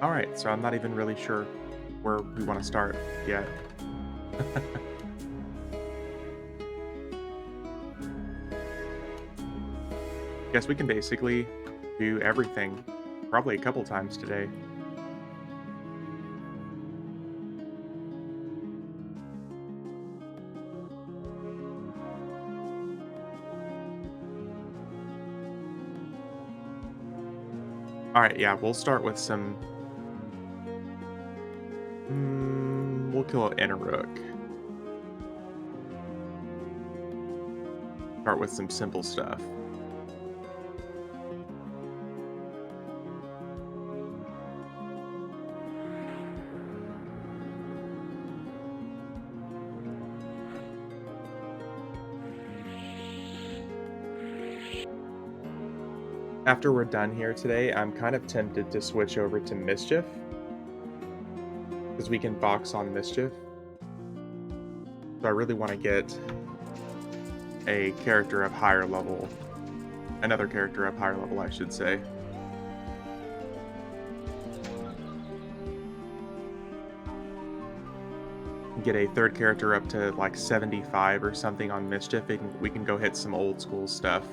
Alright, so I'm not even really sure where we want to start yet. Guess we can basically do everything probably a couple times today. Alright, yeah, we'll start with some. We'll kill an rook. Start with some simple stuff. After we're done here today, I'm kind of tempted to switch over to Mischief, because we can box on Mischief. So I really want to get a character of higher level. Another character of higher level, I should say. Get a third character up to like 75 or something on Mischief. We can go hit some old school stuff.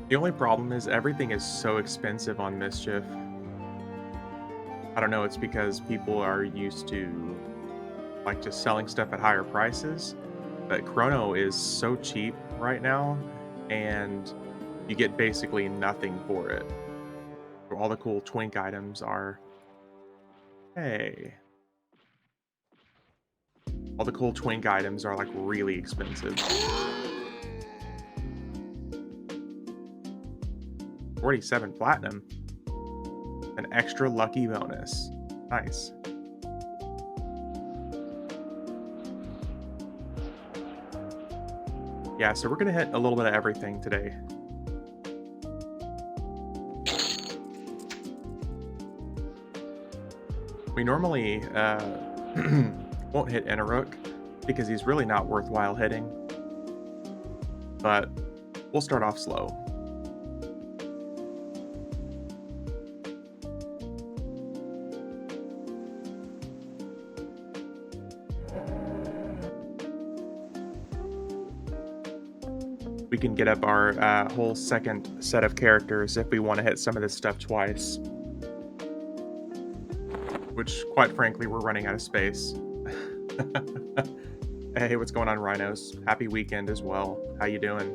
The only problem is everything is so expensive on Mischief. I don't know, it's because people are used to like just selling stuff at higher prices, but Chrono is so cheap right now, and you get basically nothing for it. All the cool twink items are... Hey. All the cool twink items are like really expensive. 47 platinum. An extra lucky bonus. Nice. Yeah, so we're gonna hit a little bit of everything today. We normally won't hit Enaruk because he's really not worthwhile hitting, but we'll start off slow. We can get up our whole second set of characters if we want to hit some of this stuff twice. Which, quite frankly, we're running out of space. Hey, what's going on, Rhinos? Happy weekend as well. How you doing?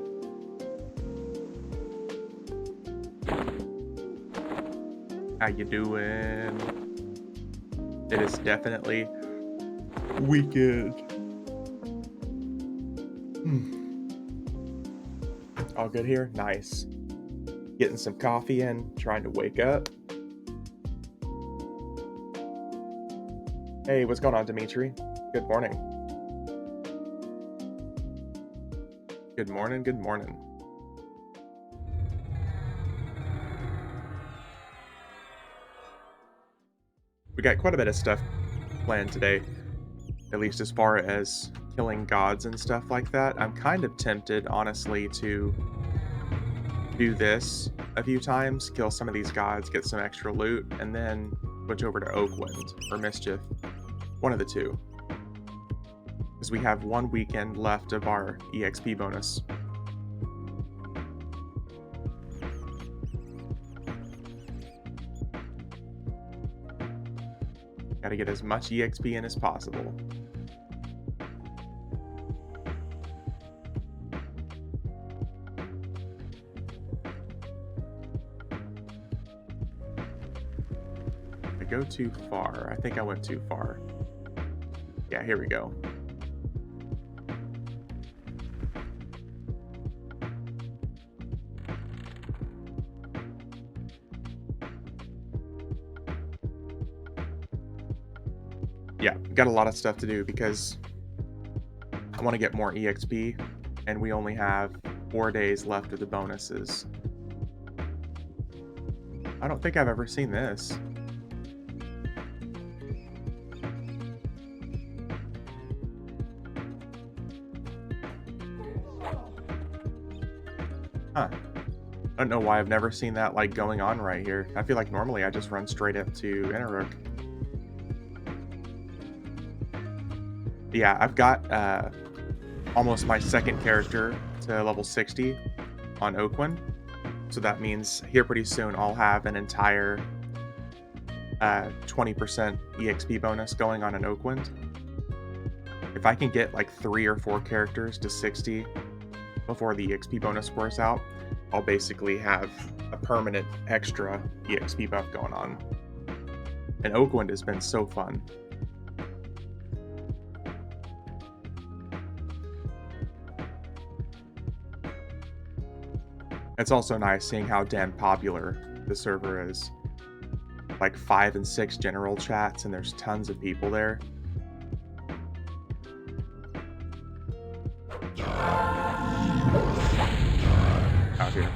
How you doing? It is definitely weekend. All good here? Nice. Getting some coffee in, trying to wake up. Hey, what's going on, Dimitri? Good morning. Good morning, good morning. We got quite a bit of stuff planned today, at least as far as killing gods and stuff like that. I'm kind of tempted, honestly, to do this a few times, kill some of these gods, get some extra loot, and then switch over to Oakwind or Mischief. One of the two. Because we have one weekend left of our EXP bonus. Gotta get as much EXP in as possible. I go too far. I think I went too far. Yeah, here we go. Yeah, got a lot of stuff to do because I want to get more EXP, and we only have 4 days left of the bonuses. I don't think I've ever seen this. Huh. I don't know why I've never seen that, like, going on right here. I feel like normally I just run straight up to Interrook. Yeah, I've got, almost my second character to level 60 on Oakwind, so that means here pretty soon I'll have an entire, 20% EXP bonus going on an Oakwind. If I can get, like, 3 or 4 characters to 60 before the EXP bonus wears out, I'll basically have a permanent extra EXP buff going on. And Oakwind has been so fun. It's also nice seeing how damn popular the server is. Like 5 and 6 general chats, and there's tons of people there. Out here.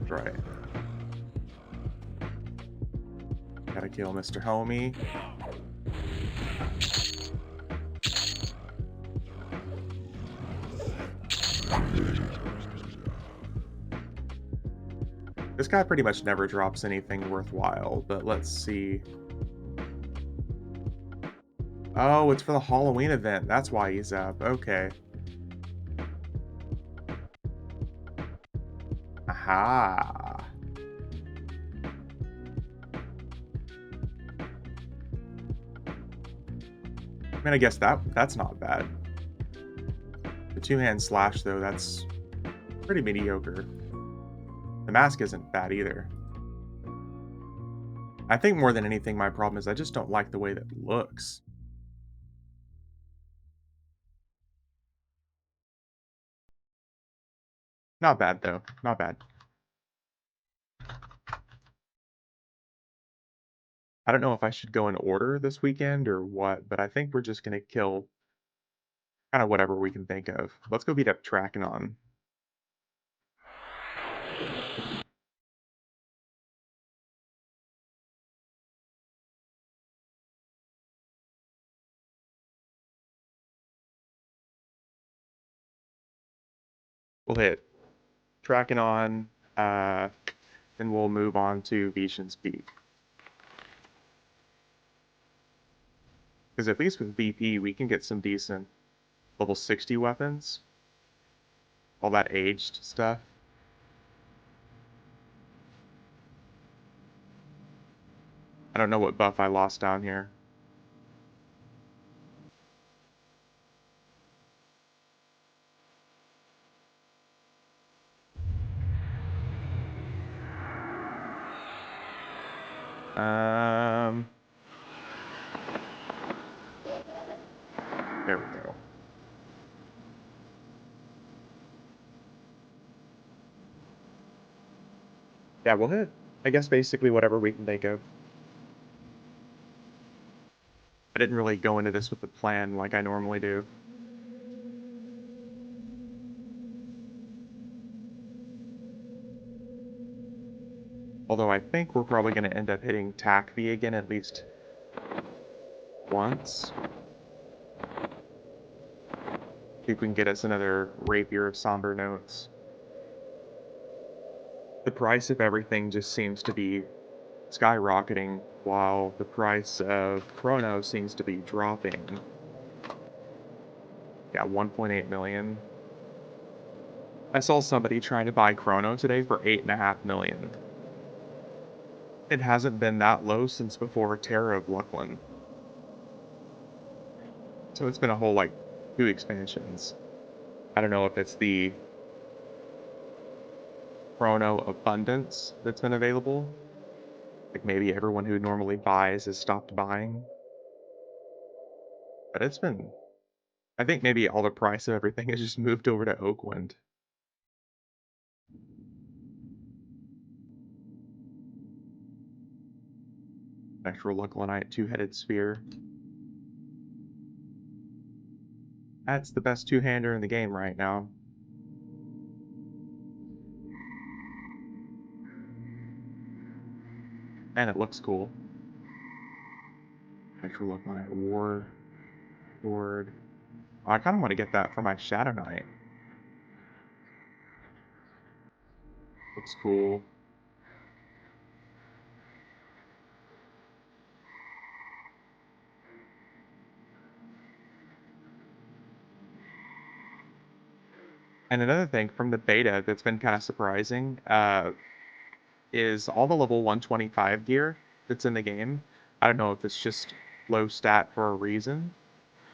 That's right. Gotta kill Mr. Homie. This guy pretty much never drops anything worthwhile, but let's see. Oh, it's for the Halloween event. That's why he's up. Okay. Aha. I mean, I guess that's not bad. The two-hand slash, though, that's pretty mediocre. The mask isn't bad either. I think more than anything, my problem is I just don't like the way that it looks. Not bad, though. Not bad. I don't know if I should go in order this weekend or what, but I think we're just going to kill kind of whatever we can think of. Let's go beat up Trakenon. We'll hit Trakenon, then we'll move on to Veeshan's Peak. Because at least with VP, we can get some decent level 60 weapons. All that aged stuff. I don't know what buff I lost down here. There we go. Yeah, we'll hit, I guess, basically whatever we can think of. I didn't really go into this with a plan like I normally do. Although I think we're probably going to end up hitting TACV again at least once. See if we can get us another Rapier of Somber Notes. The price of everything just seems to be skyrocketing, while the price of Chrono seems to be dropping. Yeah, 1.8 million. I saw somebody trying to buy Chrono today for 8.5 million. It hasn't been that low since before Terra of Lucklin. So it's been a whole, like, 2 expansions. I don't know if it's the Chrono abundance that's been available. Like, maybe everyone who normally buys has stopped buying. But it's been... I think maybe all the price of everything has just moved over to Oakwind. Actual Luclinite two-headed sphere. That's the best two-hander in the game right now. And it looks cool. Actual Luclinite War Sword. Oh, I kind of want to get that for my Shadow Knight. Looks cool. And another thing from the beta that's been kind of surprising is all the level 125 gear that's in the game. I don't know if it's just low stat for a reason,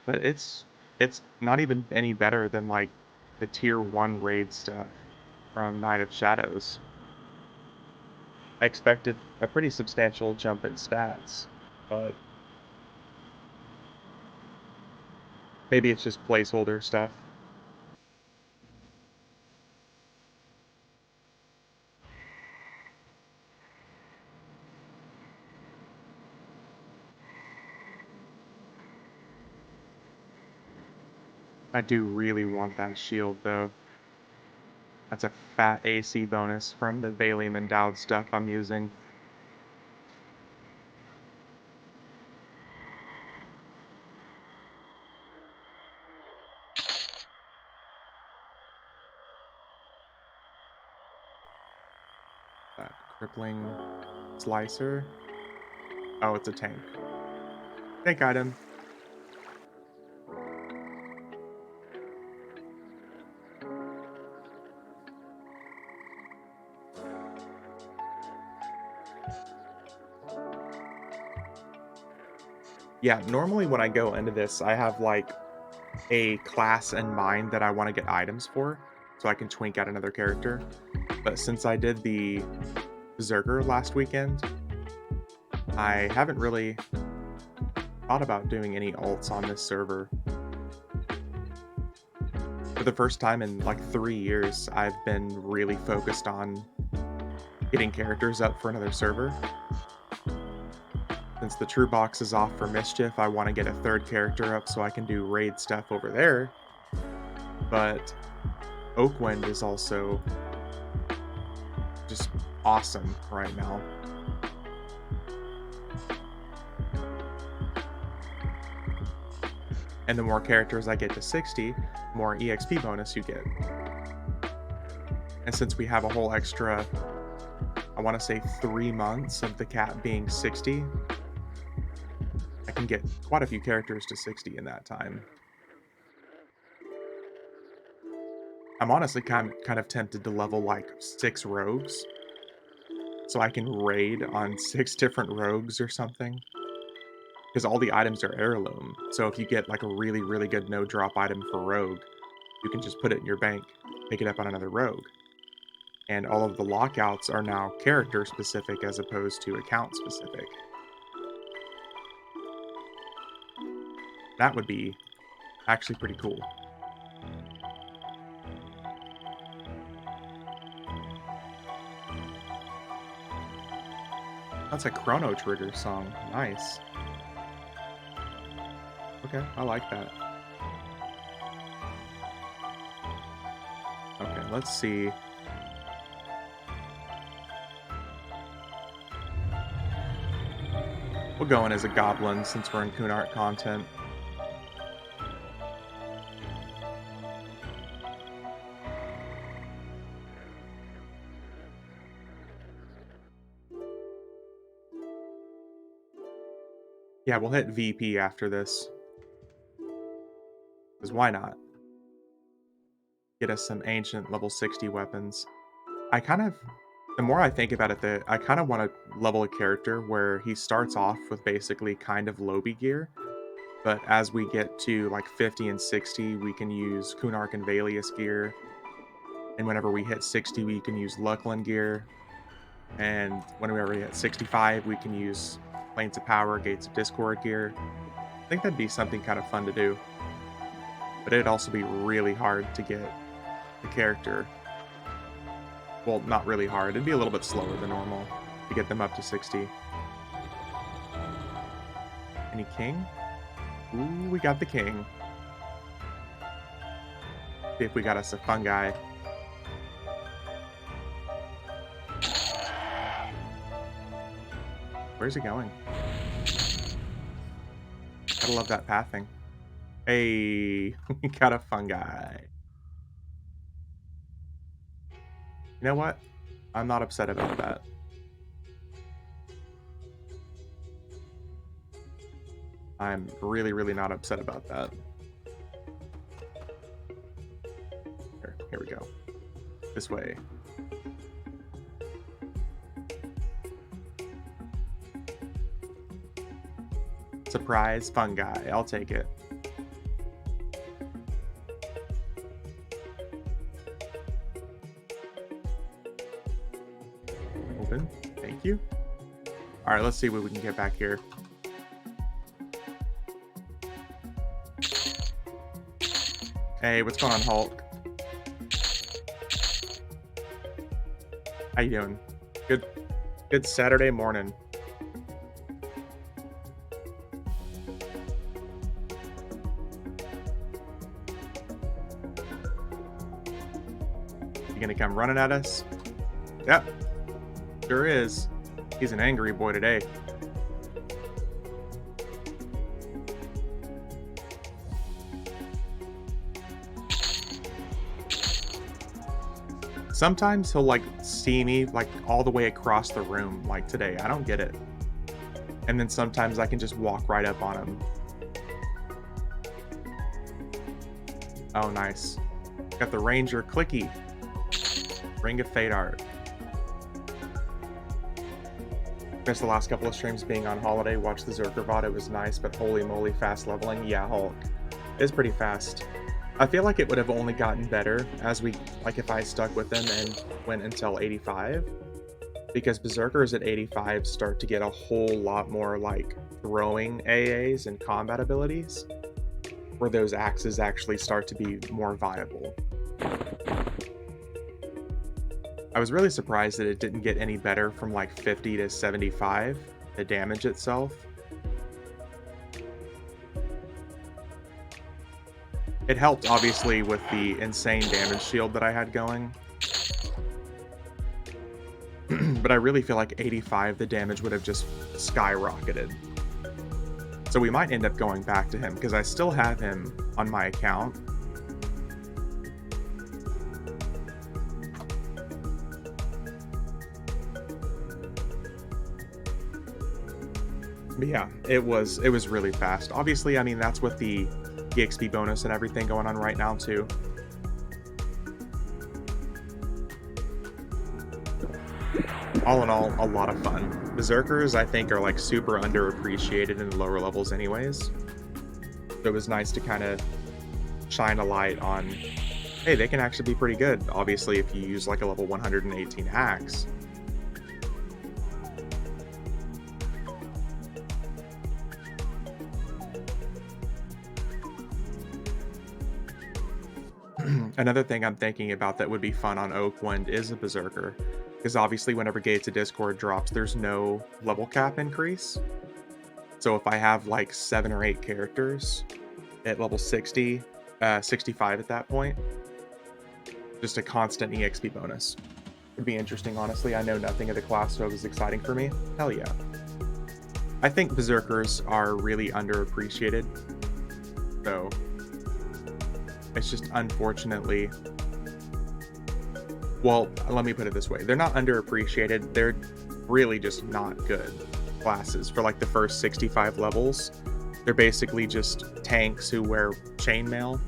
but it's not even any better than like the tier 1 raid stuff from Night of Shadows. I expected a pretty substantial jump in stats, but maybe it's just placeholder stuff. I do really want that shield though. That's a fat AC bonus from the Valium endowed stuff I'm using. That crippling slicer. Oh, it's a tank. Tank item. Yeah, normally when I go into this, I have like a class in mind that I want to get items for, so I can twink out another character. But since I did the Berserker last weekend, I haven't really thought about doing any alts on this server. For the first time in like 3 years, I've been really focused on getting characters up for another server. Since the true box is off for Mischief, I want to get a third character up so I can do raid stuff over there. But Oakwind is also just awesome right now. And the more characters I get to 60, more EXP bonus you get. And since we have a whole extra, I want to say 3 months of the cap being 60, I can get quite a few characters to 60 in that time. I'm honestly kind of tempted to level like 6 rogues so I can raid on 6 different rogues or something. Because all the items are heirloom. So if you get like a really, really good no drop item for rogue, you can just put it in your bank, pick it up on another rogue. And all of the lockouts are now character specific as opposed to account specific. That would be actually pretty cool. That's a Chrono Trigger song. Nice. Okay, I like that. Okay, let's see. We'll go in as a goblin since we're in Kunart content. Yeah, we'll hit VP after this. Because why not? Get us some ancient level 60 weapons. I kind of, the more I think about it, I kind of want to level a character where he starts off with basically kind of Lobby gear, but as we get to like 50 and 60, we can use Kunark and Valius gear, and whenever we hit 60, we can use Luckland gear, and whenever we hit 65, we can use Planes of Power, Gates of Discord gear. I think that'd be something kind of fun to do, but it'd also be really hard to get the character. Well, not really hard. It'd be a little bit slower than normal to get them up to 60. Any king? Ooh, we got the king. See if we got us a fungi. Where's he going? Gotta love that pathing. Hey, we got a fungi. You know what? I'm not upset about that. I'm really, really not upset about that. Here we go. This way. Surprise fungi. I'll take it. Open. Thank you. All right, let's see what we can get back here. Hey, what's going on, Hulk? How you doing? Good Saturday morning. You gonna come running at us? Yep, sure is. He's an angry boy today. Sometimes he'll like see me like all the way across the room, like today. I don't get it. And then sometimes I can just walk right up on him. Oh, nice. Got the Ranger clicky. Ring of Fate art. Missed the last couple of streams being on holiday. Watched the Berserker VOD. It was nice, but holy moly, fast leveling. Yeah, Hulk. It's pretty fast. I feel like it would have only gotten better as if I stuck with them and went until 85. Because Berserkers at 85 start to get a whole lot more like throwing AAs and combat abilities, where those axes actually start to be more viable. I was really surprised that it didn't get any better from like 50 to 75, the damage itself. It helped, obviously, with the insane damage shield that I had going. But I really feel like 85, the damage would have just skyrocketed. So we might end up going back to him, because I still have him on my account. But yeah, it was really fast. Obviously, I mean, that's with the EXP bonus and everything going on right now too. All in all, a lot of fun. Berserkers, I think, are like super underappreciated in the lower levels anyways. So it was nice to kind of shine a light on, hey, they can actually be pretty good. Obviously, if you use like a level 118 axe. Another thing I'm thinking about that would be fun on Oakwind is a Berserker. Because obviously whenever Gates of Discord drops, there's no level cap increase. So if I have like 7 or 8 characters at level 60, 65 at that point, just a constant EXP bonus. Would be interesting, honestly. I know nothing of the class, so it was exciting for me. Hell yeah. I think Berserkers are really underappreciated. So it's just unfortunately, well, let me put it this way. They're not underappreciated. They're really just not good classes for like the first 65 levels. They're basically just tanks who wear chainmail.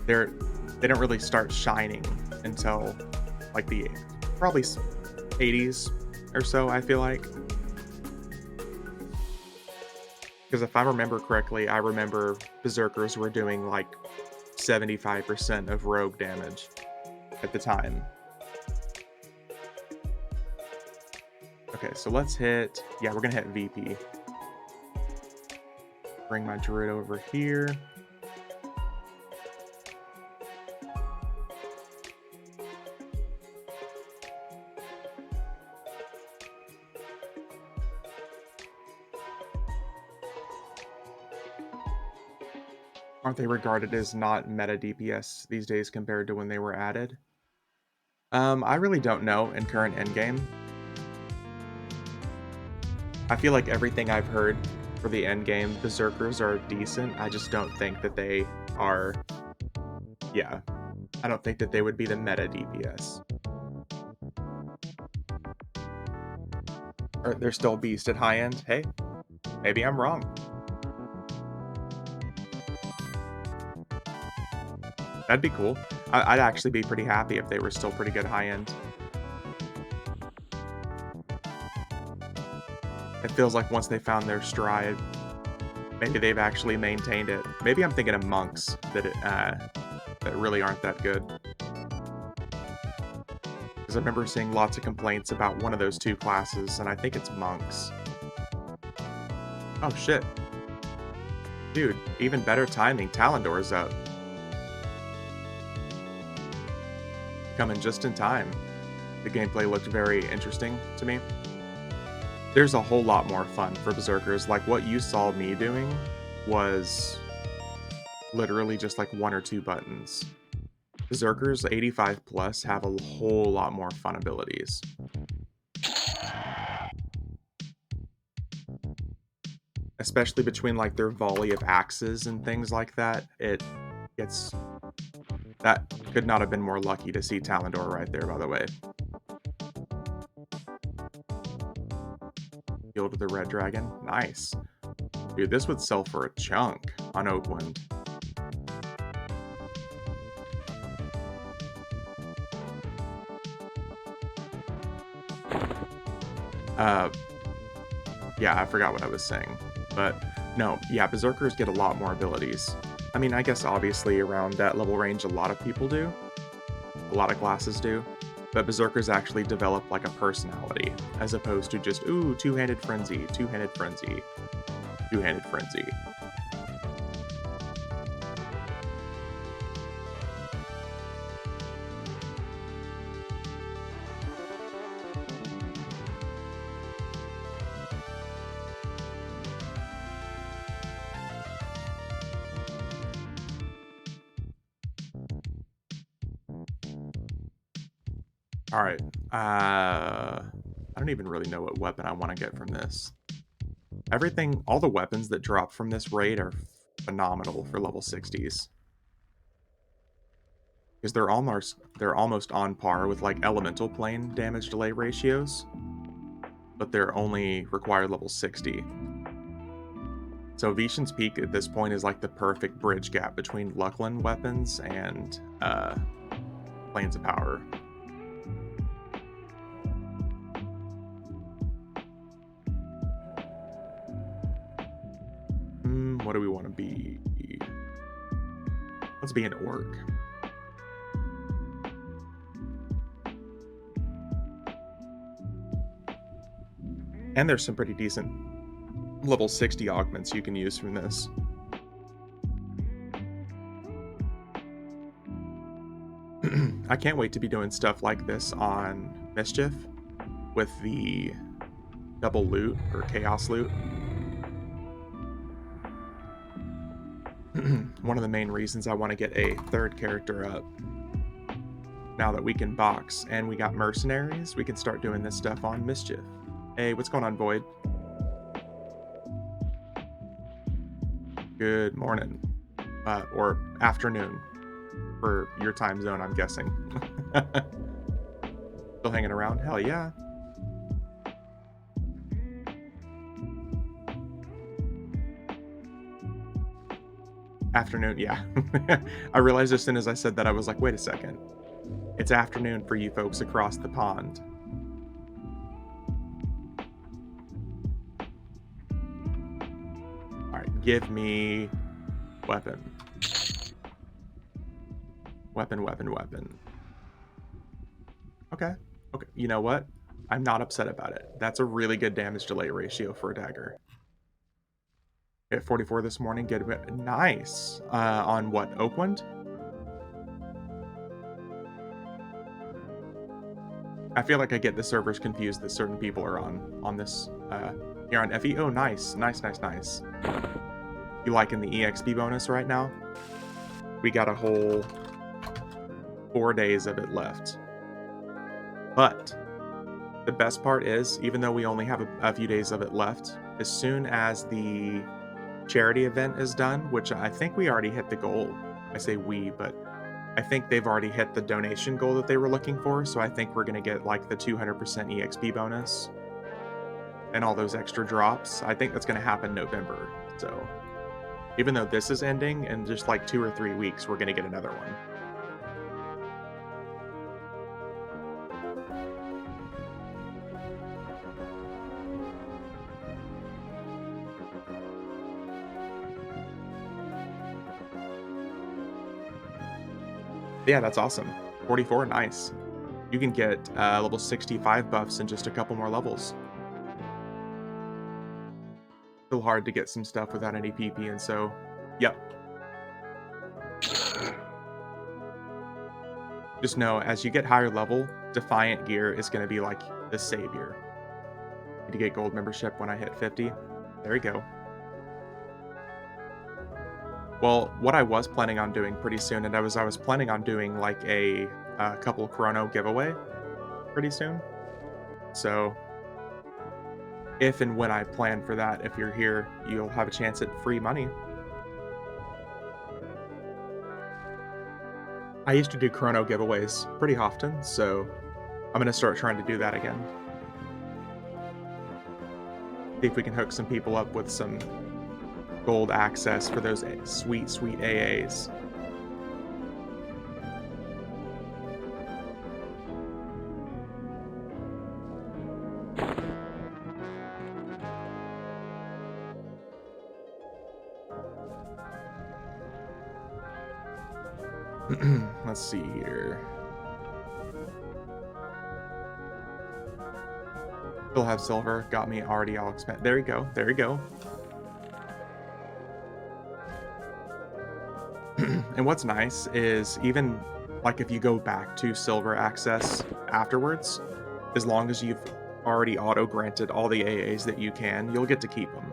They don't really start shining until like the probably 80s or so, I feel like. Because if I remember correctly, I remember Berserkers were doing like 75% of rogue damage at the time. Okay, so let's hit, yeah, we're gonna hit VP. Bring my druid over here. Aren't they regarded as not meta DPS these days compared to when they were added? I really don't know in current endgame. I feel like everything I've heard for the endgame, Berserkers are decent. I just don't think that they are, yeah, I don't think that they would be the meta DPS. Or they're still beast at high end. Hey, maybe I'm wrong. That'd be cool. I'd actually be pretty happy if they were still pretty good high end. It feels like once they found their stride, maybe they've actually maintained it. Maybe I'm thinking of monks that really aren't that good. Because I remember seeing lots of complaints about one of those two classes, and I think it's monks. Oh shit. Dude, even better timing. Talendor's up. Coming just in time. The gameplay looked very interesting to me. There's a whole lot more fun for Berserkers. Like, what you saw me doing was literally just like 1 or 2 buttons. Berserkers 85 plus have a whole lot more fun abilities. Especially between like their volley of axes and things like that. That could not have been more lucky to see Talendor right there, by the way. Field of the Red Dragon. Nice. Dude, this would sell for a chunk on Oakland. Yeah, I forgot what I was saying. But no, yeah, Berserkers get a lot more abilities. I mean, I guess obviously around that level range, a lot of people do. A lot of classes do. But Berserkers actually develop like a personality, as opposed to just, ooh, two-handed frenzy, two-handed frenzy, two-handed frenzy. All right. I don't even really know what weapon I want to get from this. All the weapons that drop from this raid are phenomenal for level 60s. Because they're almost on par with like elemental plane damage delay ratios, but they're only required level 60. So Veeshan's Peak at this point is like the perfect bridge gap between Luckland weapons and Planes of Power. What do we want to be? Let's be an orc. And there's some pretty decent level 60 augments you can use from this. I can't wait to be doing stuff like this on Mischief with the double loot or chaos loot. One of the main reasons I want to get a third character up. Now that we can box and we got mercenaries, we can start doing this stuff on Mischief. Hey, what's going on, Void? Good morning. Or afternoon. For your time zone, I'm guessing. Still hanging around? Hell yeah. Afternoon, yeah. I realized as soon as I said that, I was like, wait a second. It's afternoon for you folks across the pond. Alright, give me weapon. Weapon. Okay. You know what? I'm not upset about it. That's a really good damage delay ratio for a dagger. Hit 44 this morning. Get a bit nice. On what? Oakland? I feel like I get the servers confused that certain people are on this. You're on FE. Oh, nice. You liking the EXP bonus right now? We got a whole 4 days of it left. But the best part is, even though we only have a few days of it left, as soon as the charity event is done, which I think we already hit the goal. I say we, but I think they've already hit the donation goal that they were looking for, so I think we're going to get like the 200% EXP bonus. and all those extra drops. I think that's going to happen November. So even though this is ending in just like 2 or 3 weeks, we're going to get another one. Yeah, that's awesome. 44, nice. You can get level 65 buffs in just a couple more levels. Still hard to get some stuff without any PP, and so, yep. Just know, as you get higher level, Defiant gear is going to be like the savior. Need to get gold membership when I hit 50. There we go. Well, what I was planning on doing pretty soon, and I was planning on doing like a couple chrono giveaway pretty soon. So if and when I plan for that, if you're here, you'll have a chance at free money. I used to do chrono giveaways pretty often, so I'm going to start trying to do that again. See if we can hook some people up with some gold access for those sweet, sweet AAs. Let's see here. Still have silver. Got me already all expand. There we go. There we go. And what's nice is even like if you go back to silver access afterwards, as long as you've already auto granted all the AAs that you can, you'll get to keep them.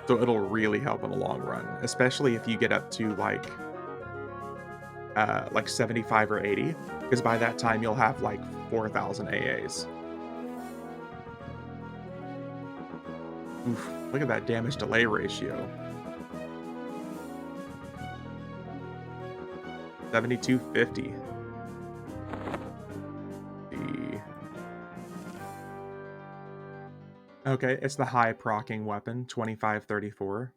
So it'll really help in the long run, especially if you get up to like 75 or 80, because by that time you'll have like 4,000 AAs. Oof, look at that damage delay ratio. 7250. Okay, it's the high procking weapon, 2534.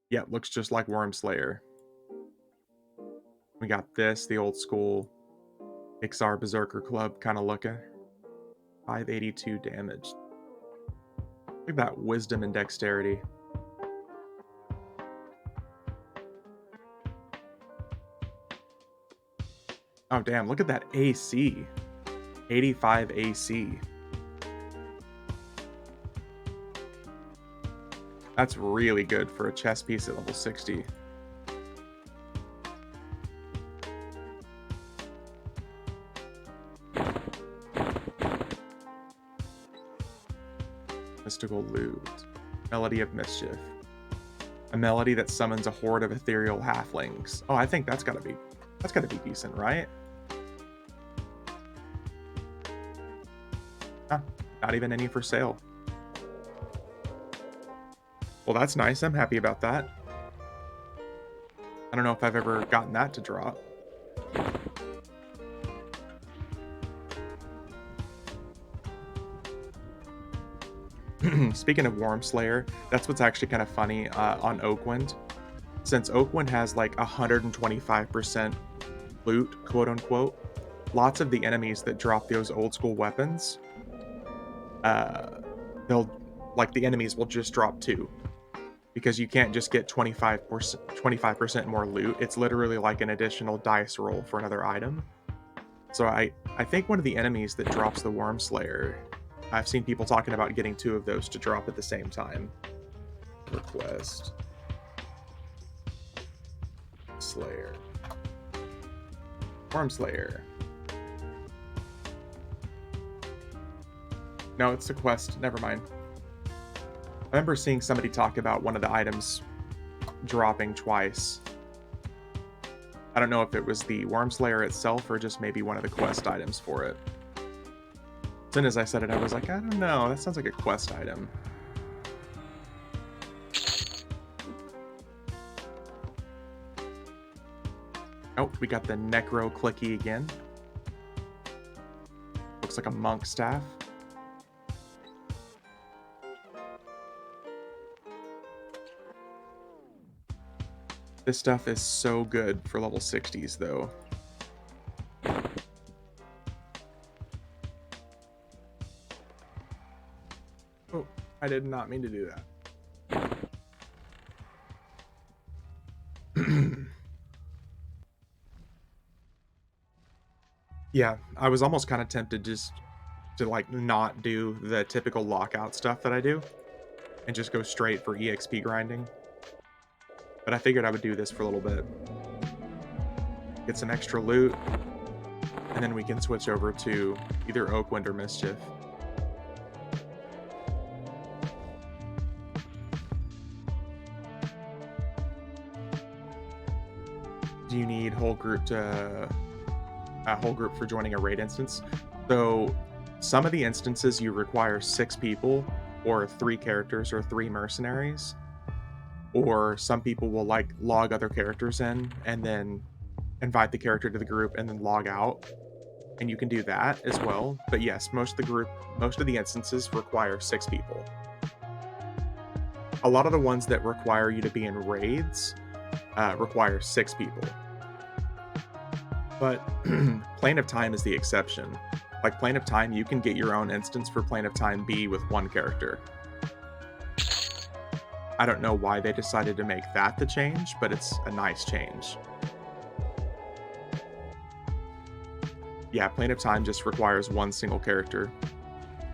Yep, looks just like Worm Slayer. We got this, the old school Ixar Berserker Club kind of looking. 582 damage. Look at that wisdom and dexterity. Oh damn, look at that AC. 85 AC. That's really good for a chess piece at level 60. Mystical Loot. Melody of Mischief. A melody that summons a horde of ethereal halflings. Oh, I think that's gotta be decent, right? Huh, not even any for sale. Well, that's nice. I'm happy about that. I don't know if I've ever gotten that to drop. Speaking of Worm Slayer, that's what's actually kind of funny on Oakwind. Since Oakwind has like 125% loot, quote unquote, lots of the enemies that drop those old school weapons, the enemies will just drop 2. Because you can't just get 25% more loot. It's literally like an additional dice roll for another item. So I think one of the enemies that drops the Worm Slayer, I've seen people talking about getting 2 of those to drop at the same time. Request. Slayer. Worm Slayer. No, it's a quest. Never mind. I remember seeing somebody talk about one of the items dropping twice. I don't know if it was the Worm Slayer itself or just maybe one of the quest items for it. As soon as I said it, I was like, I don't know, that sounds like a quest item. Oh, we got the Necro Clicky again. Looks like a monk staff. This stuff is so good for level 60s, though. Oh, I did not mean to do that. Yeah, I was almost kind of tempted just to like not do the typical lockout stuff that I do and just go straight for EXP grinding. But I figured I would do this for a little bit. Get some extra loot, and then we can switch over to either Oakwind or Mischief. Do you need whole group for joining a raid instance? So some of the instances you require 6 people or 3 characters or 3 mercenaries, or some people will like log other characters in and then invite the character to the group and then log out, and you can do that as well. But yes, most of the instances require 6 people. A lot of the ones that require you to be in raids require 6 people. But Plane of Time is the exception. Like Plane of Time, you can get your own instance for Plane of Time B with 1 character. I don't know why they decided to make that the change, but it's a nice change. Yeah, Plane of Time just requires 1 single character.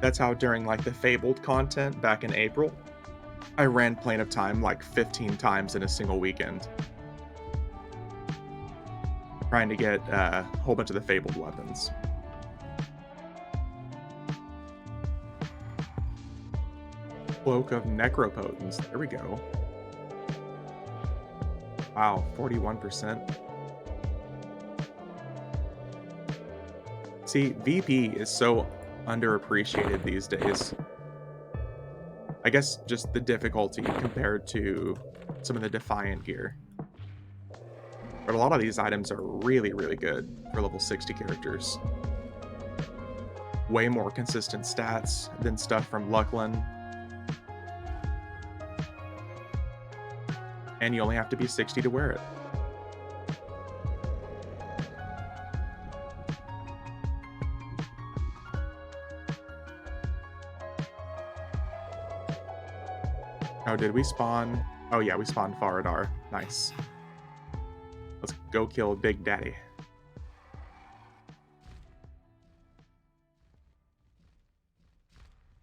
That's how during like the Fabled content back in April, I ran Plane of Time like 15 times in a single weekend, trying to get a whole bunch of the Fabled weapons. Cloak of Necropotence. There we go. Wow, 41%. See, VP is so underappreciated these days. I guess just the difficulty compared to some of the Defiant gear. But a lot of these items are really, really good for level 60 characters. Way more consistent stats than stuff from Lucklin. And you only have to be 60 to wear it. Oh, did we spawn? Oh yeah, we spawned Faradar. Nice. Let's go kill Big Daddy.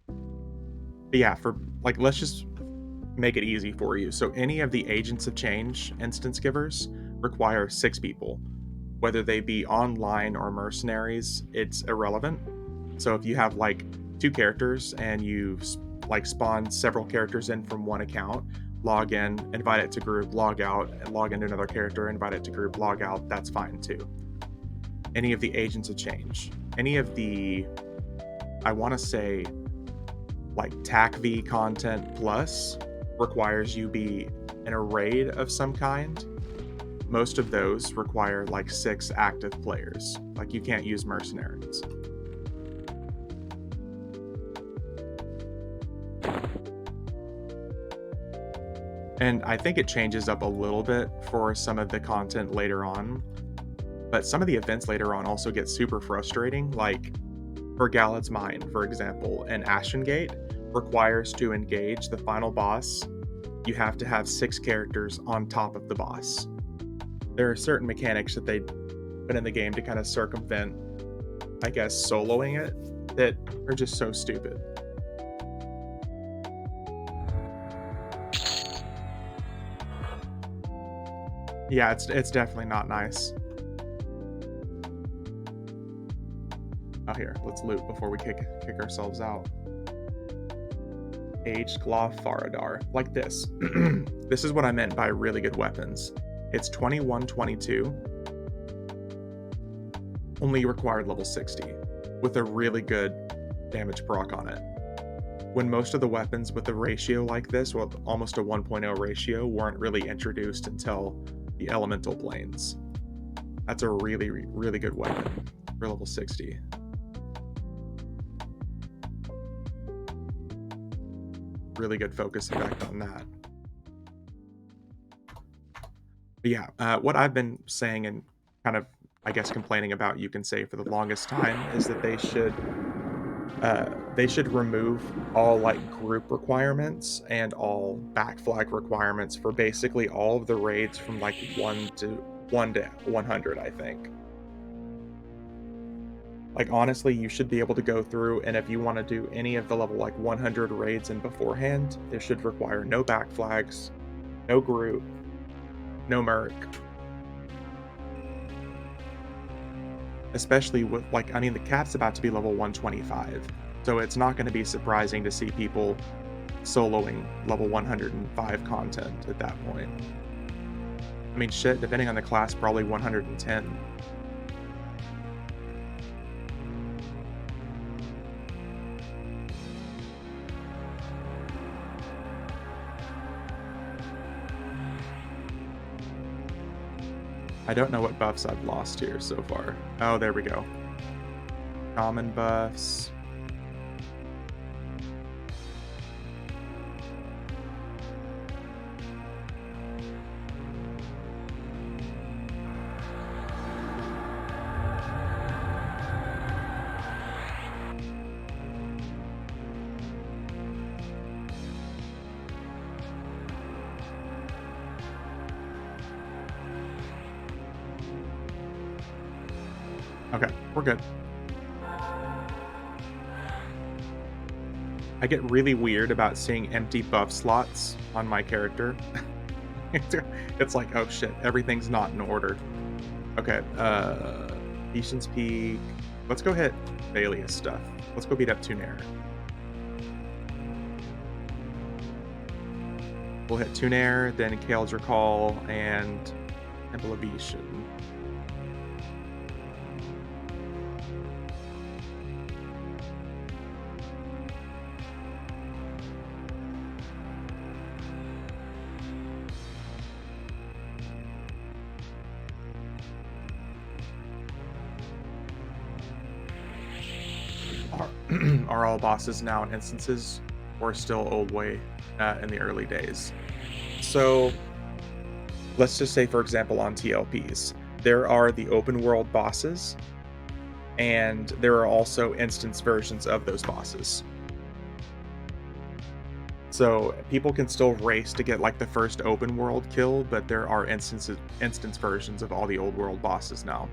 But yeah, let's just make it easy for you. So any of the Agents of Change instance givers require 6 people. Whether they be online or mercenaries, it's irrelevant. So if you have like 2 characters and you like spawn several characters in from 1 account, log in, invite it to group, log out, and log into another character, invite it to group, log out, that's fine too. Any of the Agents of Change, any of the, I want to say, like TAC-V content plus requires you be in a raid of some kind. Most of those require like 6 active players. Like you can't use mercenaries. And I think it changes up a little bit for some of the content later on. But some of the events later on also get super frustrating. Like for Galad's Mine, for example, and Ashen Gate requires to engage the final boss, you have to have 6 characters on top of the boss. There are certain mechanics that they put in the game to kind of circumvent, I guess, soloing it, that are just so stupid. Yeah, it's definitely not nice. Oh, here, let's loot before we kick ourselves out. Aged Claw Faradar, like this. This is what I meant by really good weapons. It's 2122, only required level 60, with a really good damage proc on it. When most of the weapons with a ratio like this, well, almost a 1.0 ratio, weren't really introduced until the Elemental Planes. That's a really, really good weapon for level 60. really good focus effect on that. But yeah, what I've been saying and kind of, I guess, complaining about, you can say, for the longest time is that they should remove all like group requirements and all back flag requirements for basically all of the raids from like 1 to 100, I think. Like honestly, you should be able to go through, and if you want to do any of the level like 100 raids in beforehand, it should require no back flags, no group, no merc. Especially with like, I mean, the cap's about to be level 125, so it's not going to be surprising to see people soloing level 105 content at that point. I mean, shit, depending on the class, probably 110. I don't know what buffs I've lost here so far. Oh, there we go. Common buffs. Okay, we're good. I get really weird about seeing empty buff slots on my character. It's like, oh shit, everything's not in order. Okay, Veeshan's Peak. Let's go hit Valius stuff. Let's go beat up Tunair. We'll hit Tunair, then Kale's Recall, and Temple of Veeshan. Are all bosses now in instances, or still old way in the early days? So let's just say, for example, on TLPs, there are the open world bosses, and there are also instance versions of those bosses. So people can still race to get like the first open world kill, but there are instance versions of all the old world bosses now.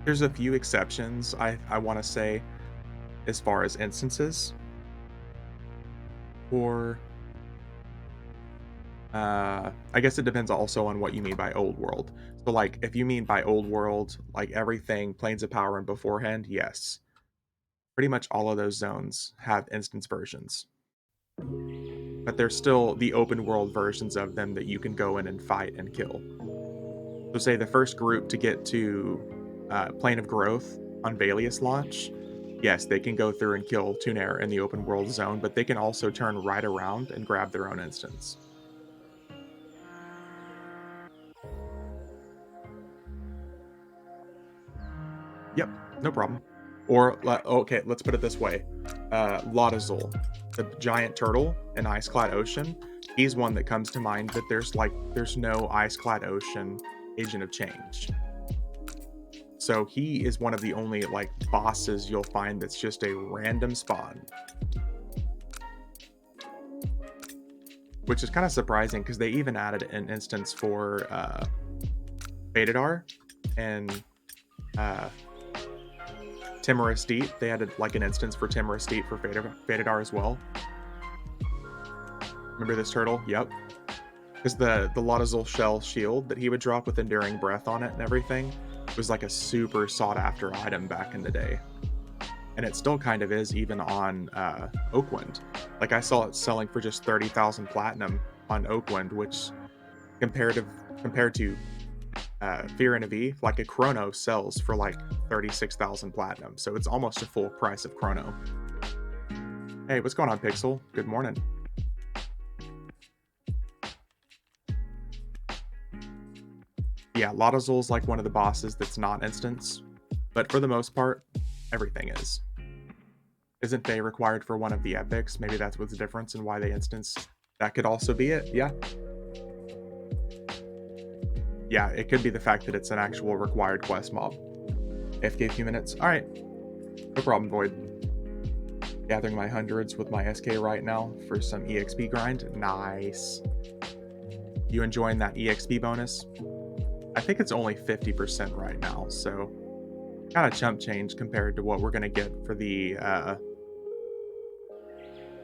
There's a few exceptions, I want to say, as far as instances. Or I guess it depends also on what you mean by old world. So like if you mean by old world, like everything Planes of Power and beforehand, yes. Pretty much all of those zones have instance versions. But there's still the open world versions of them that you can go in and fight and kill. So say the first group to get to Plane of Growth on Valius launch, yes, they can go through and kill Tunair in the open world zone, but they can also turn right around and grab their own instance. Yep, no problem. Or okay, let's put it this way: Lotazul, the giant turtle in Ice-Clad Ocean. He's one that comes to mind. That there's no Ice-Clad Ocean Agent of Change. So he is one of the only like bosses you'll find that's just a random spawn, which is kind of surprising because they even added an instance for Betadar and Timorous Deep. They added like an instance for Timorous Deep for Betadar as well. Remember this turtle? Yep. Because the Lotazul shell shield that he would drop with Enduring Breath on it and everything was like a super sought after item back in the day. And it still kind of is even on Oakwind. Like I saw it selling for just 30,000 platinum on Oakwind, which compared to Fear and Aviv, like a Chrono sells for like 36,000 platinum. So it's almost a full price of Chrono. Hey, what's going on, Pixel? Good morning. Yeah, Lotazul's like one of the bosses that's not instance, but for the most part, everything is. Isn't they required for one of the epics? Maybe that's what's the difference and why they instance. That could also be it. Yeah. Yeah, it could be the fact that it's an actual required quest mob. AFK a few minutes. All right. No problem, Void. Gathering my hundreds with my SK right now for some EXP grind. Nice. You enjoying that EXP bonus? I think it's only 50% right now, so kind of chump change compared to what we're going to get for the,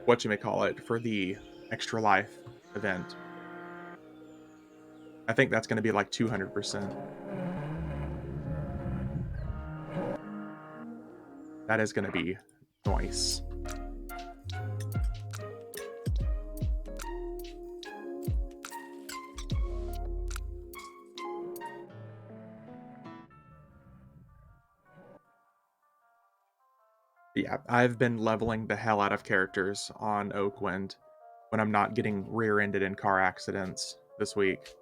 for the Extra Life event. I think that's going to be like 200%. That is going to be nice. Yeah, I've been leveling the hell out of characters on Oakwind when I'm not getting rear-ended in car accidents this week.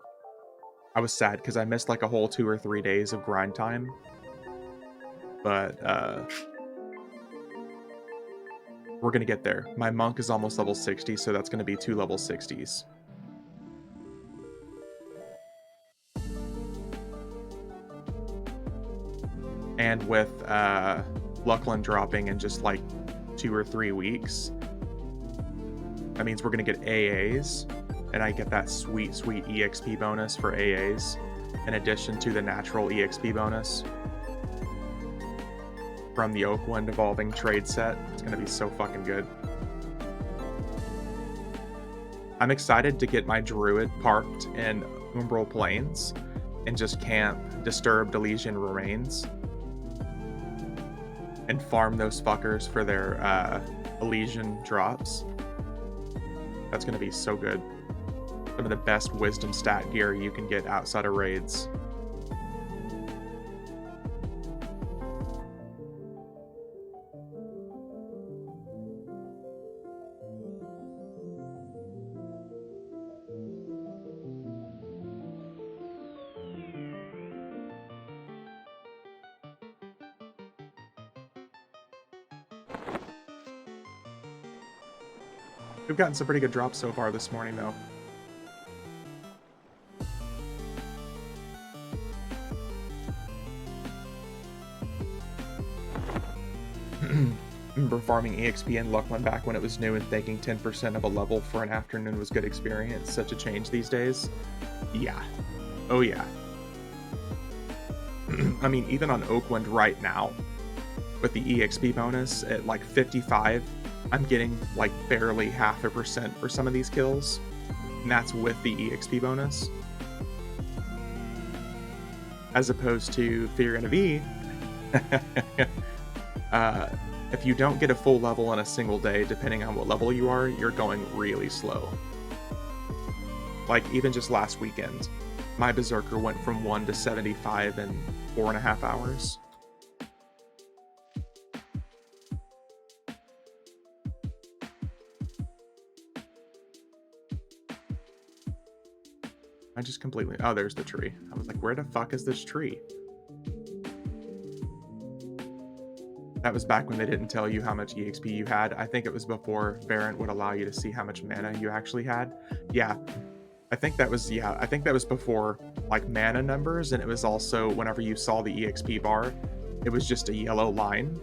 I was sad because I missed like a whole 2 or 3 days of grind time. But we're going to get there. My monk is almost level 60, so that's going to be 2 level 60s. And with Luckland dropping in just like 2 or 3 weeks, that means we're going to get AAs, and I get that sweet, sweet EXP bonus for AAs, in addition to the natural EXP bonus from the Oakwind Evolving Trade set. It's going to be so fucking good. I'm excited to get my Druid parked in Umbral Plains and just camp Disturbed Elysian Remains and farm those fuckers for their Elysian drops. That's going to be so good. Some of the best wisdom stat gear you can get outside of raids. We've gotten some pretty good drops so far this morning, though. Remember farming EXP and Luckland back when it was new and thinking 10% of a level for an afternoon was good experience. Such a change these days. Yeah. Oh, yeah. I mean, even on Oakwind right now, with the EXP bonus at like 55, I'm getting like barely 0.5% for some of these kills. And that's with the EXP bonus. As opposed to Fear and a V, if you don't get a full level in a single day, depending on what level you are, you're going really slow. Like, even just last weekend, my Berserker went from 1 to 75 in 4.5 hours. I just completely... Oh, there's the tree. I was like, where the fuck is this tree? That was back when they didn't tell you how much EXP you had. I think it was before Variant would allow you to see how much mana you actually had. Yeah, I think that was before like mana numbers, and it was also whenever you saw the EXP bar, it was just a yellow line.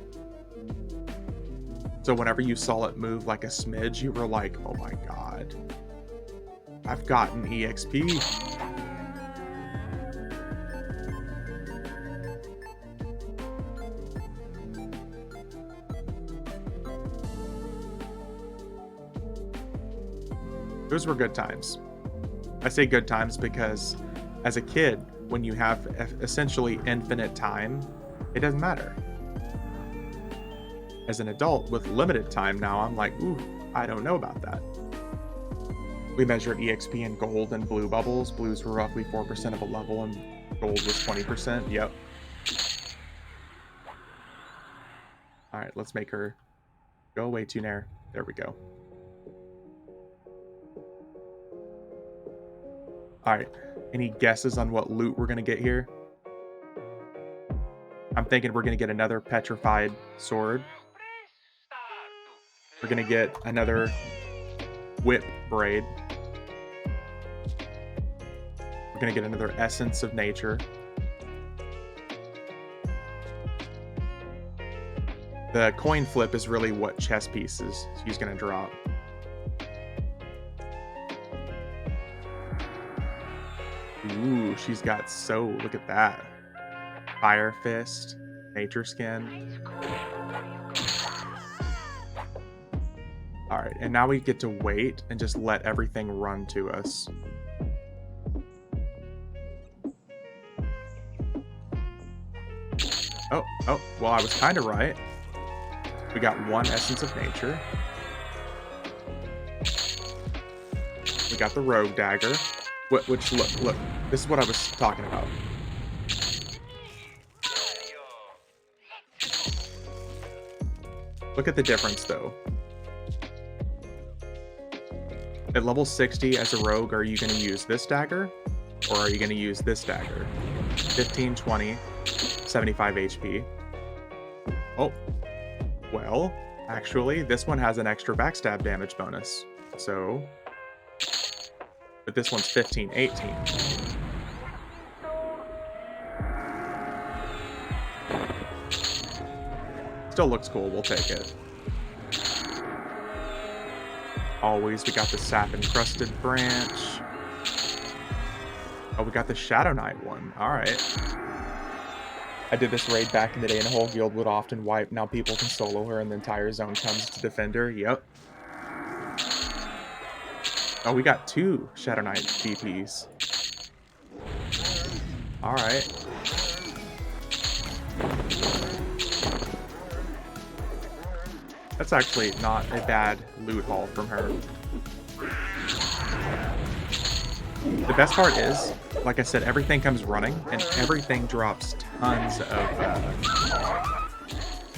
So whenever you saw it move like a smidge, you were like, oh my god, I've gotten EXP. Those were good times. I say good times because as a kid, when you have essentially infinite time, it doesn't matter. As an adult with limited time now, I'm like, ooh, I don't know about that. We measured EXP in gold and blue bubbles. Blues were roughly 4% of a level and gold was 20%. Yep. All right, let's make her go away, Tunair. There we go. Alright, any guesses on what loot we're going to get here? I'm thinking we're going to get another petrified sword. We're gonna get another whip braid. We're gonna get another essence of nature. The coin flip is really what chess pieces she's gonna drop. Ooh, she's got look at that. Fire Fist, Nature Skin. Alright, and now we get to wait and just let everything run to us. Oh, well, I was kind of right. We got one Essence of Nature. We got the Rogue Dagger. Which, look, this is what I was talking about. Look at the difference, though. At level 60 as a rogue, are you going to use this dagger? Or are you going to use this dagger? 15, 20, 75 HP. Oh. Well, actually, this one has an extra backstab damage bonus. So... But this one's 15, 18. Still looks cool, we'll take it. Always, we got the Sap Encrusted Branch. Oh, we got the Shadow Knight one. Alright. I did this raid back in the day and a whole guild would often wipe. Now people can solo her and the entire zone comes to defend her. Yep. Oh, we got 2 Shadow Knight DPs. Alright. That's actually not a bad loot haul from her. The best part is, like I said, everything comes running, and everything drops tons of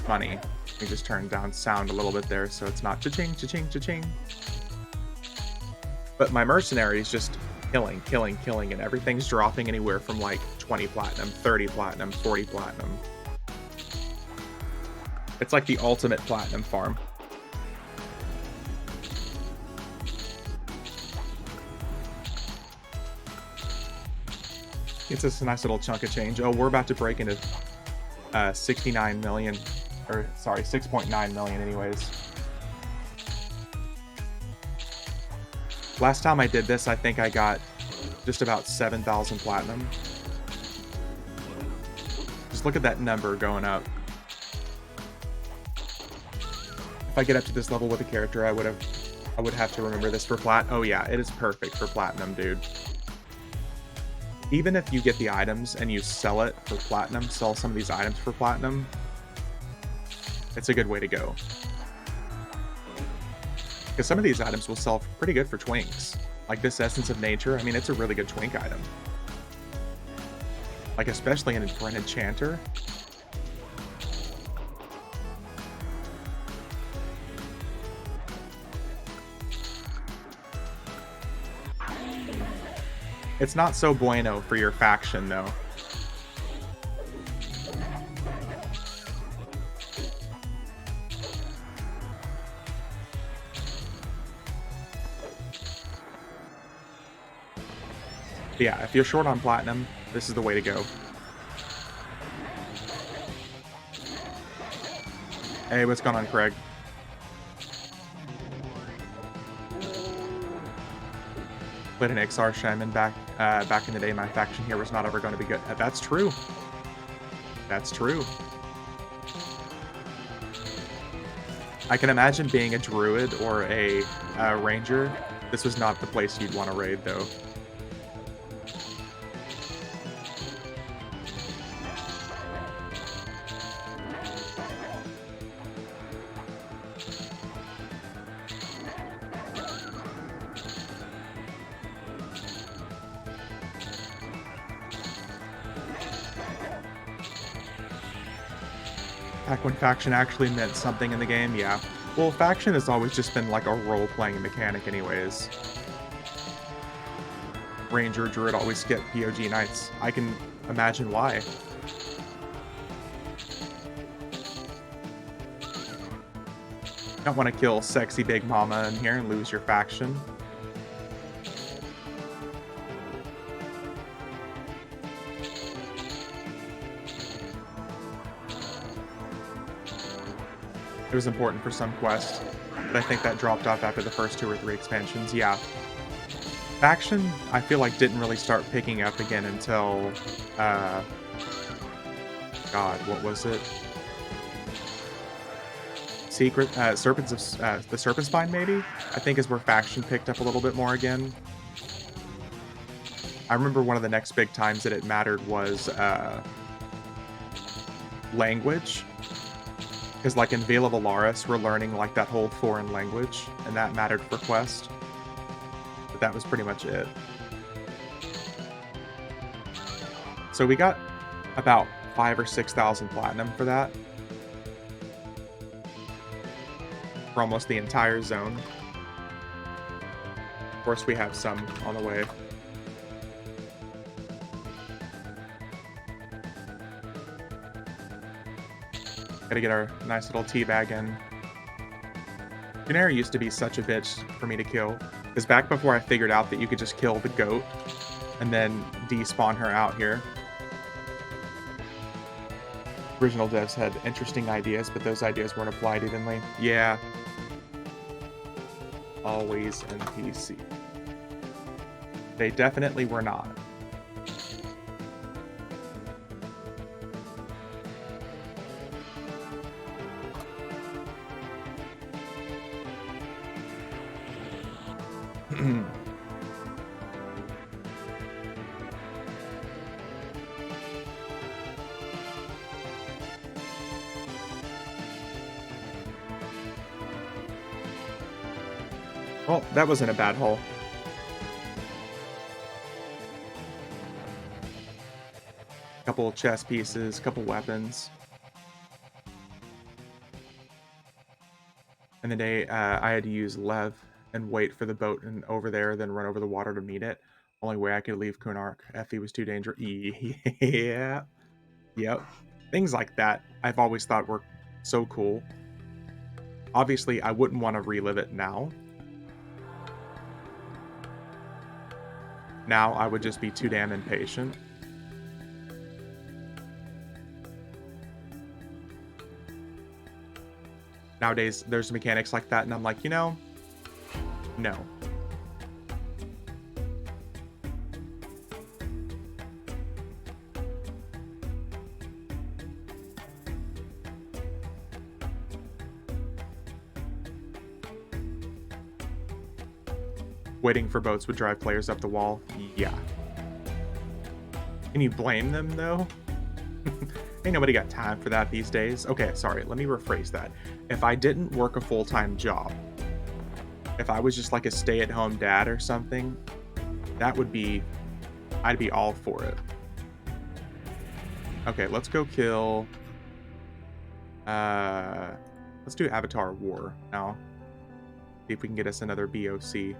money. Let me just turn down sound a little bit there so it's not cha-ching, cha-ching, cha-ching. But my mercenary is just killing, and everything's dropping anywhere from like 20 platinum, 30 platinum, 40 platinum. It's like the ultimate platinum farm. It's just a nice little chunk of change. Oh, we're about to break into 69 million, or sorry, 6.9 million anyways. Last time I did this, I think I got just about 7,000 platinum. Just look at that number going up. If I get up to this level with a character, I would have to remember this for plat. Oh yeah, it is perfect for platinum, dude. Even if you get the items and you sell it for platinum, sell some of these items for platinum, it's a good way to go. Because some of these items will sell pretty good for twinks. Like this Essence of Nature, I mean, it's a really good twink item. Like, especially for an enchanter. It's not so bueno for your faction, though. Yeah, if you're short on platinum, this is the way to go. Hey, what's going on, Craig? Played an XR Shaman back in the day. My faction here was not ever going to be good. That's true. That's true. I can imagine being a druid or a ranger. This was not the place you'd want to raid, though. Back when faction actually meant something in the game, yeah. Well, faction has always just been like a role-playing mechanic anyways. Ranger, Druid always skip POG nights. I can imagine why. Don't want to kill sexy big mama in here and lose your faction. It was important for some quests, but I think that dropped off after the first 2 or 3 expansions, yeah. Faction, I feel like didn't really start picking up again until, uh God, what was it? Secret, Serpents of the Serpent Spine, maybe? I think is where Faction picked up a little bit more again. I remember one of the next big times that it mattered was, language. Because, like, in Vale of Alaris, we're learning, like, that whole foreign language, and that mattered for Quest. But that was pretty much it. So we got about 5 or 6,000 platinum for that. For almost the entire zone. Of course, we have some on the way. Gotta get our nice little tea bag in. Genera used to be such a bitch for me to kill. Because back before I figured out that you could just kill the goat and then despawn her out here. Original devs had interesting ideas, but those ideas weren't applied evenly. Yeah. Always NPC. They definitely were not. Well, that wasn't a bad haul. Couple chest pieces, couple weapons. And the day I had to use Lev and wait for the boat and over there, then run over the water to meet it. Only way I could leave Kunark. Effie was too dangerous. Yeah. Yep. Things like that I've always thought were so cool. Obviously, I wouldn't want to relive it now. Now I would just be too damn impatient. Nowadays, there's mechanics like that, and I'm like, you know, no. Waiting for boats would drive players up the wall. Yeah. Can you blame them, though? Ain't nobody got time for that these days. Okay, sorry, let me rephrase that. If I didn't work a full-time job, if I was just like a stay-at-home dad or something, that would be... I'd be all for it. Okay, let's go kill... let's do Avatar War now. See if we can get us another BOC.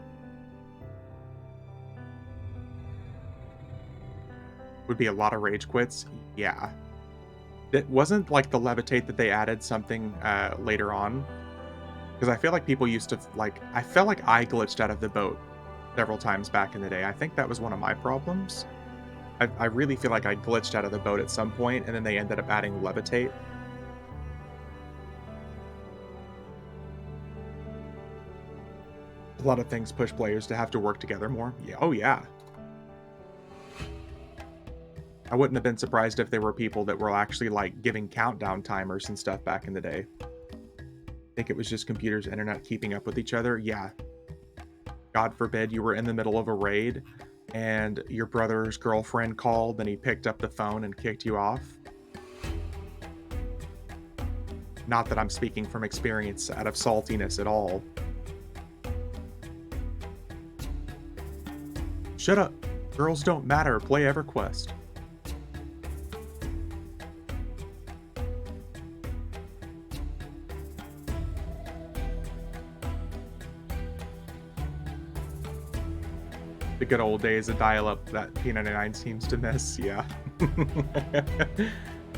Would be a lot of rage quits. Yeah. It wasn't like the levitate that they added something later on. Because I feel like people used to, like, I felt like I glitched out of the boat several times back in the day. I think that was one of my problems. I really feel like I glitched out of the boat at some point, and then they ended up adding levitate. A lot of things push players to have to work together more. Yeah. Oh, yeah. I wouldn't have been surprised if there were people that were actually, like, giving countdown timers and stuff back in the day. I think it was just computers, internet keeping up with each other. Yeah. God forbid you were in the middle of a raid and your brother's girlfriend called and he picked up the phone and kicked you off. Not that I'm speaking from experience out of saltiness at all. Shut up. Girls don't matter. Play EverQuest. The good old days of dial-up that P99 seems to miss, yeah.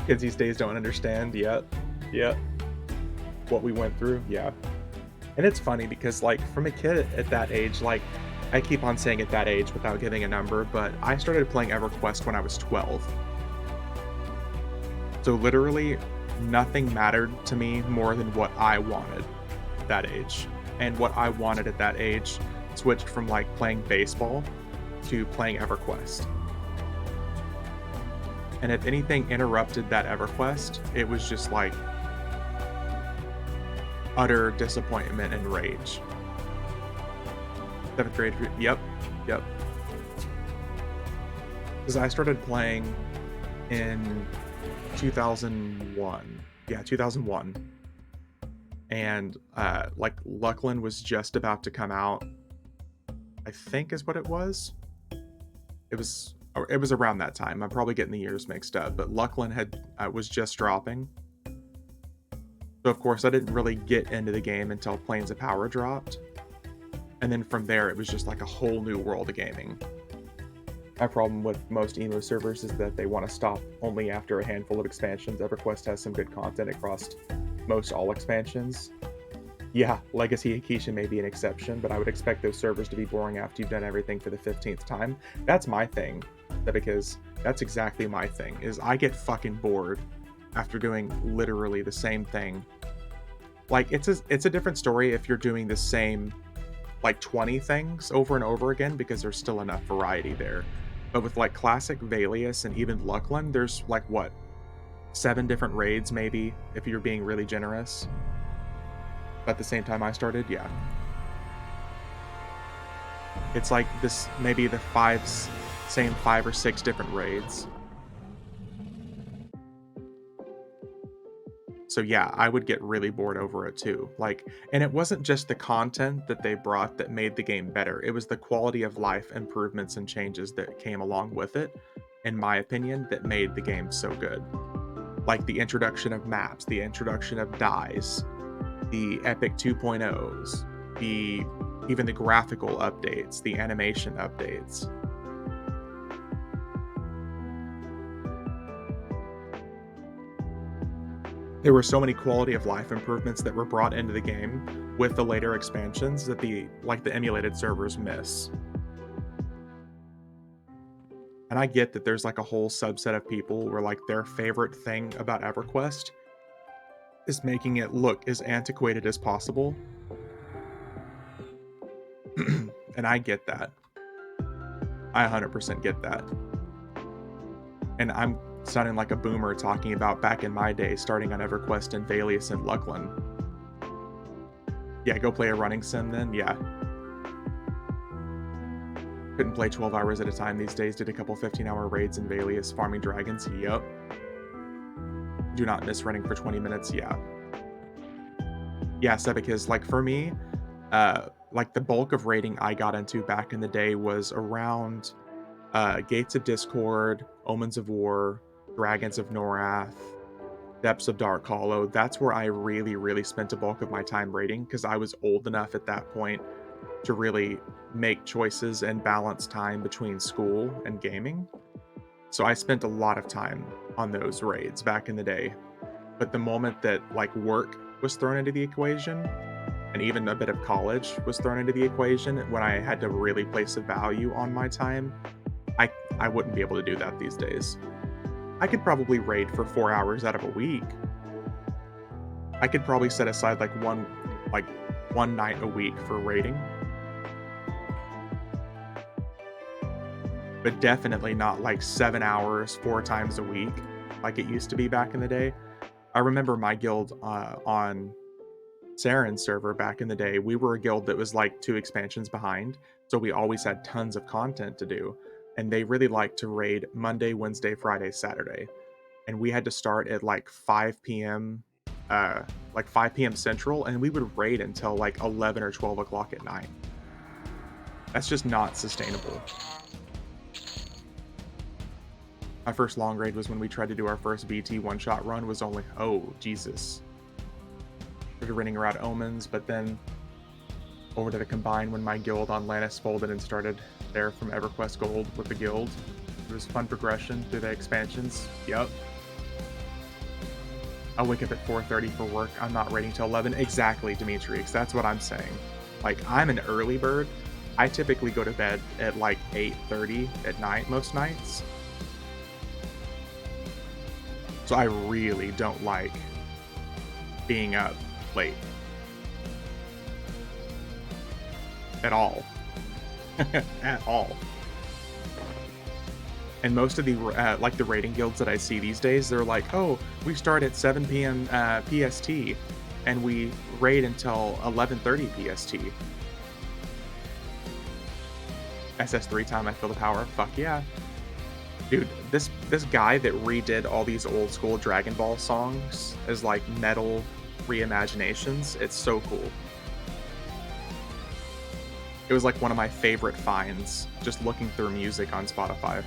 Kids these days don't understand yet. Yeah. What we went through, yeah. And it's funny because, like, from a kid at that age, like, I keep on saying at that age without giving a number, but I started playing EverQuest when I was 12. So literally, nothing mattered to me more than what I wanted at that age. And what I wanted at that age switched from, like, playing baseball to playing EverQuest. And if anything interrupted that EverQuest, it was just, like, utter disappointment and rage. 7th grade, yep, yep. Because I started playing in 2001. Yeah, 2001. And, like, Luckland was just about to come out, I think is what it was. It was around that time. I'm probably getting the years mixed up, but Luckland was just dropping. So, of course, I didn't really get into the game until Planes of Power dropped. And then from there, it was just like a whole new world of gaming. My problem with most emo servers is that they want to stop only after a handful of expansions. EverQuest has some good content across most all expansions. Yeah, Legacy Akeisha may be an exception, but I would expect those servers to be boring after you've done everything for the 15th time. That's my thing, because that's exactly my thing, is I get fucking bored after doing literally the same thing. Like, it's a different story if you're doing the same, like, 20 things over and over again, because there's still enough variety there. But with, like, classic Valius and even Luckland, there's, like, what, 7 different raids, maybe, if you're being really generous. At the same time I started, yeah. It's like this, maybe the same 5 or 6 different raids. So yeah, I would get really bored over it too. Like, and it wasn't just the content that they brought that made the game better. It was the quality of life improvements and changes that came along with it, in my opinion, that made the game so good. Like the introduction of maps, the introduction of dyes, the Epic 2.0s, even the graphical updates, the animation updates. There were so many quality of life improvements that were brought into the game with the later expansions that the emulated servers miss. And I get that there's like a whole subset of people where like their favorite thing about EverQuest is making it look as antiquated as possible. And I get that. I 100% get that. And I'm sounding like a boomer talking about back in my day starting on EverQuest and Valius and Luckland. Yeah, go play a running sim then? Yeah. Couldn't play 12 hours at a time these days, did a couple 15-hour raids in Valius, farming dragons, yup. Do not miss running for 20 minutes, yeah. Yeah, so because, like, for me, like, the bulk of raiding I got into back in the day was around Gates of Discord, Omens of War, Dragons of Norath, Depths of Dark Hollow. That's where I really, really spent a bulk of my time raiding, because I was old enough at that point to really make choices and balance time between school and gaming. So I spent a lot of time on those raids back in the day. But the moment that, like, work was thrown into the equation, and even a bit of college was thrown into the equation, when I had to really place a value on my time, I wouldn't be able to do that these days. I could probably raid for 4 hours out of a week. I could probably set aside like one night a week for raiding. But definitely not like 7 hours 4 times a week like it used to be back in the day. I remember my guild on Saren's server back in the day, we were a guild that was like 2 expansions behind, so we always had tons of content to do. And they really liked to raid Monday, Wednesday, Friday, Saturday. And we had to start at like 5 p.m. Like 5 p.m. Central, and we would raid until like 11 or 12 o'clock at night. That's just not sustainable. My first long raid was when we tried to do our first BT one-shot run, was only, oh, Jesus. Started raiding around Omens, but then over to the Combine when my guild on Lannis folded and started there from EverQuest Gold with the guild. It was fun progression through the expansions. Yup. I'll wake up at 4:30 for work. I'm not raiding till 11. Exactly, Demetrius. That's what I'm saying. Like, I'm an early bird. I typically go to bed at like 8:30 at night most nights. So I really don't like being up late at all. At all. And most of the like the raiding guilds that I see these days, they're like, "Oh, we start at 7 p.m. PST, and we raid until 11:30 PST." SS3 time, I feel the power. Fuck yeah, dude! This guy that redid all these old school Dragon Ball songs as like metal reimaginations. It's so cool. It was like one of my favorite finds, just looking through music on Spotify.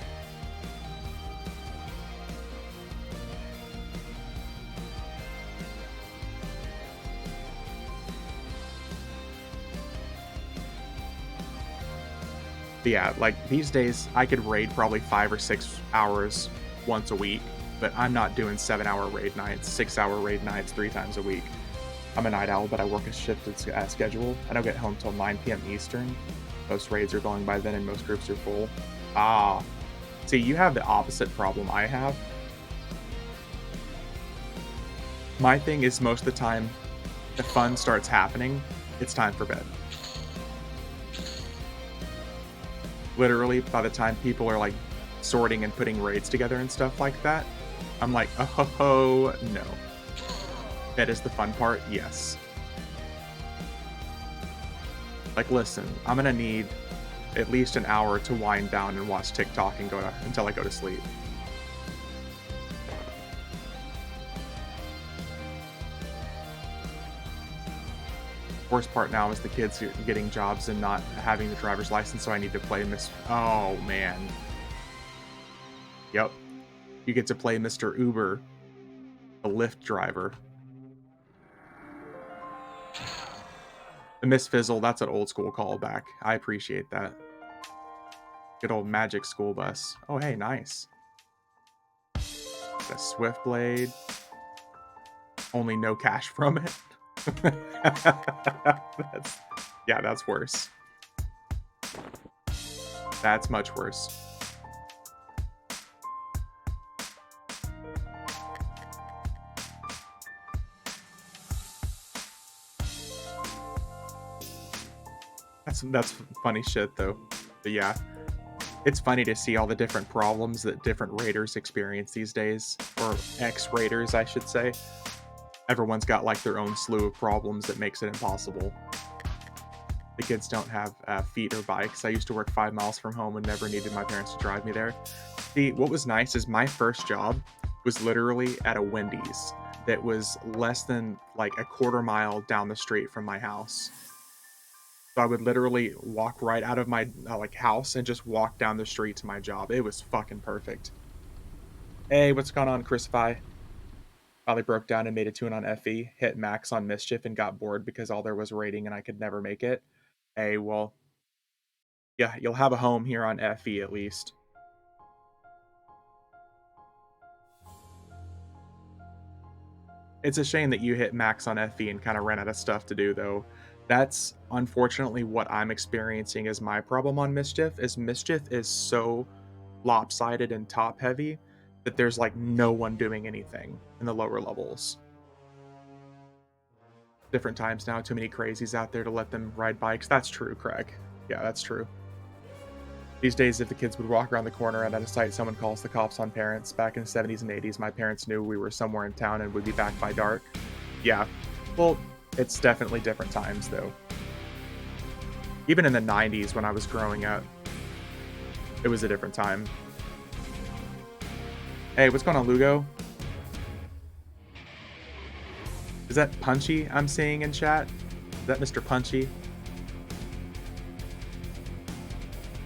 But yeah, like these days, I could raid probably 5 or 6 hours once a week, but I'm not doing 7-hour raid nights, 6-hour raid nights 3 times a week. I'm a night owl, but I work a shifted schedule. I don't get home till 9 p.m. Eastern. Most raids are going by then, and most groups are full. Ah, see, you have the opposite problem I have. My thing is most of the time, the fun starts happening, it's time for bed. Literally, by the time people are like sorting and putting raids together and stuff like that, I'm like, oh no. That is the fun part, yes. Like, listen, I'm gonna need at least an hour to wind down and watch TikTok and until I go to sleep. Worst part now is the kids getting jobs and not having the driver's license, so I need to play Oh, man. Yep. You get to play Mr. Uber, the Lyft driver. The Miss Fizzle, that's an old school callback. I appreciate that. Good old magic school bus. Oh, hey, nice. The Swift Blade. Only no cash from it. That's worse. That's much worse. That's funny shit though. But yeah, it's funny to see all the different problems that different raiders experience these days, or ex-raiders, I should say. Everyone's got like their own slew of problems that makes it impossible. The kids don't have feet or bikes. I used to work 5 miles from home and never needed my parents to drive me there. See, what was nice is my first job was literally at a Wendy's that was less than like a quarter mile down the street from my house. So I would literally walk right out of my like house and just walk down the street to my job. It was fucking perfect. Hey, what's going on, Chrisify? Finally broke down and made a tune on FE, hit max on Mischief and got bored because all there was raiding and I could never make it. Hey, well, yeah, you'll have a home here on FE at least. It's a shame that you hit max on FE and kind of ran out of stuff to do, though. That's unfortunately what I'm experiencing as my problem on Mischief, is Mischief is so lopsided and top heavy that there's like no one doing anything in the lower levels. Different times now, too many crazies out there to let them ride bikes. That's true, Craig. Yeah, that's true. These days, if the kids would walk around the corner and at a sight someone calls the cops on parents, back in the 70s and 80s, my parents knew we were somewhere in town and would be back by dark. Yeah, well, it's definitely different times, though. Even in the 90s, when I was growing up, it was a different time. Hey, what's going on, Lugo? Is that Punchy I'm seeing in chat? Is that Mr. Punchy?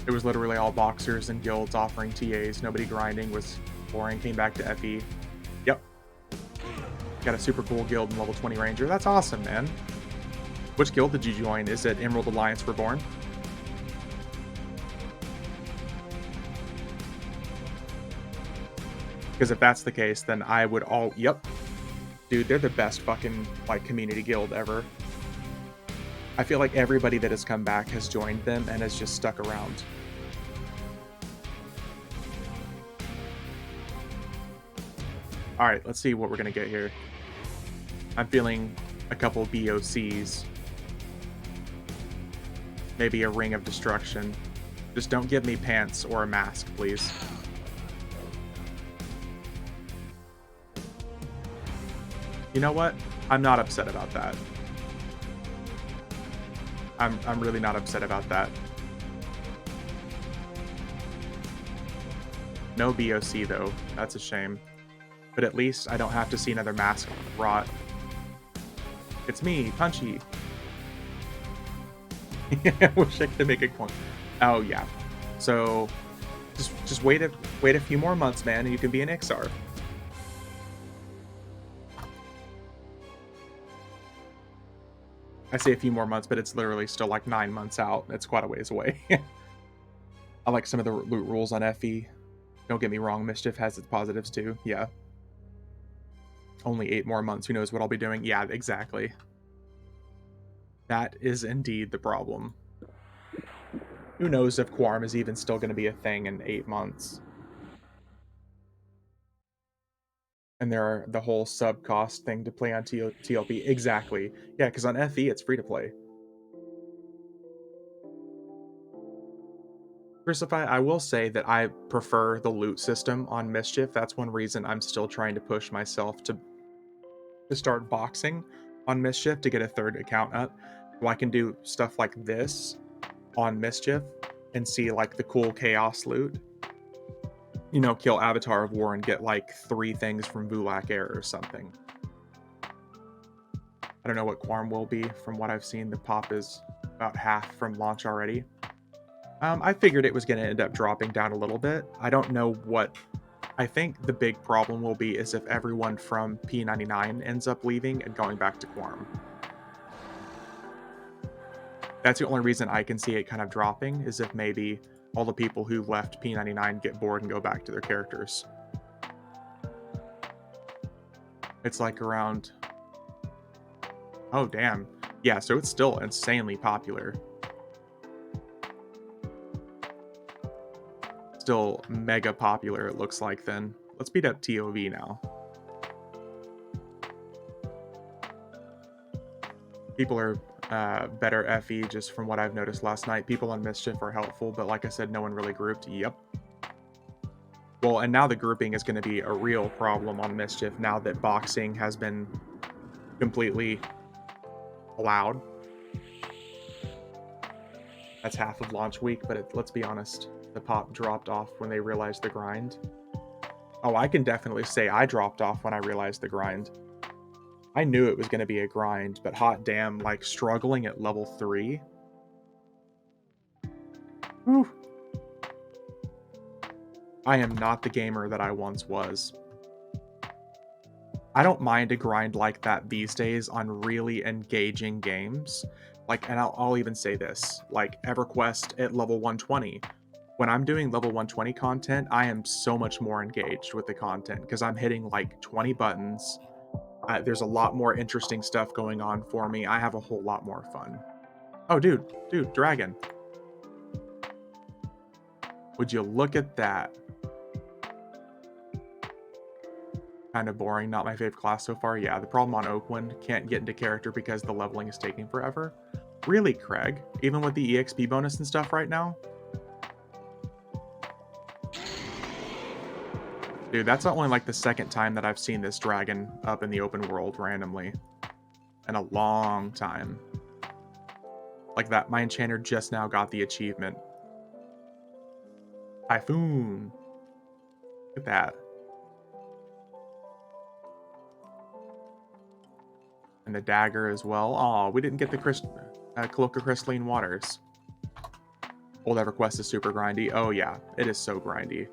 It was literally all boxers and guilds offering TAs. Nobody grinding, was boring. Came back to FE. Yep. Got a super cool guild in level 20 Ranger. That's awesome, man. Which guild did you join? Is it Emerald Alliance Reborn? Because if that's the case, then I would Yep. Dude, they're the best fucking, like, community guild ever. I feel like everybody that has come back has joined them and has just stuck around. Alright, let's see what we're gonna get here. I'm feeling a couple BOCs. Maybe a Ring of Destruction. Just don't give me pants or a mask, please. You know what? I'm not upset about that. I'm really not upset about that. No BOC though. That's a shame. But at least I don't have to see another mask rot. It's me, Punchy. I wish I could make a coin. Oh yeah. So just wait a few more months, man, and you can be an XR. I say a few more months, but it's literally still like 9 months out. It's quite a ways away. I like some of the loot rules on FE. Don't get me wrong, Mischief has its positives too. Yeah. Only 8 more months. Who knows what I'll be doing? Yeah, exactly. That is indeed the problem. Who knows if Quarm is even still going to be a thing in 8 months. And there are the whole sub cost thing to play on TLP. Exactly. Yeah, because on FE it's free to play. Crucify, I will say that I prefer the loot system on Mischief. That's one reason I'm still trying to push myself to start boxing on Mischief to get a 3rd account up. So I can do stuff like this on Mischief and see like the cool chaos loot. You know, kill Avatar of War and get like 3 things from Vulak Air or something. I don't know what Quarm will be. From what I've seen, the pop is about half from launch already. I figured it was going to end up dropping down a little bit. I don't know what... I think the big problem will be is if everyone from P99 ends up leaving and going back to Quarm. That's the only reason I can see it kind of dropping, is if maybe all the people who left P99 get bored and go back to their characters. It's like around... Oh, damn. Yeah, so it's still insanely popular. Still mega popular, it looks like then. Let's beat up TOV now. People are better FE, just from what I've noticed last night. People on Mischief are helpful, but like I said, no one really grouped. Yep. Well, and now the grouping is going to be a real problem on Mischief now that boxing has been completely allowed. That's half of launch week, but let's be honest, the pop dropped off when they realized the grind. Oh, I can definitely say I dropped off when I realized the grind. I knew it was going to be a grind, but hot damn, like struggling at level 3. Whew. I am not the gamer that I once was. I don't mind a grind like that these days on really engaging games. Like, and I'll even say this, like EverQuest at level 120. When I'm doing level 120 content, I am so much more engaged with the content because I'm hitting like 20 buttons. There's a lot more interesting stuff going on for me. I have a whole lot more fun. Oh, dude, dragon. Would you look at that? Kind of boring, not my favorite class so far. Yeah, the problem on Oakwind, can't get into character because the leveling is taking forever. Really, Craig? Even with the EXP bonus and stuff right now? Dude, that's only like the 2nd time that I've seen this dragon up in the open world randomly. In a long time. Like that, my enchanter just now got the achievement. Typhoon. Look at that. And the dagger as well. Aw, we didn't get the Cloak of Crystalline Waters. Old EverQuest is super grindy. Oh yeah, it is so grindy.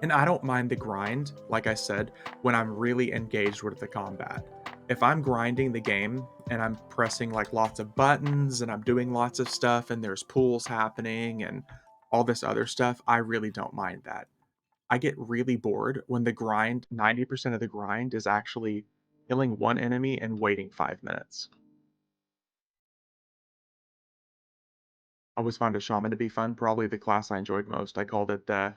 And I don't mind the grind, like I said, when I'm really engaged with the combat. If I'm grinding the game and I'm pressing like lots of buttons and I'm doing lots of stuff and there's pools happening and all this other stuff, I really don't mind that. I get really bored when the grind 90% of the grind is actually killing one enemy and waiting 5 minutes. I always found a shaman to be fun, probably the class I enjoyed most. I called it the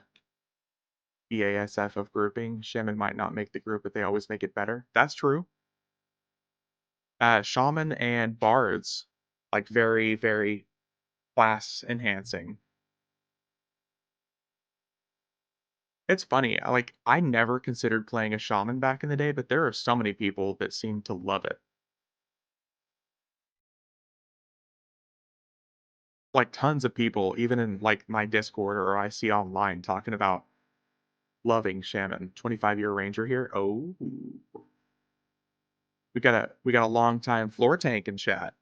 BASF of grouping. Shaman might not make the group, but they always make it better. That's true. Shaman and bards, like very, very class enhancing. It's funny, I never considered playing a shaman back in the day, but there are so many people that seem to love it. Like tons of people, even in like my Discord or I see online talking about loving shaman. 25-year ranger here. Oh, we got a long time floor tank in chat.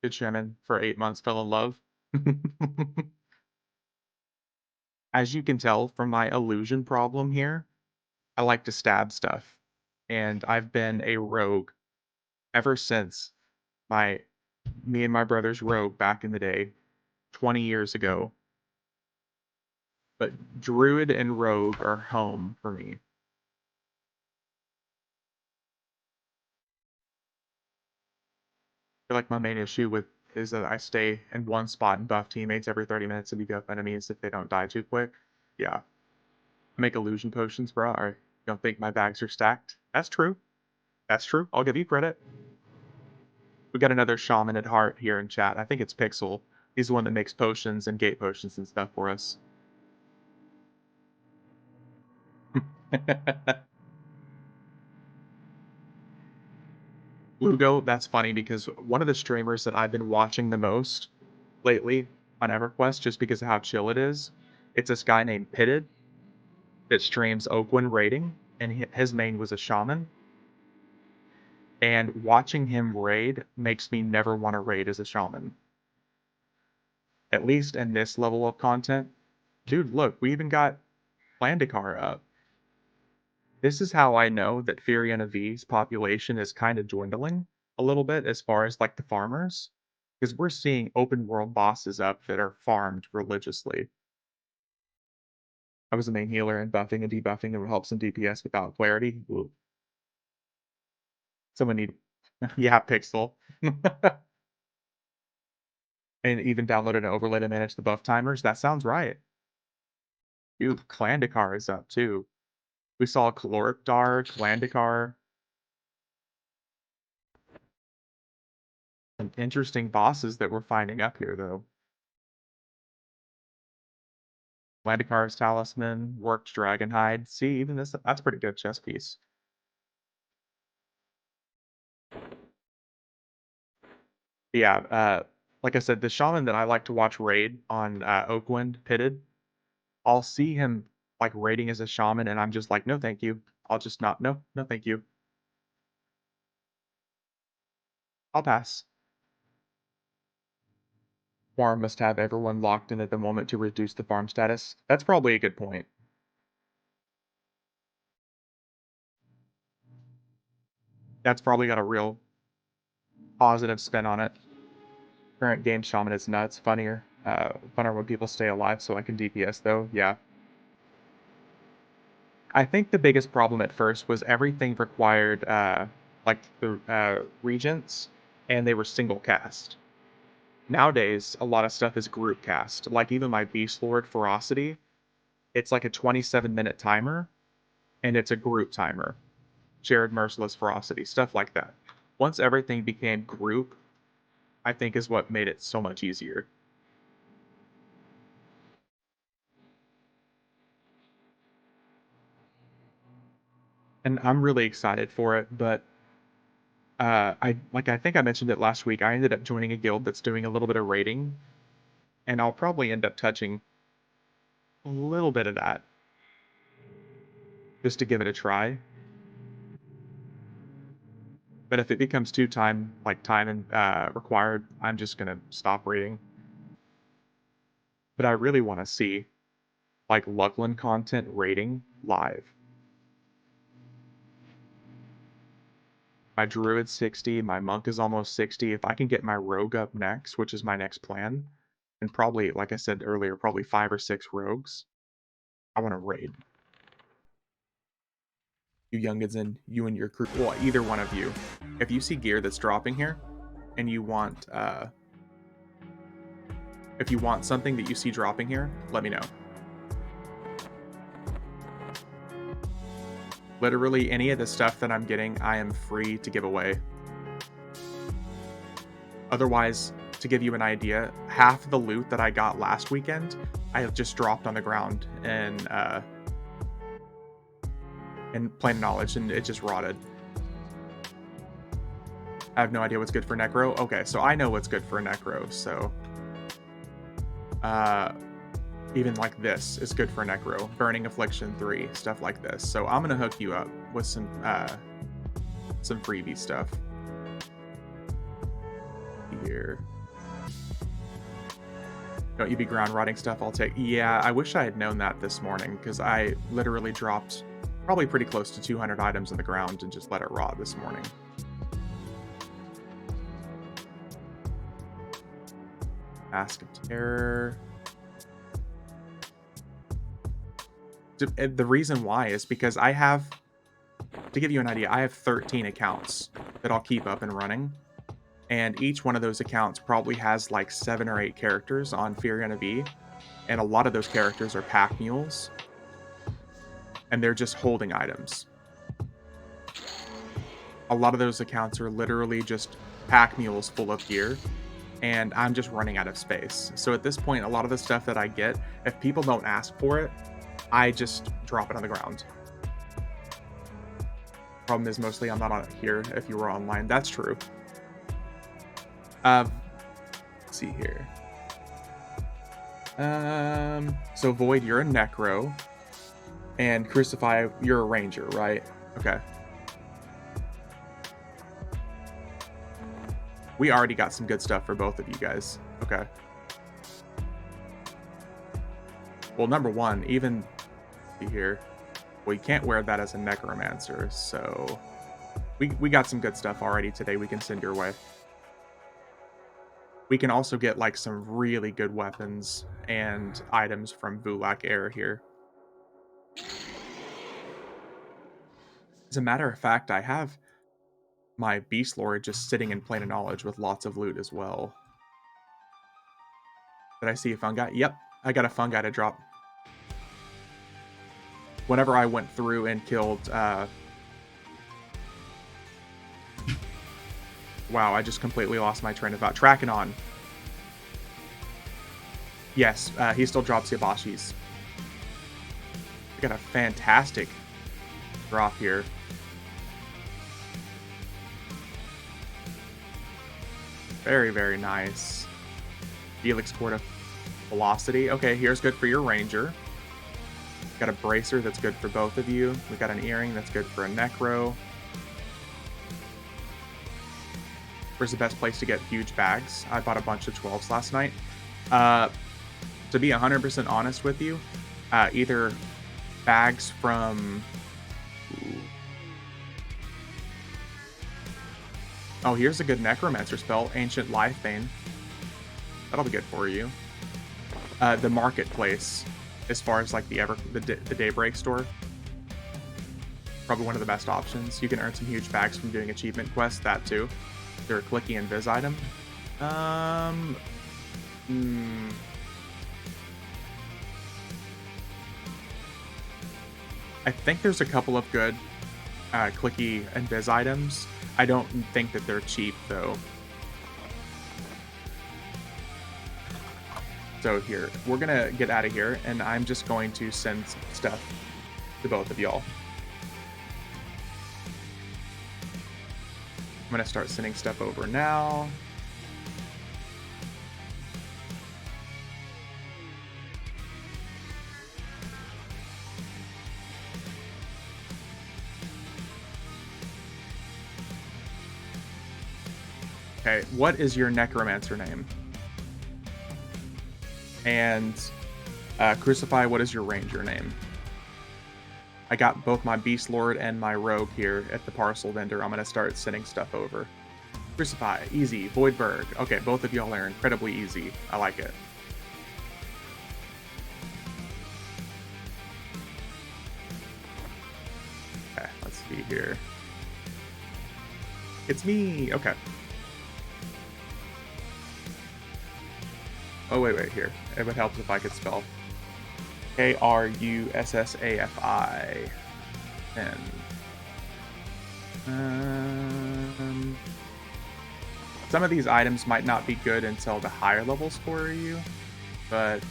Good shaman for 8 months fell in love. As you can tell from my illusion problem here, I like to stab stuff, and I've been a rogue ever since my me and my brother's rogue back in the day, 20 years ago. But druid and rogue are home for me. I feel like my main issue with is that I stay in one spot and buff teammates every 30 minutes and beat up enemies if they don't die too quick. Yeah. I make illusion potions, bro. Or you don't think my bags are stacked? That's true. That's true. I'll give you credit. We got another shaman at heart here in chat. I think it's Pixel. He's the one that makes potions and gate potions and stuff for us. Lugo, that's funny because one of the streamers that I've been watching the most lately on EverQuest, just because of how chill it is, it's this guy named Pitted that streams Oakwind raiding, and his main was a shaman. And watching him raid makes me never want to raid as a shaman. At least in this level of content. Dude, look, we even got Plandikar up. This is how I know that Fioriana V's population is kind of dwindling a little bit as far as like the farmers. Because we're seeing open world bosses up that are farmed religiously. I was the main healer and buffing and debuffing and help some DPS without clarity. Ooh. Someone need yeah, Pixel. And even downloaded an overlay to manage the buff timers. That sounds right. Dude, Klandakar is up too. We saw Caloric Dart, Klandakar. Some interesting bosses that we're finding up here though. Klandakar's Talisman, Worked Dragonhide. See, even this that's a pretty good chess piece. Yeah, like I said, the shaman that I like to watch raid on Oakwind Pitted, I'll see him like raiding as a shaman, and I'm just like, no, thank you. I'll just not, no, no, thank you. I'll pass. Farm must have everyone locked in at the moment to reduce the farm status. That's probably a good point. That's probably got a real positive spin on it. Current game shaman is nuts. Funner when people stay alive so I can DPS though. Yeah. I think the biggest problem at first was everything required like the regents and they were single cast. Nowadays, a lot of stuff is group cast. Like even my Beast Lord Ferocity, it's like a 27-minute timer and it's a group timer. Shared Merciless Ferocity, stuff like that. Once everything became group, I think is what made it so much easier. And I'm really excited for it, but I think I mentioned it last week. I ended up joining a guild that's doing a little bit of raiding, and I'll probably end up touching a little bit of that just to give it a try. But if it becomes too time and required, I'm just gonna stop raiding. But I really want to see like Luckland content raiding live. My druid's 60, my monk is almost 60. If I can get my rogue up next, which is my next plan, and probably, like I said earlier, probably 5 or 6 rogues. I want to raid. You youngins and you and your crew. Well, either one of you. If you see gear that's dropping here, and if you want something that you see dropping here, let me know. Literally any of the stuff that I'm getting, I am free to give away. Otherwise, to give you an idea, half the loot that I got last weekend, I have just dropped on the ground in plain knowledge, and it just rotted. I have no idea what's good for Necro. Okay, so I know what's good for a Necro, so... even like this is good for a Necro. Burning Affliction 3, stuff like this. So I'm gonna hook you up with some freebie stuff. Here. Don't you be ground rotting stuff, I'll take... Yeah, I wish I had known that this morning, because I literally dropped probably pretty close to 200 items in the ground and just let it rot this morning. Mask of Terror. The reason why is because I have, to give you an idea, I have 13 accounts that I'll keep up and running. And each one of those accounts probably has like 7 or 8 characters on Furiana V. And a lot of those characters are pack mules. And they're just holding items. A lot of those accounts are literally just pack mules full of gear. And I'm just running out of space. So at this point, a lot of the stuff that I get, if people don't ask for it, I just drop it on the ground. Problem is, mostly I'm not on it here if you were online. That's true. Let's see here. So Void, you're a Necro. And Crucify, you're a Ranger, right? Okay. We already got some good stuff for both of you guys. Okay. Well, number one, even here, well, you can't wear that as a Necromancer, so we got some good stuff already today we can send your way. We can also get like some really good weapons and items from Vulak Air here. As a matter of fact, I have my Beast Lord just sitting in Plane of Knowledge with lots of loot as well. Did I see a fungi? Yep, I got a fungi to drop. Whenever I went through and killed... Wow, I just completely lost my train of thought. Tracking. Yes, he still drops Yabashis. We got a fantastic drop here. Very, very nice. Helix Cord of Velocity. Okay, here's good for your Ranger. Got a Bracer that's good for both of you. We got an Earring that's good for a Necro. Where's the best place to get huge bags? I bought a bunch of 12s last night. To be 100% honest with you, either bags from... Oh, here's a good Necromancer spell, Ancient Lifebane. That'll be good for you. The Marketplace, as far as like the Daybreak store, probably one of the best options. You can earn some huge bags from doing achievement quests, that too. They're a clicky and Viz item. I think there's a couple of good clicky and Viz items. I don't think that they're cheap, though. So here, we're going to get out of here, and I'm just going to send stuff to both of y'all. I'm going to start sending stuff over now. Okay, what is your Necromancer name? And Crucify, what is your Ranger name? I got both my Beast Lord and my Rogue here at the parcel vendor. I'm going to start sending stuff over. Crucify, easy. Voidberg. Okay, both of y'all are incredibly easy. I like it. here. It's me. Okay. Oh, wait, here. It would help if I could spell Krussafi. And some of these items might not be good until the higher levels for you, but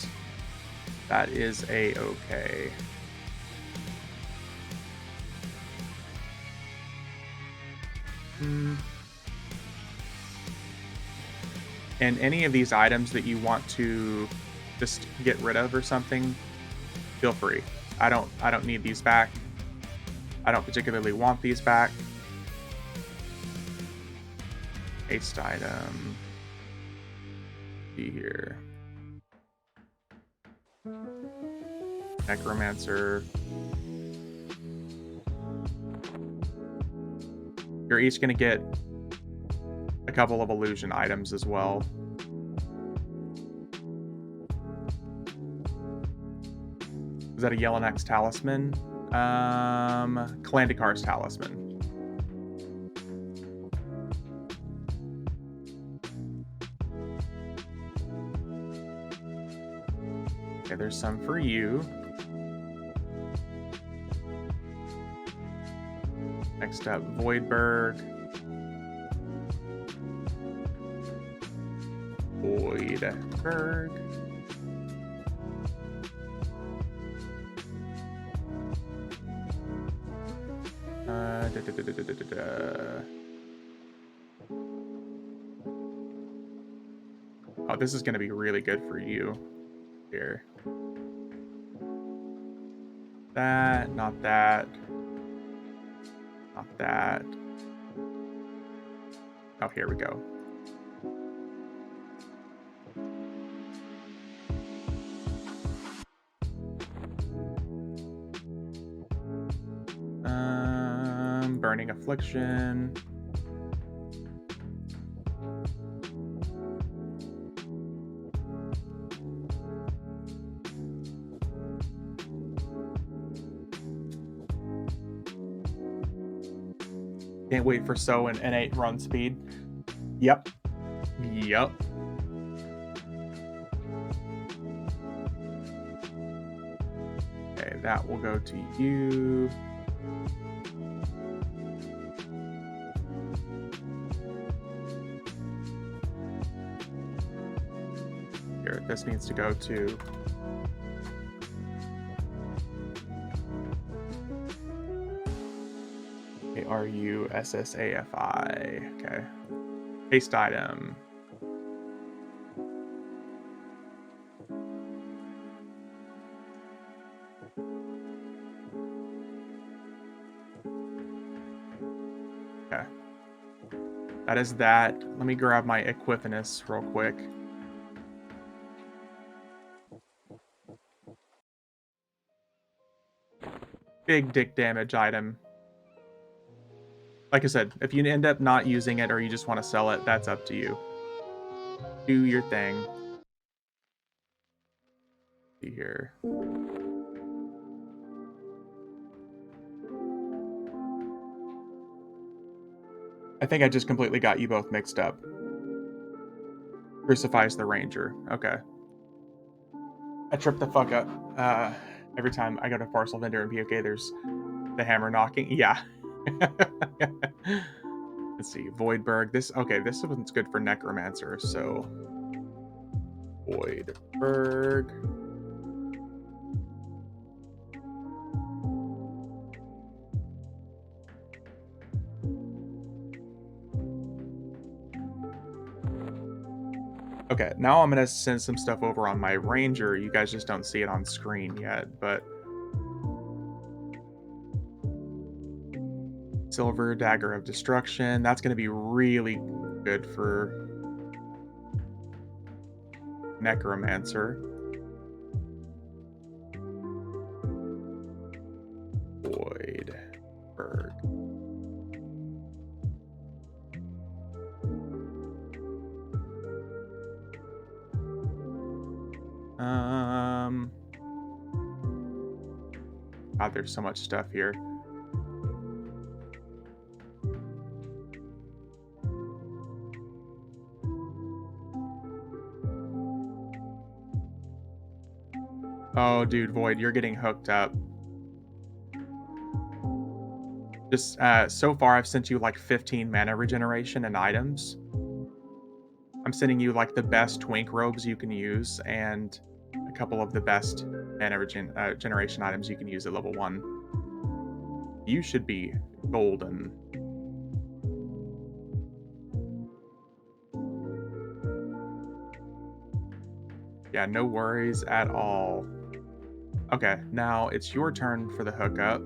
that is a-okay. And any of these items that you want to just get rid of or something, feel free. I don't need these back. I don't particularly want these back. Haste item. See here. Necromancer. You're each going to get a couple of illusion items as well. Is that a Yellowneck's talisman? Kalandikar's talisman. Okay, there's some for you. Next up, Voidberg. Voidberg. Oh, this is going to be really good for you. Here. That, not that. Not that. Oh, here we go. Burning Affliction. Can't wait for So and N8 run speed. Yep. Yep. Okay, that will go to you. Here, this needs to go to Krussafi. Okay. Haste item. Okay. That is that. Let me grab my Equifinus real quick. Big dick damage item. Like I said, if you end up not using it or you just want to sell it, that's up to you. Do your thing. See here. I think I just completely got you both mixed up. Crucifies the Ranger. Okay. I trip the fuck up. Every time I go to Parcel Vendor and POK, there's the hammer knocking. Yeah. Let's see. Voidberg. This one's good for Necromancer, so Voidberg. Okay, now I'm gonna send some stuff over on my Ranger. You guys just don't see it on screen yet, but Silver Dagger of Destruction. That's gonna be really good for Necromancer. Voidberg. God, there's so much stuff here. Oh, dude, Void, you're getting hooked up. Just, so far, I've sent you, like, 15 mana regeneration and items. I'm sending you, like, the best twink robes you can use and a couple of the best mana generation items you can use at level 1. You should be golden. Yeah, no worries at all. Okay, now it's your turn for the hookup.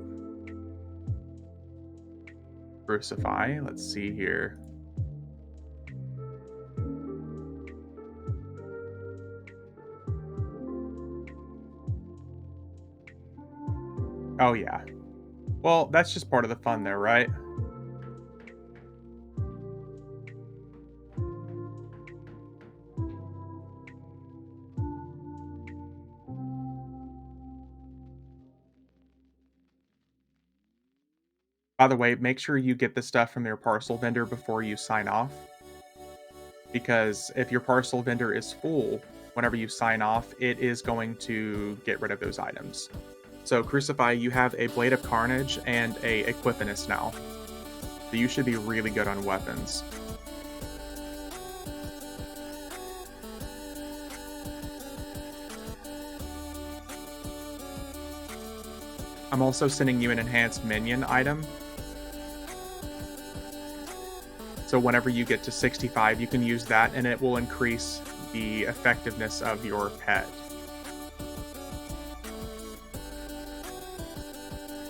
Crucify, let's see here. Oh, yeah. Well, that's just part of the fun there, right? By the way, make sure you get the stuff from your parcel vendor before you sign off, because if your parcel vendor is full, whenever you sign off, it is going to get rid of those items. So, Crucify, you have a Blade of Carnage and a Equipinus now. So you should be really good on weapons. I'm also sending you an enhanced minion item. So whenever you get to 65, you can use that and it will increase the effectiveness of your pet.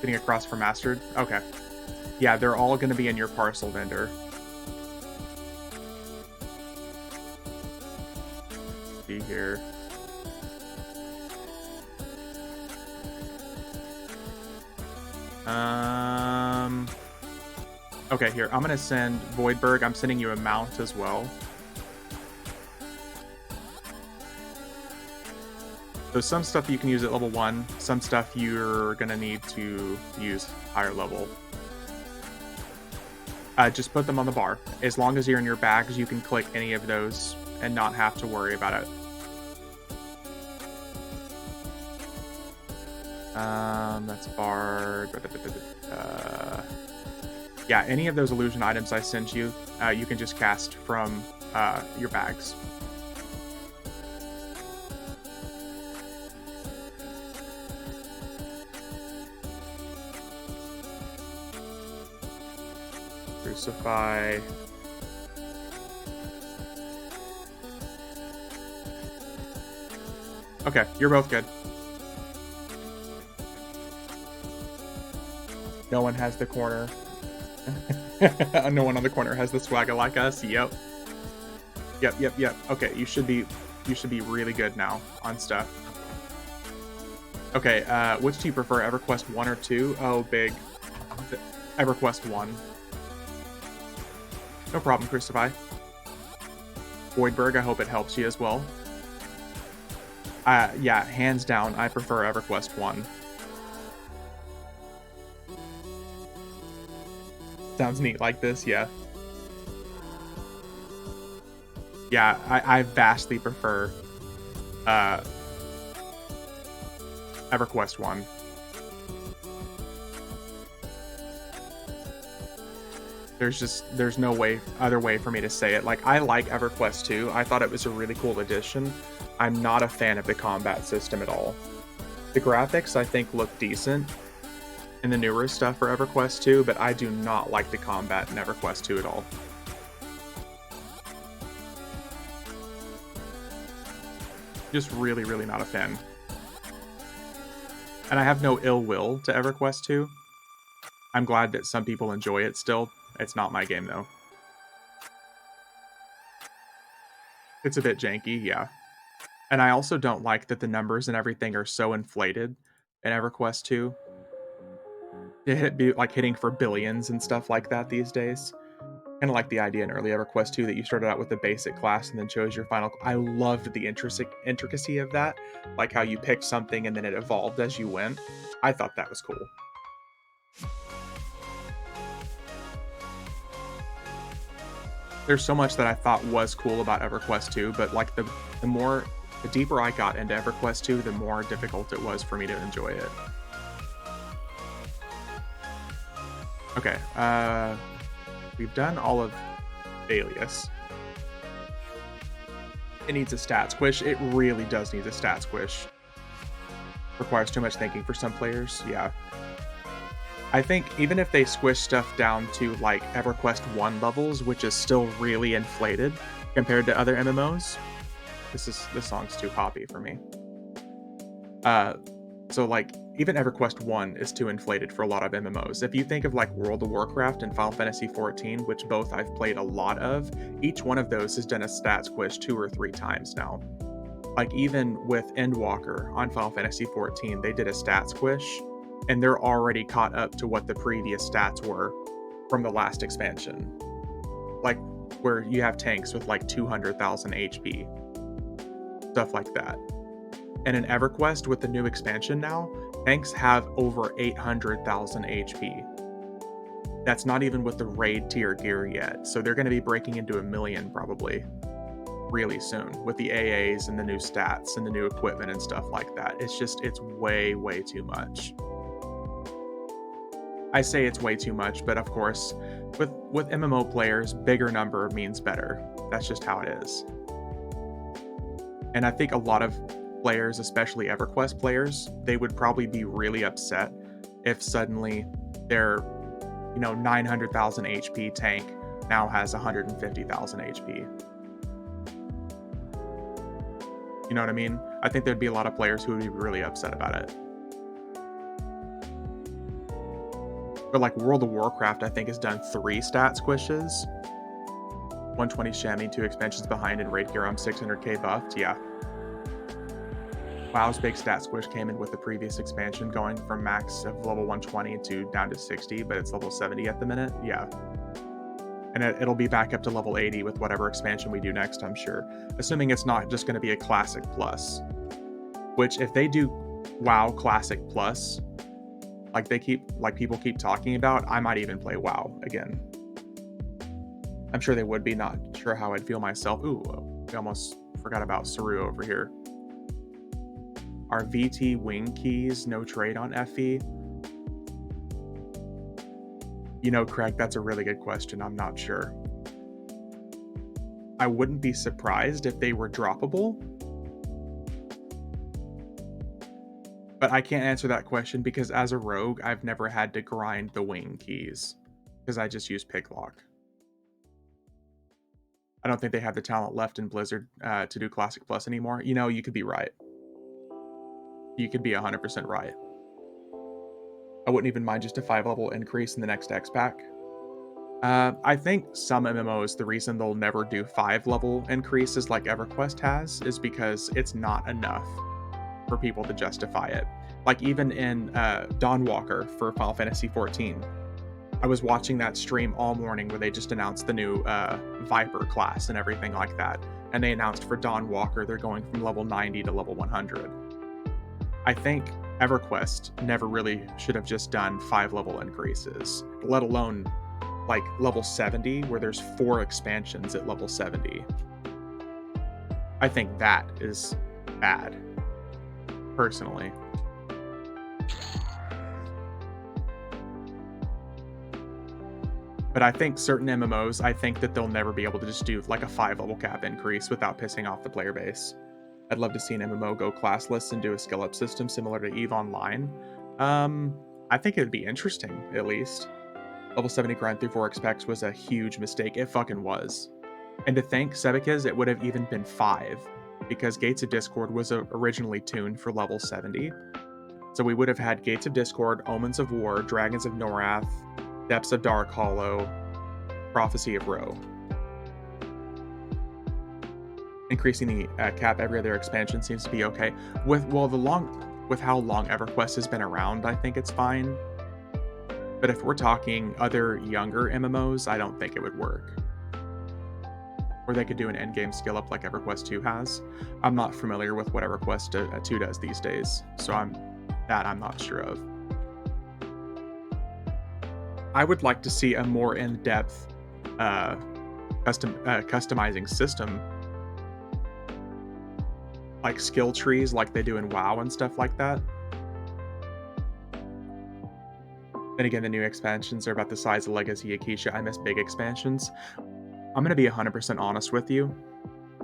Getting across for Mastered? Okay. Yeah, they're all going to be in your parcel vendor. See here. Okay, here. I'm going to send Voidberg. I'm sending you a mount as well. So some stuff you can use at level 1, some stuff you're going to need to use higher level. Just put them on the bar. As long as you're in your bags, you can click any of those and not have to worry about it. That's Bard. Yeah, any of those illusion items I sent you, you can just cast from your bags. Crucify. Okay, you're both good. No one has the corner. No one on the corner has the swagger like us. Yep. Yep. Okay, you should be really good now on stuff. Okay, which do you prefer, EverQuest 1 or 2? Oh, big. EverQuest 1. No problem, Crucify. Voidberg, I hope it helps you as well. Yeah, hands down, I prefer EverQuest 1. Sounds neat like this, yeah. Yeah, I vastly prefer EverQuest 1. There's no other way for me to say it. Like, I like EverQuest 2. I thought it was a really cool addition. I'm not a fan of the combat system at all. The graphics, I think, look decent in the newer stuff for EverQuest 2, but I do not like the combat in EverQuest 2 at all. Just really, really not a fan. And I have no ill will to EverQuest 2. I'm glad that some people enjoy it still. It's not my game, though. It's a bit janky, yeah. And I also don't like that the numbers and everything are so inflated in EverQuest 2. It be like hitting for billions and stuff like that these days. Kind of like the idea in early EverQuest 2 that you started out with a basic class and then chose your final. I loved the intricacy of that, like how you picked something and then it evolved as you went. I thought that was cool. There's so much that I thought was cool about EverQuest 2, but like the more The deeper I got into EverQuest 2, the more difficult it was for me to enjoy it. Okay, we've done all of Alias. It needs a stat squish. It really does need a stat squish. Requires too much thinking for some players, yeah. I think even if they squish stuff down to like EverQuest 1 levels, which is still really inflated compared to other MMOs, this song's too poppy for me. So like even EverQuest 1 is too inflated for a lot of MMOs. If you think of like World of Warcraft and Final Fantasy XIV, which both I've played a lot of, each one of those has done a stat squish 2 or 3 times now. Like even with Endwalker on Final Fantasy XIV, they did a stat squish, and they're already caught up to what the previous stats were from the last expansion. Like where you have tanks with like 200,000 HP. Stuff like that. And in EverQuest with the new expansion now, tanks have over 800,000 HP. That's not even with the raid tier gear yet, so they're going to be breaking into 1 million probably really soon with the AAs and the new stats and the new equipment and stuff like that. It's way, way too much. I say it's way too much, but of course, with MMO players, bigger number means better. That's just how it is. And I think a lot of players, especially EverQuest players, they would probably be really upset if suddenly their, 900,000 HP tank now has 150,000 HP. You know what I mean? I think there'd be a lot of players who would be really upset about it. But like World of Warcraft, I think has done 3 stat squishes. 120 Chamois, 2 expansions behind, and raid gear on 600k buffed, yeah. WoW's big stat squish came in with the previous expansion, going from max of level 120 to down to 60, but it's level 70 at the minute, yeah. And it'll be back up to level 80 with whatever expansion we do next, I'm sure. Assuming it's not just going to be a Classic Plus. Which, if they do WoW Classic Plus, like people keep talking about, I might even play WoW again. I'm sure they would be, not sure how I'd feel myself. Ooh, we almost forgot about Saru over here. Are VT wing keys no trade on FE? Craig, that's a really good question. I'm not sure. I wouldn't be surprised if they were droppable. But I can't answer that question because as a rogue, I've never had to grind the wing keys because I just use picklock. I don't think they have the talent left in Blizzard to do Classic Plus anymore. You could be right. You could be 100% right. I wouldn't even mind just a 5-level increase in the next X pack. I think some MMOs, the reason they'll never do 5-level increases like EverQuest has is because it's not enough for people to justify it. Like even in Dawnwalker for Final Fantasy XIV, I was watching that stream all morning where they just announced the new Viper class and everything like that. And they announced for Dawnwalker they're going from level 90 to level 100. I think EverQuest never really should have just done 5-level increases, let alone like level 70 where there's 4 expansions at level 70. I think that is bad, personally. But I think certain MMOs, I think that they'll never be able to just do like a 5-level cap increase without pissing off the player base. I'd love to see an MMO go classless and do a skill up system similar to EVE Online. I think it would be interesting, at least. Level 70 grind through 4 expects was a huge mistake. It fucking was. And to think Sebekis, it would have even been 5, because Gates of Discord was originally tuned for level 70. So we would have had Gates of Discord, Omens of War, Dragons of Norath, Depths of Dark Hollow, Prophecy of Ro. Increasing the cap every other expansion seems to be okay. With how long EverQuest has been around, I think it's fine. But if we're talking other younger MMOs, I don't think it would work. Or they could do an endgame skill up like EverQuest 2 has. I'm not familiar with what EverQuest 2 does these days, so I'm not sure of. I would like to see a more in-depth customizing system like skill trees like they do in WoW and stuff like that. Then again, the new expansions are about the size of Legacy Acacia. I miss big expansions. I'm gonna be 100% honest with you.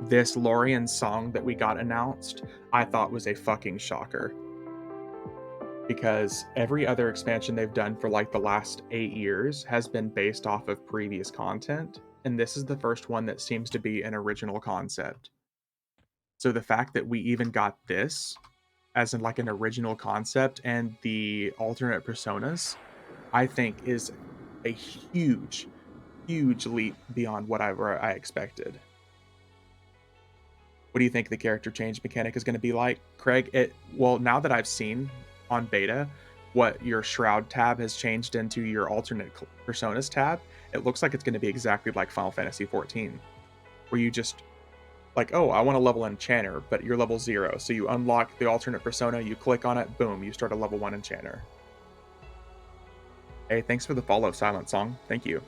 This Lorien song that we got announced, I thought was a fucking shocker. Because every other expansion they've done for like the last 8 years has been based off of previous content, and this is the first one that seems to be an original concept. So the fact that we even got this as in like an original concept and the alternate personas, I think is a huge, huge leap beyond what I expected. What do you think the character change mechanic is going to be like, Craig? Well, now that I've seen on beta what your Shroud tab has changed into your alternate personas tab, it looks like it's going to be exactly like Final Fantasy 14, where you just like, oh, I want to level Enchanter, but you're level 0, so you unlock the alternate persona, you click on it, boom, you start a level 1 Enchanter. Hey, thanks for the follow, Silent Song. Thank you.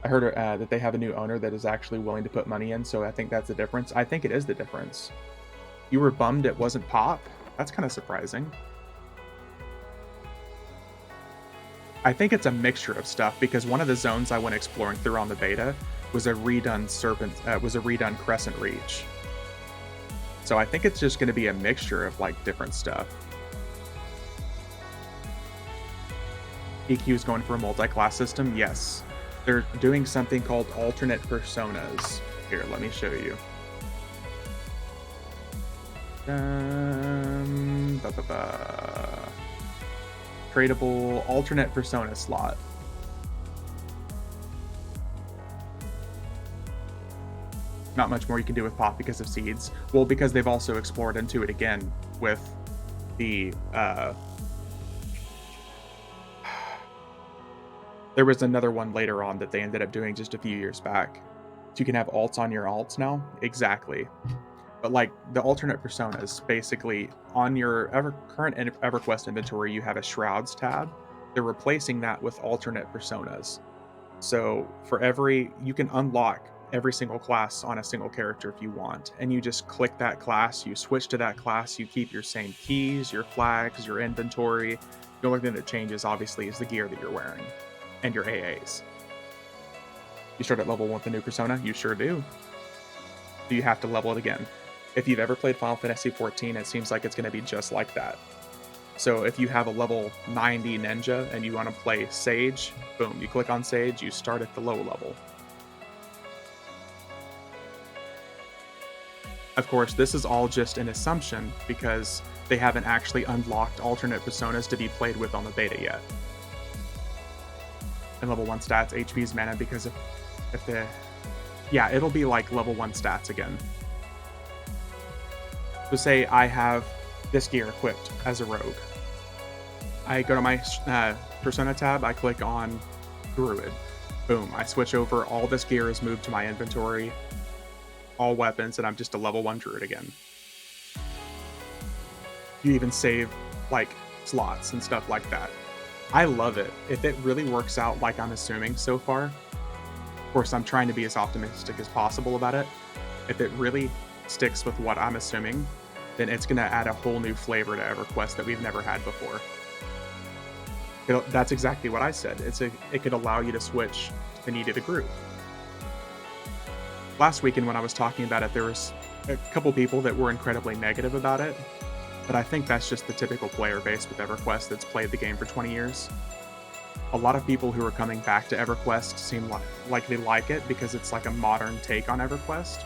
I heard that they have a new owner that is actually willing to put money in, so I think that's the difference. I think it is the difference. You were bummed it wasn't pop? That's kind of surprising. I think it's a mixture of stuff because one of the zones I went exploring through on the beta was a redone Crescent Reach. So I think it's just going to be a mixture of like different stuff. EQ is going for a multi-class system. Yes, they're doing something called alternate personas. Here, let me show you. Tradable alternate persona slot. Not much more you can do with Pop because of seeds. Well, because they've also explored into it again with the there was another one later on that they ended up doing just a few years back. So you can have alts on your alts now. Exactly. But like the alternate personas, basically on your current EverQuest inventory, you have a Shrouds tab. They're replacing that with alternate personas. So you can unlock every single class on a single character if you want, and you just click that class, you switch to that class, you keep your same keys, your flags, your inventory. The only thing that changes, obviously, is the gear that you're wearing and your AAs. You start at level 1 with the new persona? You sure do. So you have to level it again. If you've ever played Final Fantasy XIV, it seems like it's going to be just like that. So if you have a level 90 ninja and you want to play Sage, boom, you click on Sage, you start at the low level. Of course, this is all just an assumption because they haven't actually unlocked alternate personas to be played with on the beta yet. And level 1 stats, HP's mana, because if the... Yeah, it'll be like level 1 stats again. So say I have this gear equipped as a rogue. I go to my persona tab, I click on Druid. Boom, I switch over, all this gear is moved to my inventory, all weapons, and I'm just a level 1 Druid again. You even save like slots and stuff like that. I love it. If it really works out like I'm assuming so far, of course I'm trying to be as optimistic as possible about it. If it really sticks with what I'm assuming, then it's going to add a whole new flavor to EverQuest that we've never had before. That's exactly what I said. It could allow you to switch to the need of the group. Last weekend when I was talking about it, there was a couple people that were incredibly negative about it, but I think that's just the typical player base with EverQuest that's played the game for 20 years. A lot of people who are coming back to EverQuest seem like they like it because it's like a modern take on EverQuest.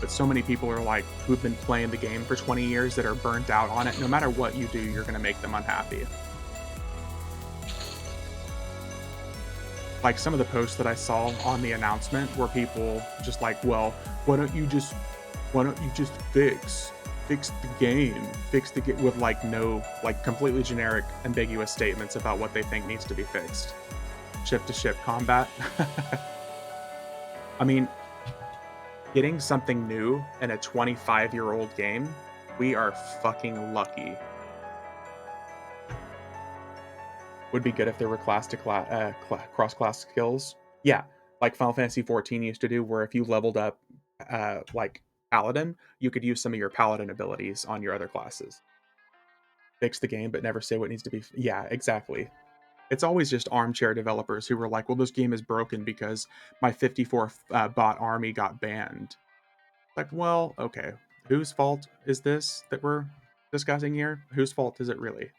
But so many people are like, who've been playing the game for 20 years that are burnt out on it. No matter what you do, you're going to make them unhappy. Like some of the posts that I saw on the announcement were people just like, well, why don't you just fix the game, with like no, like completely generic, ambiguous statements about what they think needs to be fixed. Ship-to-ship combat. I mean, getting something new in a 25-year-old game, we are fucking lucky. Would be good if there were cross-class skills. Yeah, like Final Fantasy XIV used to do, where if you leveled up like paladin, you could use some of your paladin abilities on your other classes. Fix the game, but never say what needs to be. Yeah, exactly. It's always just armchair developers who were like, well, this game is broken because my 54 bot army got banned. Like, well, okay. Whose fault is this that we're discussing here? Whose fault is it really?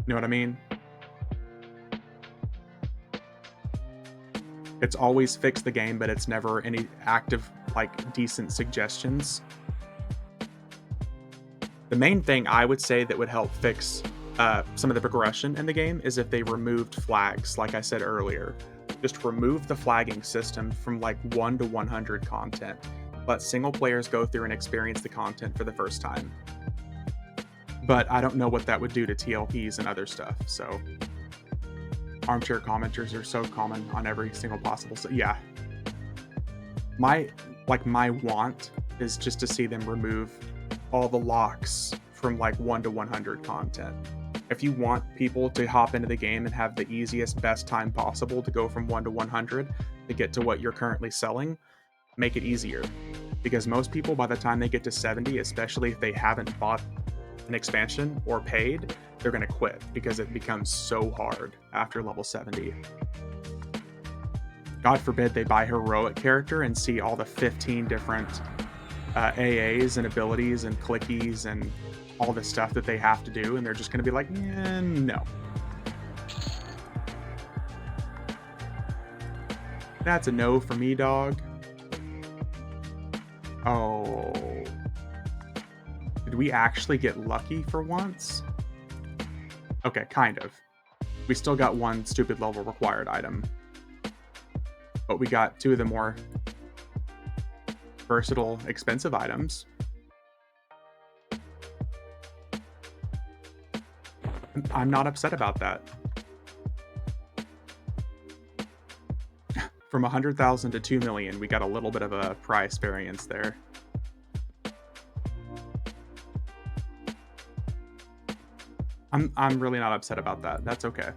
You know what I mean? It's always fix the game, but it's never any active, like, decent suggestions. The main thing I would say that would help fix some of the progression in the game is if they removed flags, like I said earlier. Just remove the flagging system from like 1 to 100 content. Let single players go through and experience the content for the first time. But I don't know what that would do to TLPs and other stuff, so armchair commenters are so common on every single possible. So yeah, my want is just to see them remove all the locks from like 1 to 100 content. If you want people to hop into the game and have the easiest, best time possible to go from 1 to 100 to get to what you're currently selling, make it easier. Because most people, by the time they get to 70, especially if they haven't bought an expansion or paid, they're going to quit because it becomes so hard after level 70. God forbid they buy heroic character and see all the 15 different AAs and abilities and clickies and all the stuff that they have to do, and they're just going to be like, no. That's a no for me, dog. Oh. Did we actually get lucky for once? Okay, kind of. We still got one stupid level required item. But we got 2 of the more versatile, expensive items. I'm not upset about that. From 100,000 to 2 million, we got a little bit of a price variance there. I'm really not upset about that. That's okay.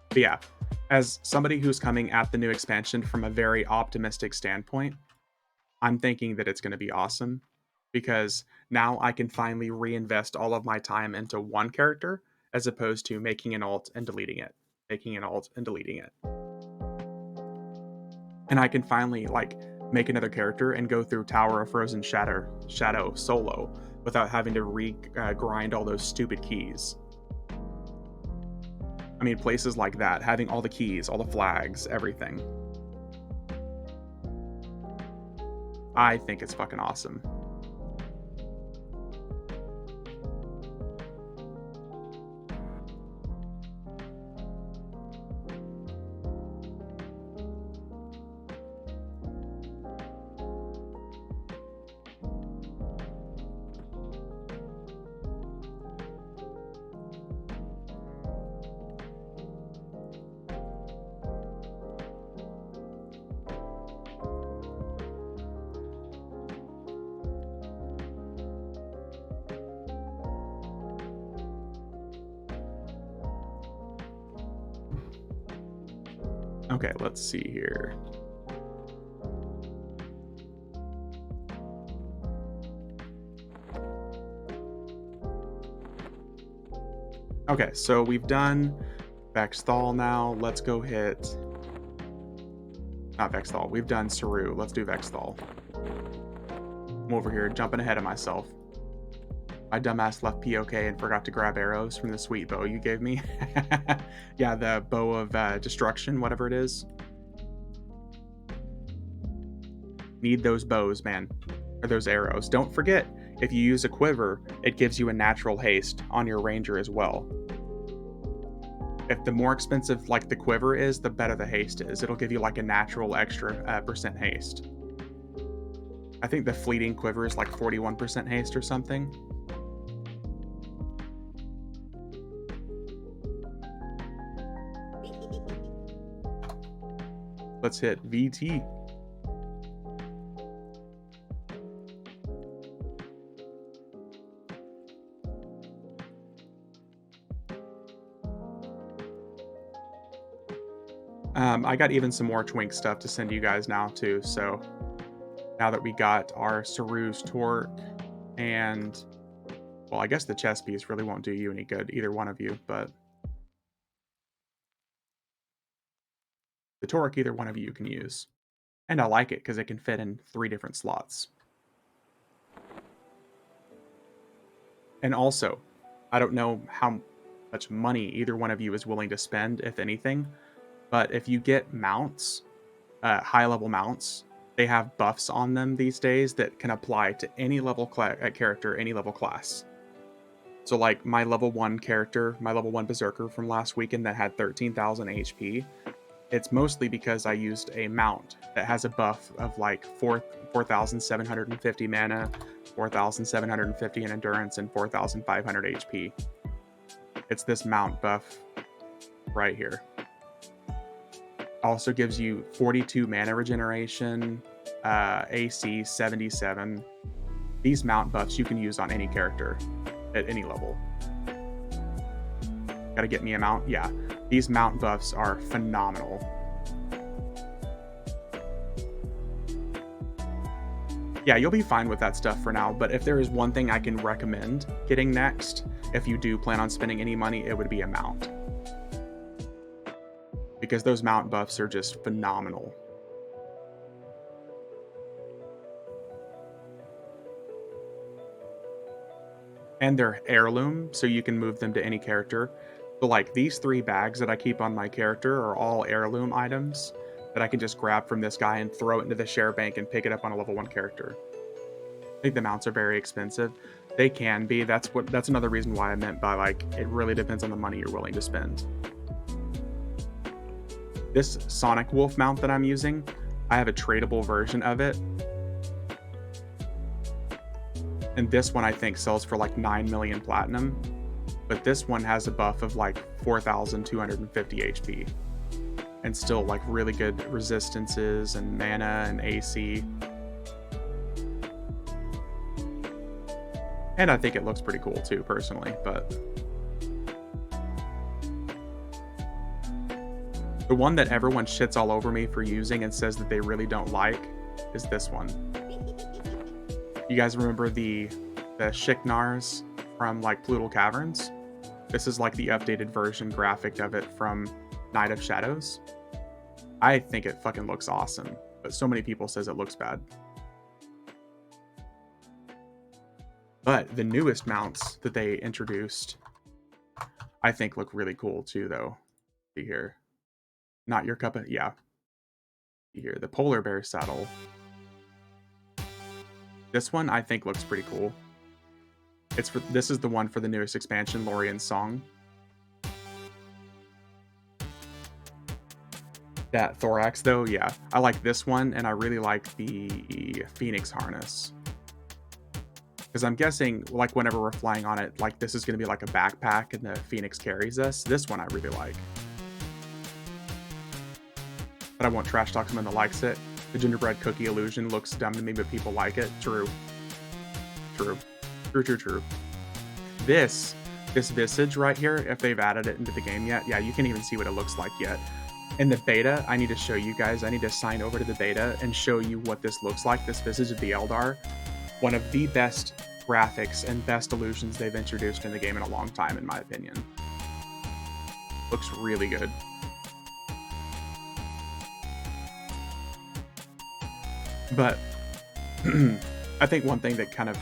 But yeah, as somebody who's coming at the new expansion from a very optimistic standpoint, I'm thinking that it's going to be awesome because now I can finally reinvest all of my time into one character as opposed to making an alt and deleting it, making an alt and deleting it. And I can finally like make another character and go through Tower of Frozen Shadow solo without having to grind all those stupid keys. I mean, places like that, having all the keys, all the flags, everything. I think it's fucking awesome. Okay, let's see here. Okay, so we've done Vexthal now. Let's go hit... Not Vexthal. We've done Saru. Let's do Vexthal. I'm over here jumping ahead of myself. My dumbass left POK and forgot to grab arrows from the sweet bow you gave me. Yeah, the bow of destruction, whatever it is. Need those bows, man. Or those arrows. Don't forget, if you use a quiver, it gives you a natural haste on your ranger as well. If the more expensive like the quiver is, the better the haste is. It'll give you like a natural extra percent haste. I think the fleeting quiver is like 41% haste or something. Let's hit VT. I got even some more Twink stuff to send you guys now too. So now that we got our Saru's Torque and, well, I guess the chess piece really won't do you any good, either one of you, but the Torque either one of you can use. And I like it because it can fit in 3 different slots. And also, I don't know how much money either one of you is willing to spend, if anything, but if you get mounts, high-level mounts, they have buffs on them these days that can apply to any level character, any level class. So, like, my level 1 character, my level 1 Berserker from last weekend that had 13,000 HP, it's mostly because I used a mount that has a buff of, like, 4,750 mana, 4,750 in endurance, and 4,500 HP. It's this mount buff right here. Also gives you 42 mana regeneration, AC 77. These mount buffs you can use on any character at any level. Gotta get me a mount? Yeah. These mount buffs are phenomenal. Yeah, you'll be fine with that stuff for now, but if there is one thing I can recommend getting next, if you do plan on spending any money, it would be a mount. Because those mount buffs are just phenomenal. And they're heirloom, so you can move them to any character. So like these 3 bags that I keep on my character are all heirloom items that I can just grab from this guy and throw it into the share bank and pick it up on a level 1 character. I think the mounts are very expensive. They can be. That's another reason why I meant by, like, it really depends on the money you're willing to spend. This Sonic Wolf mount that I'm using, I have a tradable version of it. And this one I think sells for like 9 million platinum. But this one has a buff of like 4,250 HP. And still like really good resistances and mana and AC. And I think it looks pretty cool too, personally, but the one that everyone shits all over me for using and says that they really don't like is this one. You guys remember the Shiknars from like Plutal Caverns? This is like the updated version graphic of it from Night of Shadows. I think it fucking looks awesome, but so many people says it looks bad. But the newest mounts that they introduced, I think look really cool too, though. See here. Not your cup of... Yeah. See here. The Polar Bear saddle. This one, I think, looks pretty cool. This is the one for the newest expansion, Lorien's Song. That thorax, though, yeah. I like this one, and I really like the Phoenix harness. Because I'm guessing, like, whenever we're flying on it, like, this is going to be like a backpack, and the Phoenix carries us. This one I really like. But I won't trash talk someone that likes it. The gingerbread cookie illusion looks dumb to me, but people like it. True. True. True, true, true. This visage right here, if they've added it into the game yet, yeah, you can't even see what it looks like yet. In the beta, I need to show you guys, I need to sign over to the beta and show you what this looks like, this visage of the Eldar. One of the best graphics and best illusions they've introduced in the game in a long time, in my opinion. Looks really good. But I think one thing that kind of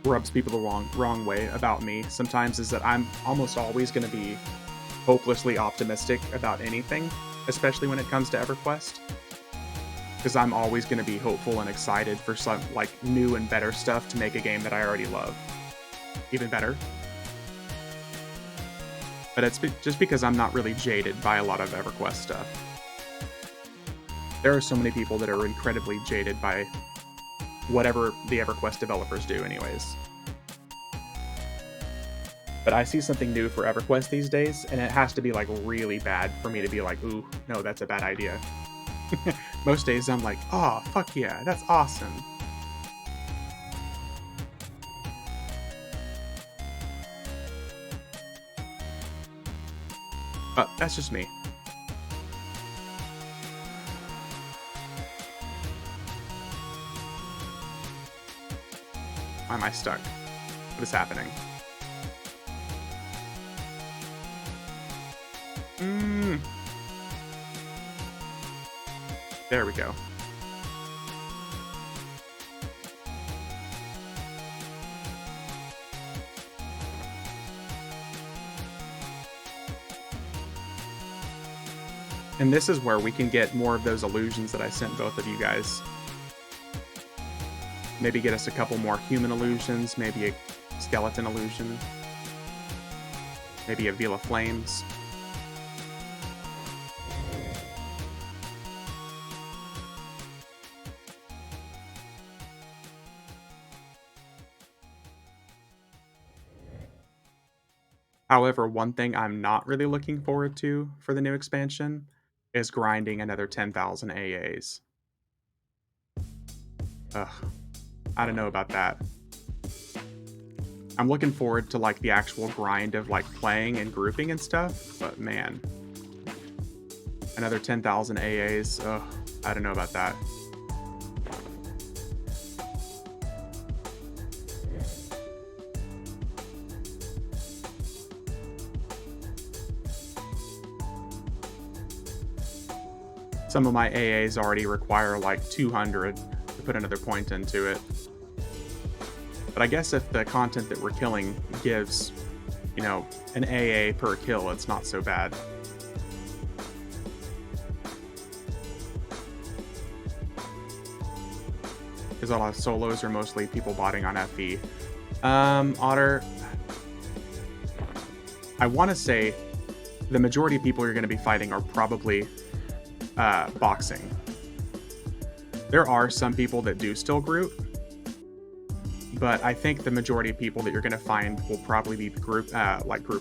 rubs people the wrong way about me sometimes is that I'm almost always going to be hopelessly optimistic about anything, especially when it comes to EverQuest. Because I'm always going to be hopeful and excited for some like new and better stuff to make a game that I already love even better. But it's just because I'm not really jaded by a lot of EverQuest stuff. There are so many people that are incredibly jaded by whatever the EverQuest developers do anyways. But I see something new for EverQuest these days, and it has to be like really bad for me to be like, ooh, no, that's a bad idea. Most days I'm like, oh, fuck yeah, that's awesome. But that's just me. Why am I stuck? What is happening? There we go. And this is where we can get more of those illusions that I sent both of you guys. Maybe get us a couple more human illusions, maybe a skeleton illusion, maybe a Veil of Flames. However, one thing I'm not really looking forward to for the new expansion is grinding another 10,000 AAs. Ugh, I don't know about that. I'm looking forward to like the actual grind of like playing and grouping and stuff, but man, another 10,000 AAs, ugh, I don't know about that. Some of my AAs already require like 200 to put another point into it. But I guess if the content that we're killing gives, you know, an AA per kill, it's not so bad. Because a lot of solos are mostly people botting on FE. Otter, I want to say the majority of people you're going to be fighting are probably boxing. There are some people that do still group, but I think the majority of people that you're going to find will probably be group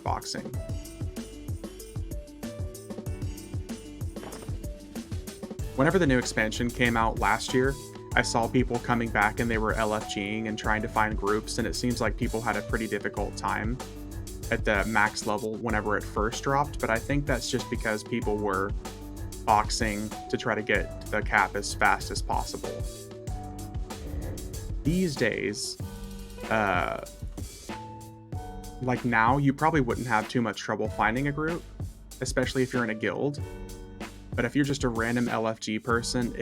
boxing. Whenever the new expansion came out last year, I saw people coming back and they were LFGing and trying to find groups, and it seems like people had a pretty difficult time at the max level whenever it first dropped, but I think that's just because people were boxing to try to get the cap as fast as possible. These days, like now, you probably wouldn't have too much trouble finding a group, especially if you're in a guild. But if you're just a random LFG person,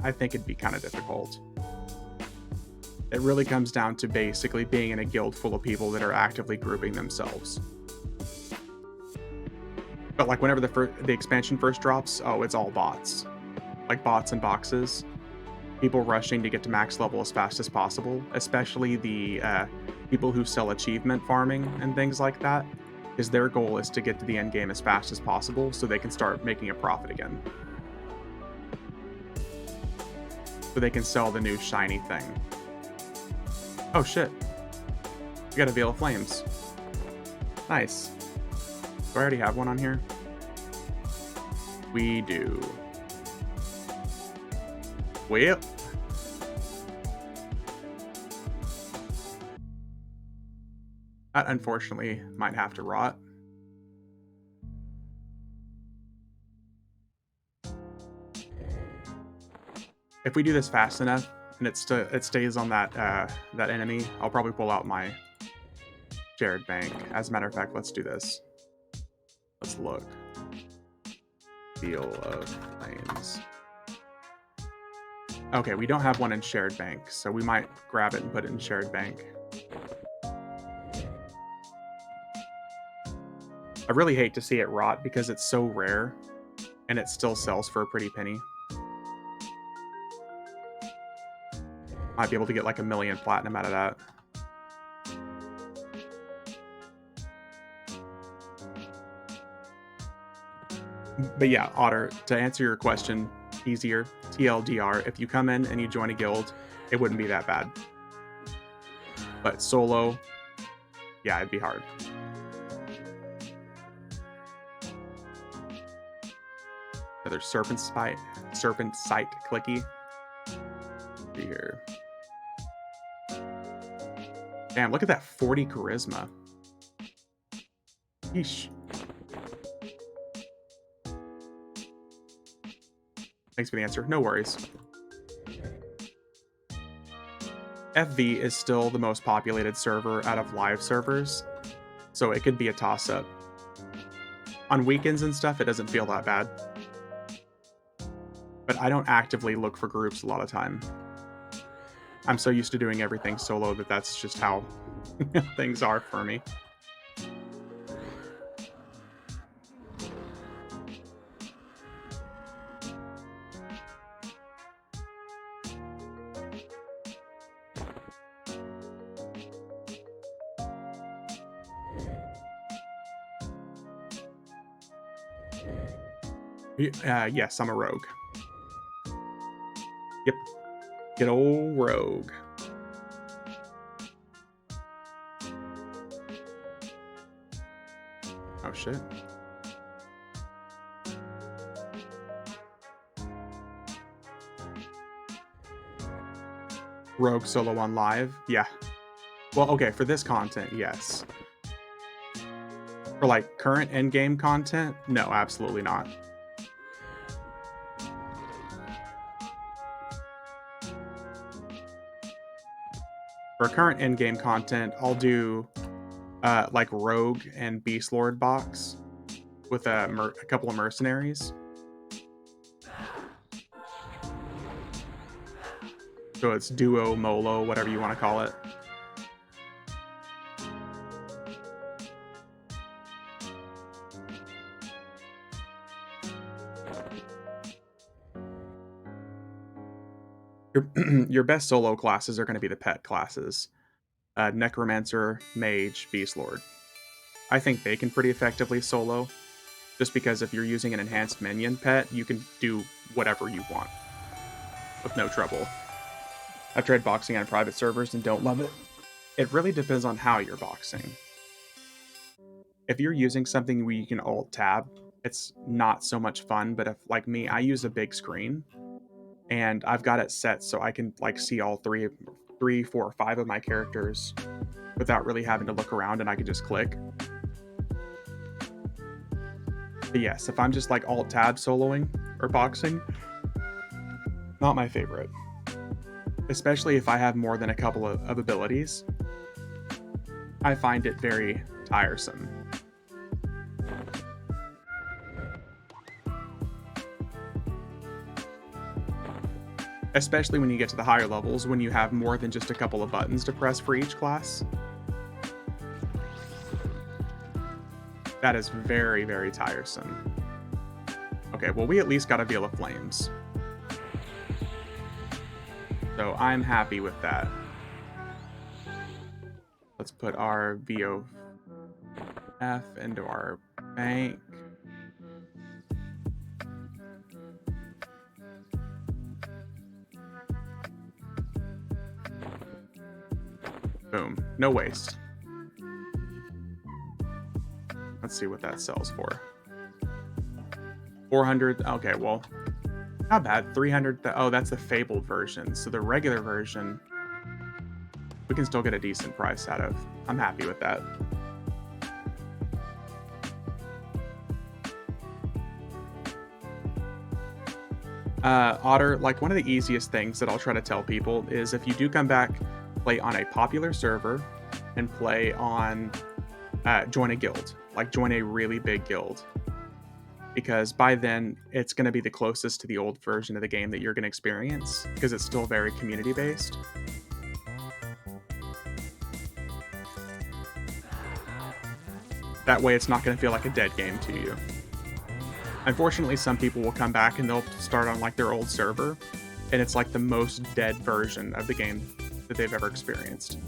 I think it'd be kind of difficult. It really comes down to basically being in a guild full of people that are actively grouping themselves. But like whenever the expansion first drops, oh, it's all bots. Like bots and boxes. People rushing to get to max level as fast as possible, especially the people who sell achievement farming and things like that, because their goal is to get to the end game as fast as possible so they can start making a profit again. So they can sell the new shiny thing. Oh shit. We got a Veil of Flames. Nice. Do I already have one on here? We do. Well. That unfortunately might have to rot. If we do this fast enough and it stays on that that enemy, I'll probably pull out my shared bank. As a matter of fact, let's do this. Let's look. Veil of Flames. Okay, we don't have one in shared bank, so we might grab it and put it in shared bank. I really hate to see it rot because it's so rare and it still sells for a pretty penny. Might be able to get like 1,000,000 platinum out of that. But yeah, Otter, to answer your question easier, TLDR, if you come in and you join a guild, it wouldn't be that bad. But solo, yeah, it'd be hard. Another serpent sight clicky. See here. Damn, look at that 40 charisma. Yeesh. Thanks for the answer. No worries. FV is still the most populated server out of live servers, so it could be a toss-up. On weekends and stuff, it doesn't feel that bad. But I don't actively look for groups a lot of time. I'm so used to doing everything solo that that's just how things are for me. Yes, I'm a rogue. Yep. Good old rogue. Oh, shit. Rogue solo on live? Yeah. Well, okay, for this content, yes. For, like, current endgame content? No, absolutely not. For current endgame content, I'll do, like, Rogue and Beast Lord box with a couple of mercenaries. So it's duo, molo, whatever you want to call it. Your best solo classes are going to be the pet classes. Necromancer, Mage, Beast Lord. I think they can pretty effectively solo, just because if you're using an enhanced minion pet, you can do whatever you want with no trouble. I've tried boxing on private servers and don't love it. It really depends on how you're boxing. If you're using something where you can alt-tab, it's not so much fun, but if, like me, I use a big screen, and I've got it set so I can, like, see all three, 4, or 5 of my characters without really having to look around, and I can just click. But yes, if I'm just, like, alt-tab soloing or boxing, not my favorite. Especially if I have more than a couple of abilities. I find it very tiresome. Especially when you get to the higher levels, when you have more than just a couple of buttons to press for each class. That is very, very tiresome. Okay, well, we at least got a Veil of Flames. So I'm happy with that. Let's put our VOF into our bank. Boom. No waste. Let's see what that sells for. 400. Okay, well, not bad. 300. Oh, that's the fabled version. So the regular version, we can still get a decent price out of. I'm happy with that. Otter, like, one of the easiest things that I'll try to tell people is if you do come back, play on a popular server and play on, join a guild, like join a really big guild. Because by then, it's going to be the closest to the old version of the game that you're going to experience, because it's still very community-based. That way, it's not going to feel like a dead game to you. Unfortunately, some people will come back and they'll start on, like, their old server, and it's like the most dead version of the game that they've ever experienced.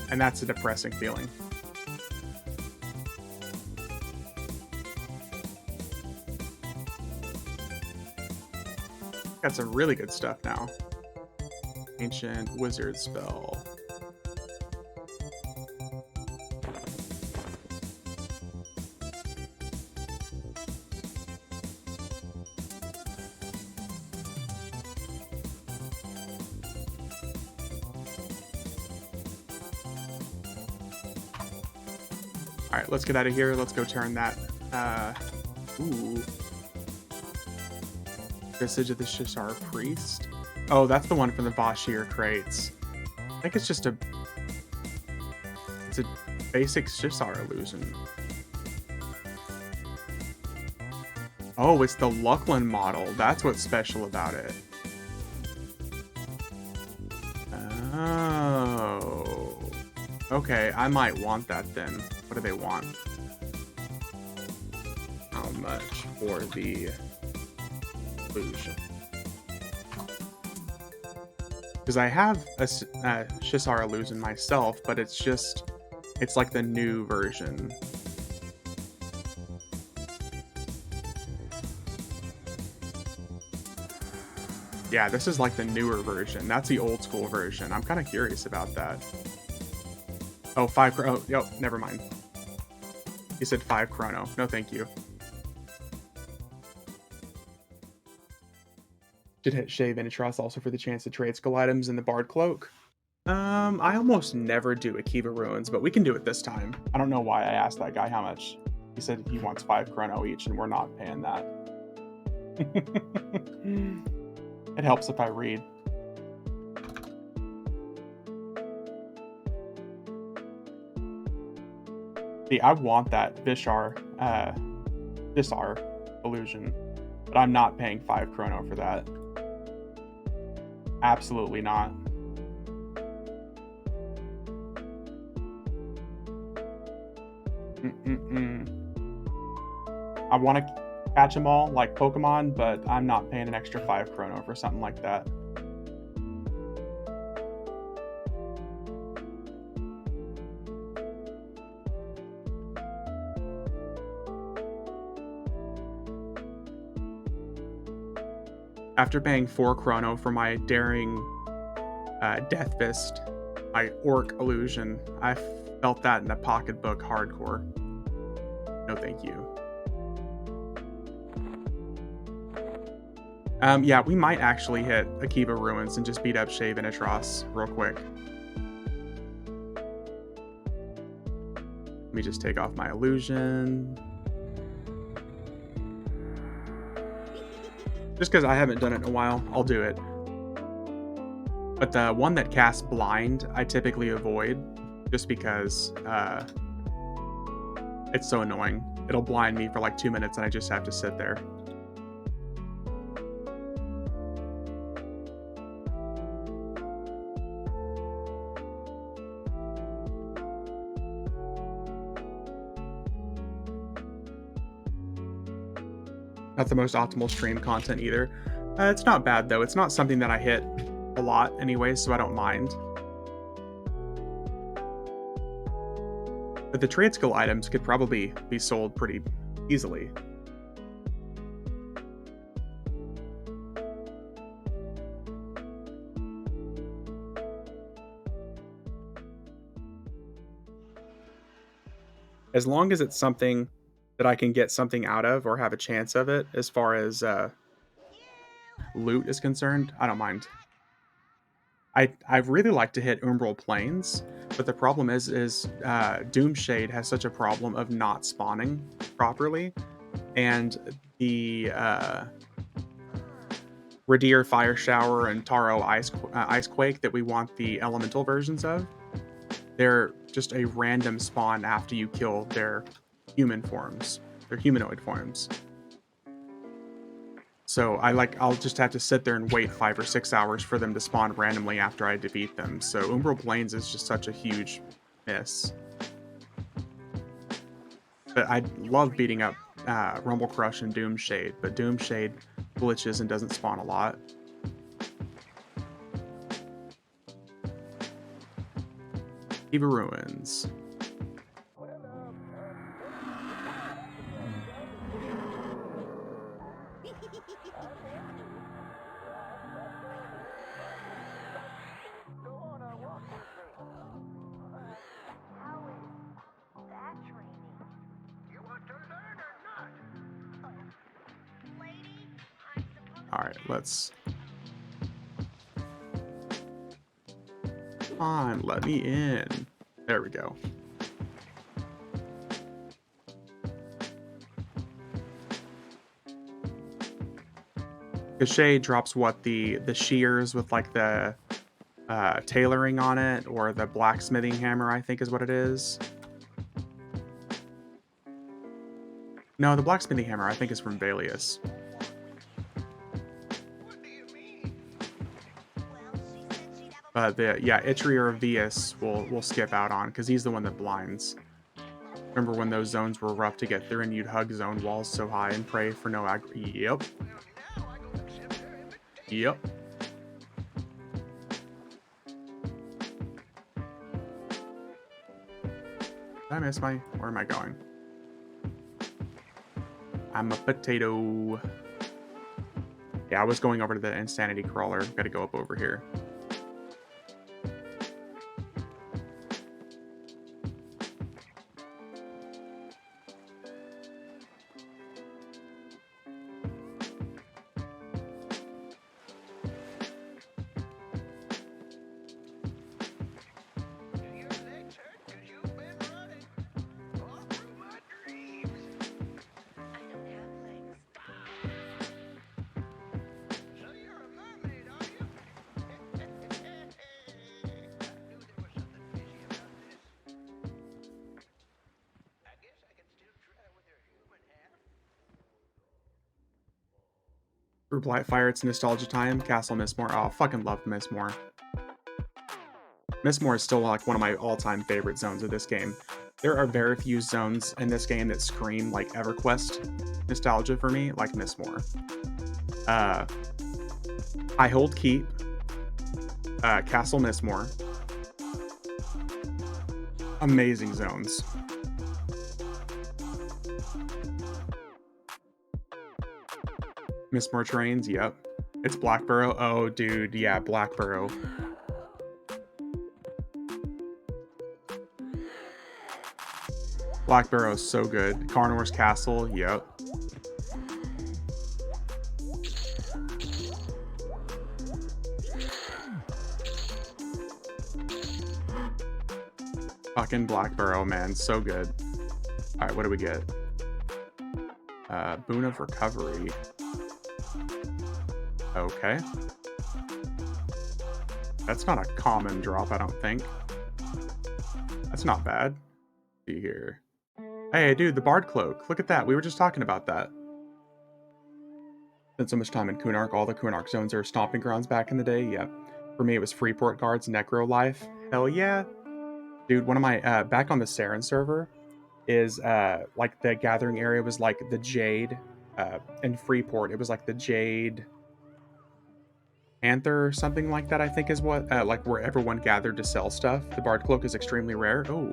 And that's a depressing feeling. Got some really good stuff now. Ancient Wizard Spell. Alright, let's get out of here. Let's go turn that, ooh. Visage of the Shishar Priest. Oh, that's the one from the Vashir crates. I think it's just it's a basic Shisar illusion. Oh, it's the Luckland model. That's what's special about it. Oh. Okay, I might want that then. What do they want? How much for the illusion? Because I have a Shisar illusion myself, but it's like the new version. Yeah, this is like the newer version. That's the old school version. I'm kind of curious about that. Oh, 5 chrono. Oh, yo, never mind. He said 5 chrono. No, thank you. Should hit Shave Initros also for the chance to trade skull items in the Bard Cloak. I almost never do Akiva Ruins, but we can do it this time. I don't know why I asked that guy how much. He said he wants 5 chrono each, and we're not paying that. It helps if I read. See, I want that Vishar illusion, but I'm not paying 5 chrono for that. Absolutely not. I want to catch them all like Pokemon, but I'm not paying an extra 5 chrono for something like that. After paying 4 chrono for my Daring Death Fist, my Orc illusion, I felt that in a pocketbook hardcore. No thank you. Yeah, we might actually hit Akiva Ruins and just beat up Shave Initros real quick. Let me just take off my illusion. Just because I haven't done it in a while, I'll do it. But the one that casts Blind, I typically avoid, just because it's so annoying. It'll blind me for like 2 minutes and I just have to sit there. Not the most optimal stream content either. It's not bad though. It's not something that I hit a lot anyway, so I don't mind. But the trade skill items could probably be sold pretty easily. As long as it's something that I can get something out of or have a chance of it, as far as loot is concerned, I don't mind. I really like to hit Umbral Plains, but the problem is Doomshade has such a problem of not spawning properly, and the Radir Fire Shower and Taro Icequake that we want the elemental versions of, they're just a random spawn after you kill their human forms, their humanoid forms. So I'll just have to sit there and wait 5 or 6 hours for them to spawn randomly after I defeat them. So Umbral Plains is just such a huge miss. But I love beating up Rumble Crush and Doomshade, but Doomshade glitches and doesn't spawn a lot. Eva Ruins. Alright, let's... Come on, let me in. There we go. Cachet drops what the shears with like the tailoring on it, or the blacksmithing hammer, I think is what it is. No, the blacksmithing hammer I think is from Valius. But Itri or Vias we'll skip out on because he's the one that blinds. Remember when those zones were rough to get through and you'd hug zone walls so high and pray for no Yep. Yep. Did I miss my... Where am I going? I'm a potato. Yeah, I was going over to the Insanity Crawler. Gotta go up over here. Through Blightfire, it's nostalgia time. Castle Mistmore. Oh, fucking love Mistmore. Mistmore is still like one of my all-time favorite zones of this game. There are very few zones in this game that scream like EverQuest nostalgia for me, like Mistmore. I Hold Keep, Castle Mistmore. Amazing zones. Mistmore Trains, yep. It's Blackburrow. Oh, dude, yeah, Blackburrow. Blackburrow is so good. Carnor's Castle, yep. Fucking Blackburrow, man, so good. All right, what do we get? Boon of Recovery. Okay. That's not a common drop, I don't think. That's not bad. Let's see here. Hey, dude, the Bard Cloak. Look at that. We were just talking about that. Spent so much time in Kunark. All the Kunark zones are stomping grounds back in the day. Yep. For me, it was Freeport Guards, Necro Life. Hell yeah. Dude, one of my, back on the Saren server, is, like, the gathering area was like the Jade, in Freeport. It was like the Jade Panther or something like that, I think is what, like where everyone gathered to sell stuff. The Bard Cloak is extremely rare. Oh.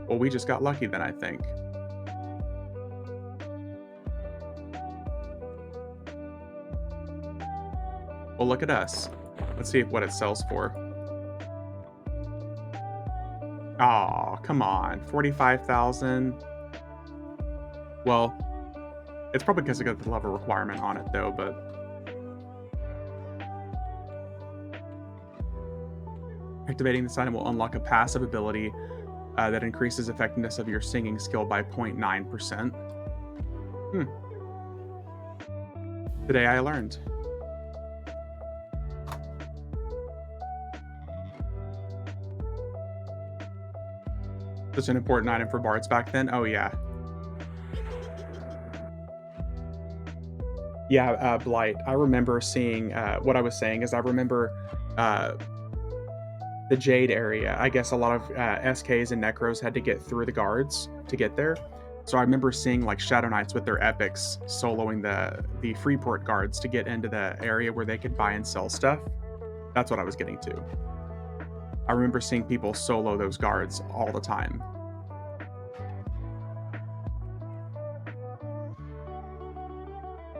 Well, we just got lucky then, I think. Well, look at us. Let's see what it sells for. Oh, come on. 45,000. Well, it's probably because it got the level requirement on it, though, but... Activating this item will unlock a passive ability that increases effectiveness of your singing skill by 0.9%. Today I learned. Such an important item for bards back then. Oh, yeah. Yeah, Blight. I remember seeing, what I was saying is I remember the Jade area. I guess a lot of SKs and Necros had to get through the guards to get there. So I remember seeing like Shadow Knights with their epics soloing the Freeport guards to get into the area where they could buy and sell stuff. That's what I was getting to. I remember seeing people solo those guards all the time.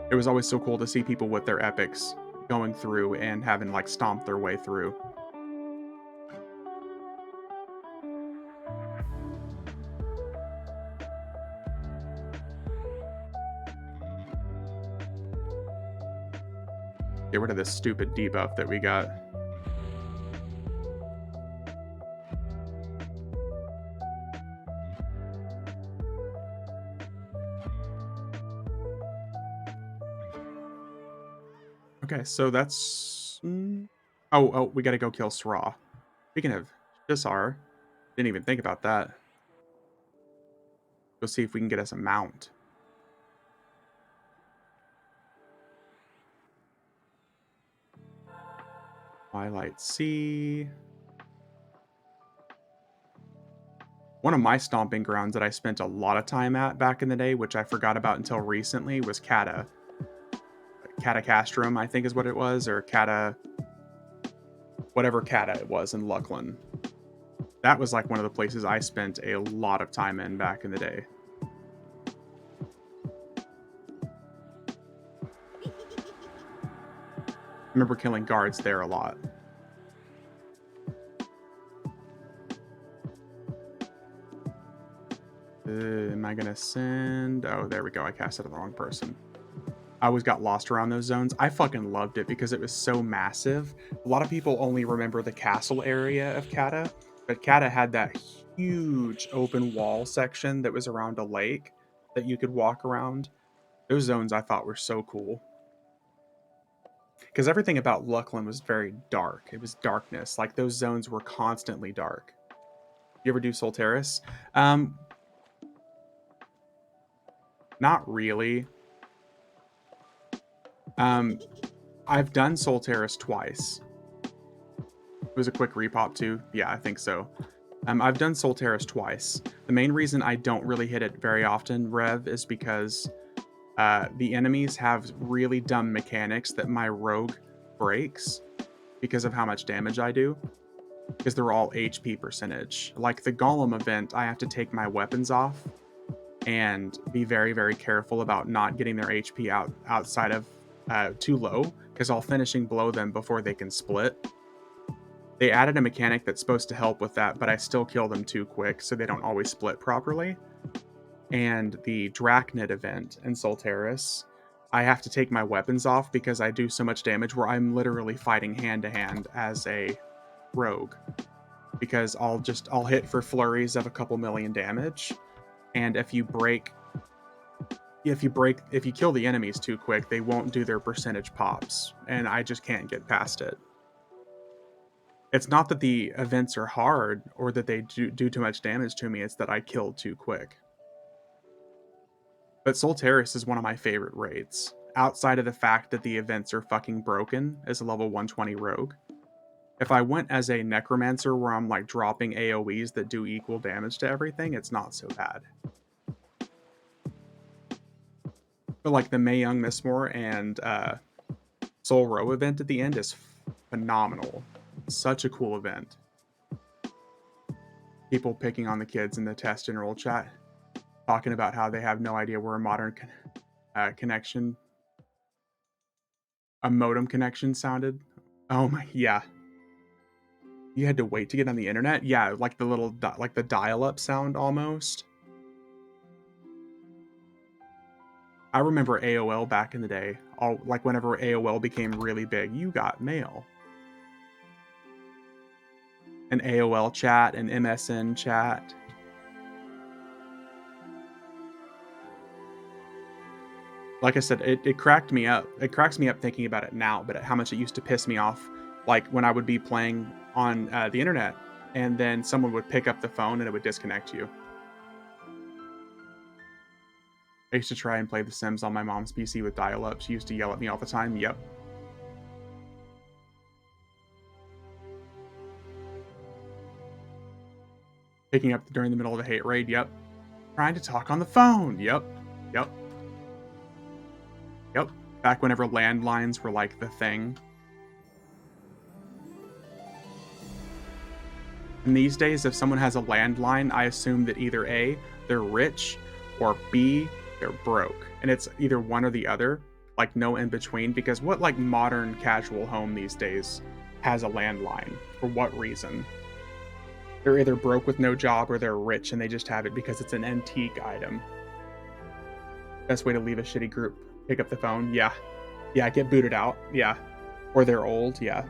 It was always so cool to see people with their epics going through and having like stomped their way through. Get rid of this stupid debuff that we got. Okay, so that's... Oh, we gotta go kill Sra. Speaking of Shisar, didn't even think about that. Go see if we can get us a mount. Twilight Sea. One of my stomping grounds that I spent a lot of time at back in the day, which I forgot about until recently, was Kata. Kata Castrum, I think is what it was, or Kata... whatever Kata it was in Luckland. That was like one of the places I spent a lot of time in back in the day. I remember killing guards there a lot. Am I gonna send... Oh, there we go. I cast it on the wrong person. I always got lost around those zones. I fucking loved it because it was so massive. A lot of people only remember the castle area of Kata, but Kata had that huge open wall section that was around a lake that you could walk around. Those zones I thought were so cool. Because everything about Luckland was very dark. It was darkness. Like, those zones were constantly dark. You ever do Solteris? Not really. I've done Solteris twice. It was a quick repop too. Yeah, I think so. I've done Solteris twice. The main reason I don't really hit it very often, Rev, is because the enemies have really dumb mechanics that my rogue breaks because of how much damage I do. Because they're all HP percentage. Like the Golem event, I have to take my weapons off and be very, very careful about not getting their HP outside of too low, because I'll finishing blow them before they can split. They added a mechanic that's supposed to help with that, but I still kill them too quick, so they don't always split properly. And the Drachnid event in Solteris, I have to take my weapons off because I do so much damage where I'm literally fighting hand to hand as a rogue. Because I'll hit for flurries of a couple million damage, and if you kill the enemies too quick, they won't do their percentage pops, and I just can't get past it. It's not that the events are hard or that they do too much damage to me, it's that I kill too quick. But Solteris is one of my favorite raids, outside of the fact that the events are fucking broken as a level 120 rogue. If I went as a necromancer where I'm like dropping AoEs that do equal damage to everything, it's not so bad. But like the Mae Young Mistmore and Soul Row event at the end is phenomenal. Such a cool event. People picking on the kids in the test and roll chat, talking about how they have no idea where a modern connection, a modem connection sounded. Oh my, yeah. You had to wait to get on the internet? Yeah, like the little, like the dial-up sound almost. I remember AOL back in the day. Like whenever AOL became really big, you got mail. An AOL chat, an MSN chat. Like I said, it cracked me up. It cracks me up thinking about it now, but how much it used to piss me off. Like when I would be playing on the internet, and then someone would pick up the phone and it would disconnect you. I used to try and play The Sims on my mom's PC with dial-up. She used to yell at me all the time. Yep. Picking up during the middle of a hate raid. Yep. Trying to talk on the phone. Yep. Yep. Yep. Back whenever landlines were like the thing. And these days, if someone has a landline, I assume that either A, they're rich, or B, they're broke. And it's either one or the other, like no in between, because what like modern casual home these days has a landline? For what reason? They're either broke with no job or they're rich and they just have it because it's an antique item. Best way to leave a shitty group. Pick up the phone. Yeah. Yeah, get booted out. Yeah. Or they're old. Yeah.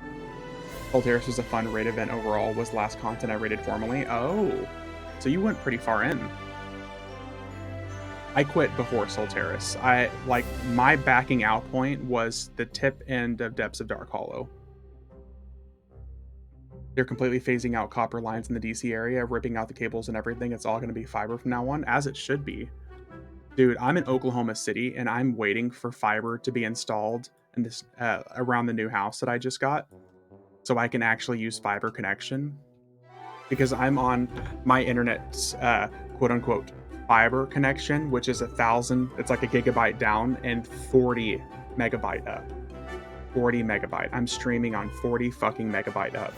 Solteris was a fun raid event overall. Was last content I raided formally. Oh. So you went pretty far in. I quit before Solteris. My backing out point was the tip end of Depths of Dark Hollow. They're completely phasing out copper lines in the DC area, ripping out the cables and everything. It's all going to be fiber from now on, as it should be. Dude, I'm in Oklahoma City, and I'm waiting for fiber to be installed in this around the new house that I just got, so I can actually use fiber connection. Because I'm on my internet's quote unquote fiber connection, which is 1,000. It's like a gigabyte down and 40 megabyte up. 40 megabyte. I'm streaming on 40 fucking megabyte up.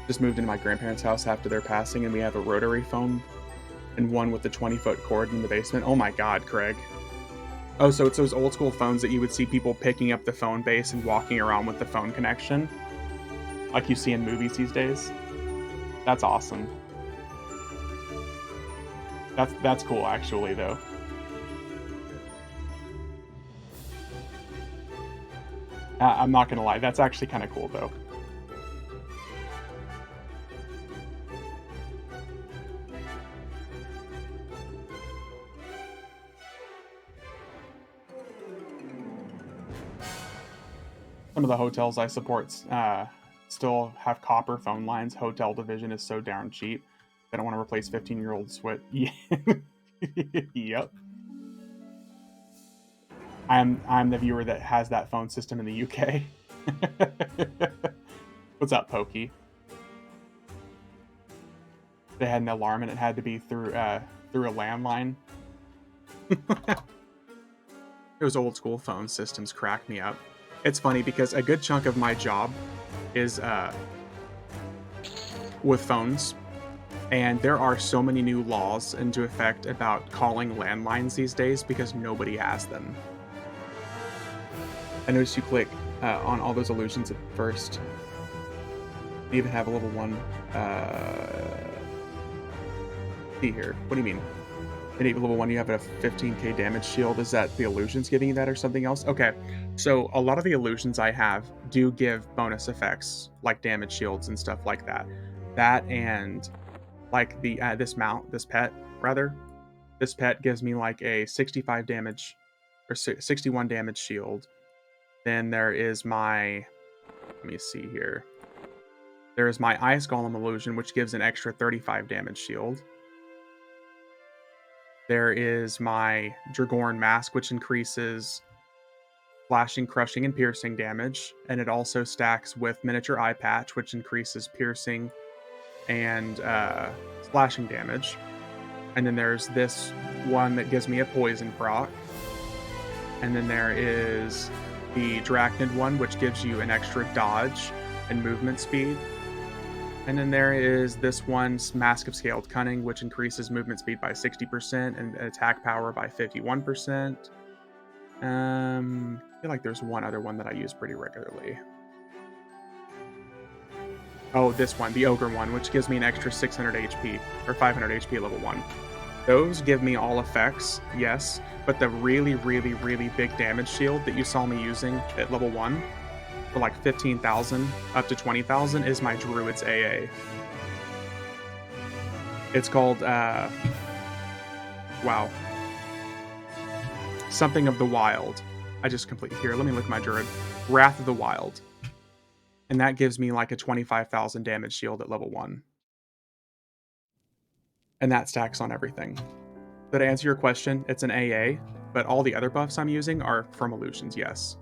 Just moved into my grandparents' house after their passing, and we have a rotary phone and one with the 20-foot cord in the basement. Oh my god, Craig. Oh, so it's those old school phones that you would see people picking up the phone base and walking around with the phone connection, like you see in movies these days. That's awesome. That's cool, actually, though. I'm not gonna lie, that's actually kind of cool, though. Some of the hotels I support still have copper phone lines. Hotel division is so darn cheap. They don't want to replace 15-year-old switch. Yeah. Yep. I'm the viewer that has that phone system in the UK. What's up, Pokey? They had an alarm and it had to be through a landline. Those old school phone systems crack me up. It's funny because a good chunk of my job is with phones, and there are so many new laws into effect about calling landlines these days because nobody has them. I noticed you click on all those illusions at first. You even have a level 1. See here. What do you mean? In level 1, you have a 15k damage shield. Is that the illusions giving you that or something else? Okay, so a lot of the illusions I have do give bonus effects, like damage shields and stuff like that. That and like the this pet gives me like a 65 damage or 61 damage shield. Then there is my, let me see here. There is my Ice Golem illusion, which gives an extra 35 damage shield. There is my Dragorn Mask, which increases slashing, crushing, and piercing damage. And it also stacks with Miniature Eye Patch, which increases piercing and slashing damage. And then there's this one that gives me a poison proc. And then there is the Drachnid one, which gives you an extra dodge and movement speed. And then there is this one's Mask of Scaled Cunning, which increases movement speed by 60% and attack power by 51%. I feel like there's one other one that I use pretty regularly. Oh, this one, the Ogre one, which gives me an extra 600 HP, or 500 HP at level 1. Those give me all effects, yes, but the really, really, really big damage shield that you saw me using at level 1, for like 15,000 up to 20,000 is my Druid's AA. It's called, wow. Something of the Wild. I just completely, here, let me look at my Druid. Wrath of the Wild. And that gives me like a 25,000 damage shield at level 1. And that stacks on everything. So to answer your question, it's an AA, but all the other buffs I'm using are from illusions, yes.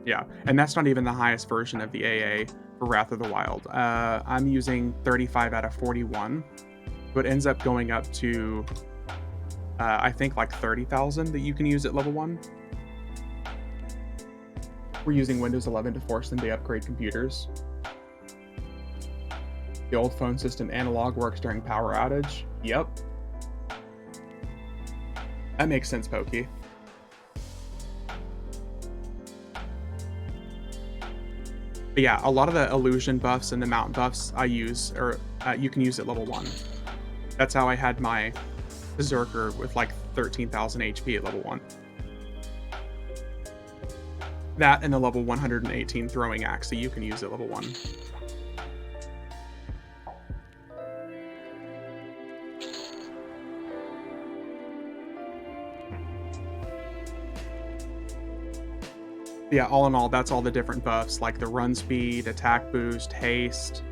Yeah, and that's not even the highest version of the AA for Wrath of the Wild. I'm using 35 out of 41, so it ends up going up to, I think, like 30,000 that you can use at level 1. We're using Windows 11 to force them to upgrade computers. The old phone system analog works during power outage. Yep. That makes sense, Pokey. But yeah, a lot of the illusion buffs and the mount buffs I use, or you can use at level 1. That's how I had my Berserker with like 13,000 HP at level 1. That and the level 118 throwing axe that you can use at level 1. Yeah, all in all, that's all the different buffs, like the run speed, attack boost, haste,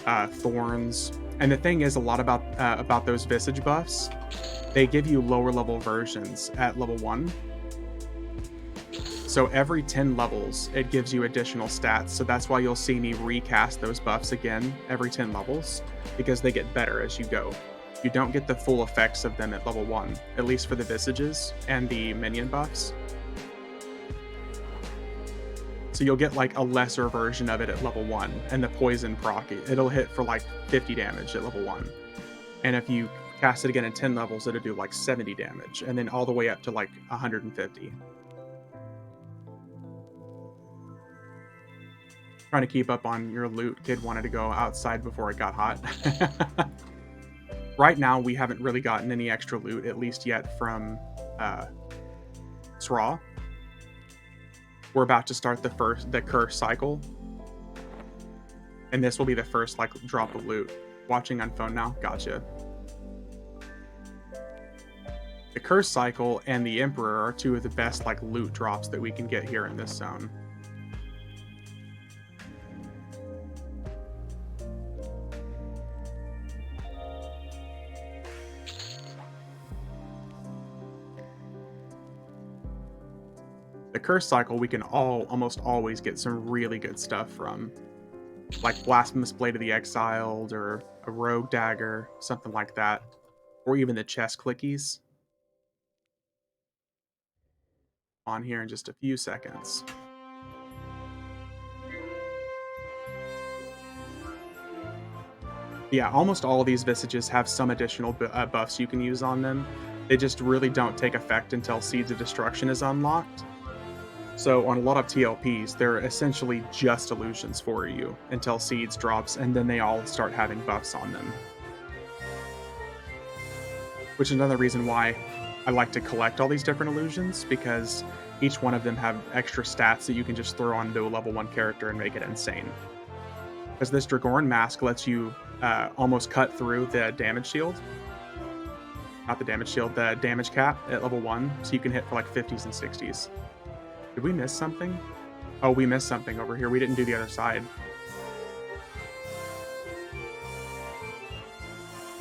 thorns. And the thing is, a lot about those visage buffs, they give you lower level versions at level 1. So every 10 levels, it gives you additional stats. So that's why you'll see me recast those buffs again every 10 levels, because they get better as you go. You don't get the full effects of them at level 1, at least for the visages and the minion buffs. So you'll get like a lesser version of it at level 1, and the poison proc, it'll hit for like 50 damage at level 1. And if you cast it again at 10 levels, it'll do like 70 damage, and then all the way up to like 150. Trying to keep up on your loot. Kid wanted to go outside before it got hot. Right now, we haven't really gotten any extra loot, at least yet, from Sraw. We're about to start the curse cycle, and this will be the first like drop of loot. Watching on phone now, gotcha. The curse cycle and the Emperor are two of the best like loot drops that we can get here in this zone. The curse cycle we can almost always get some really good stuff from, like Blasphemous Blade of the Exiled or a Rogue Dagger, something like that, or even the chest clickies. On here in just a few seconds. Yeah, almost all of these visages have some additional buffs you can use on them. They just really don't take effect until Seeds of Destruction is unlocked. So on a lot of TLPs, they're essentially just illusions for you until Seeds drops, and then they all start having buffs on them. Which is another reason why I like to collect all these different illusions, because each one of them have extra stats that you can just throw onto a level 1 character and make it insane. Because this Dragoran Mask lets you almost cut through the damage shield. Not the damage shield, the damage cap at level 1, so you can hit for like 50s and 60s. Did we miss something? Oh, we missed something over here. We didn't do the other side.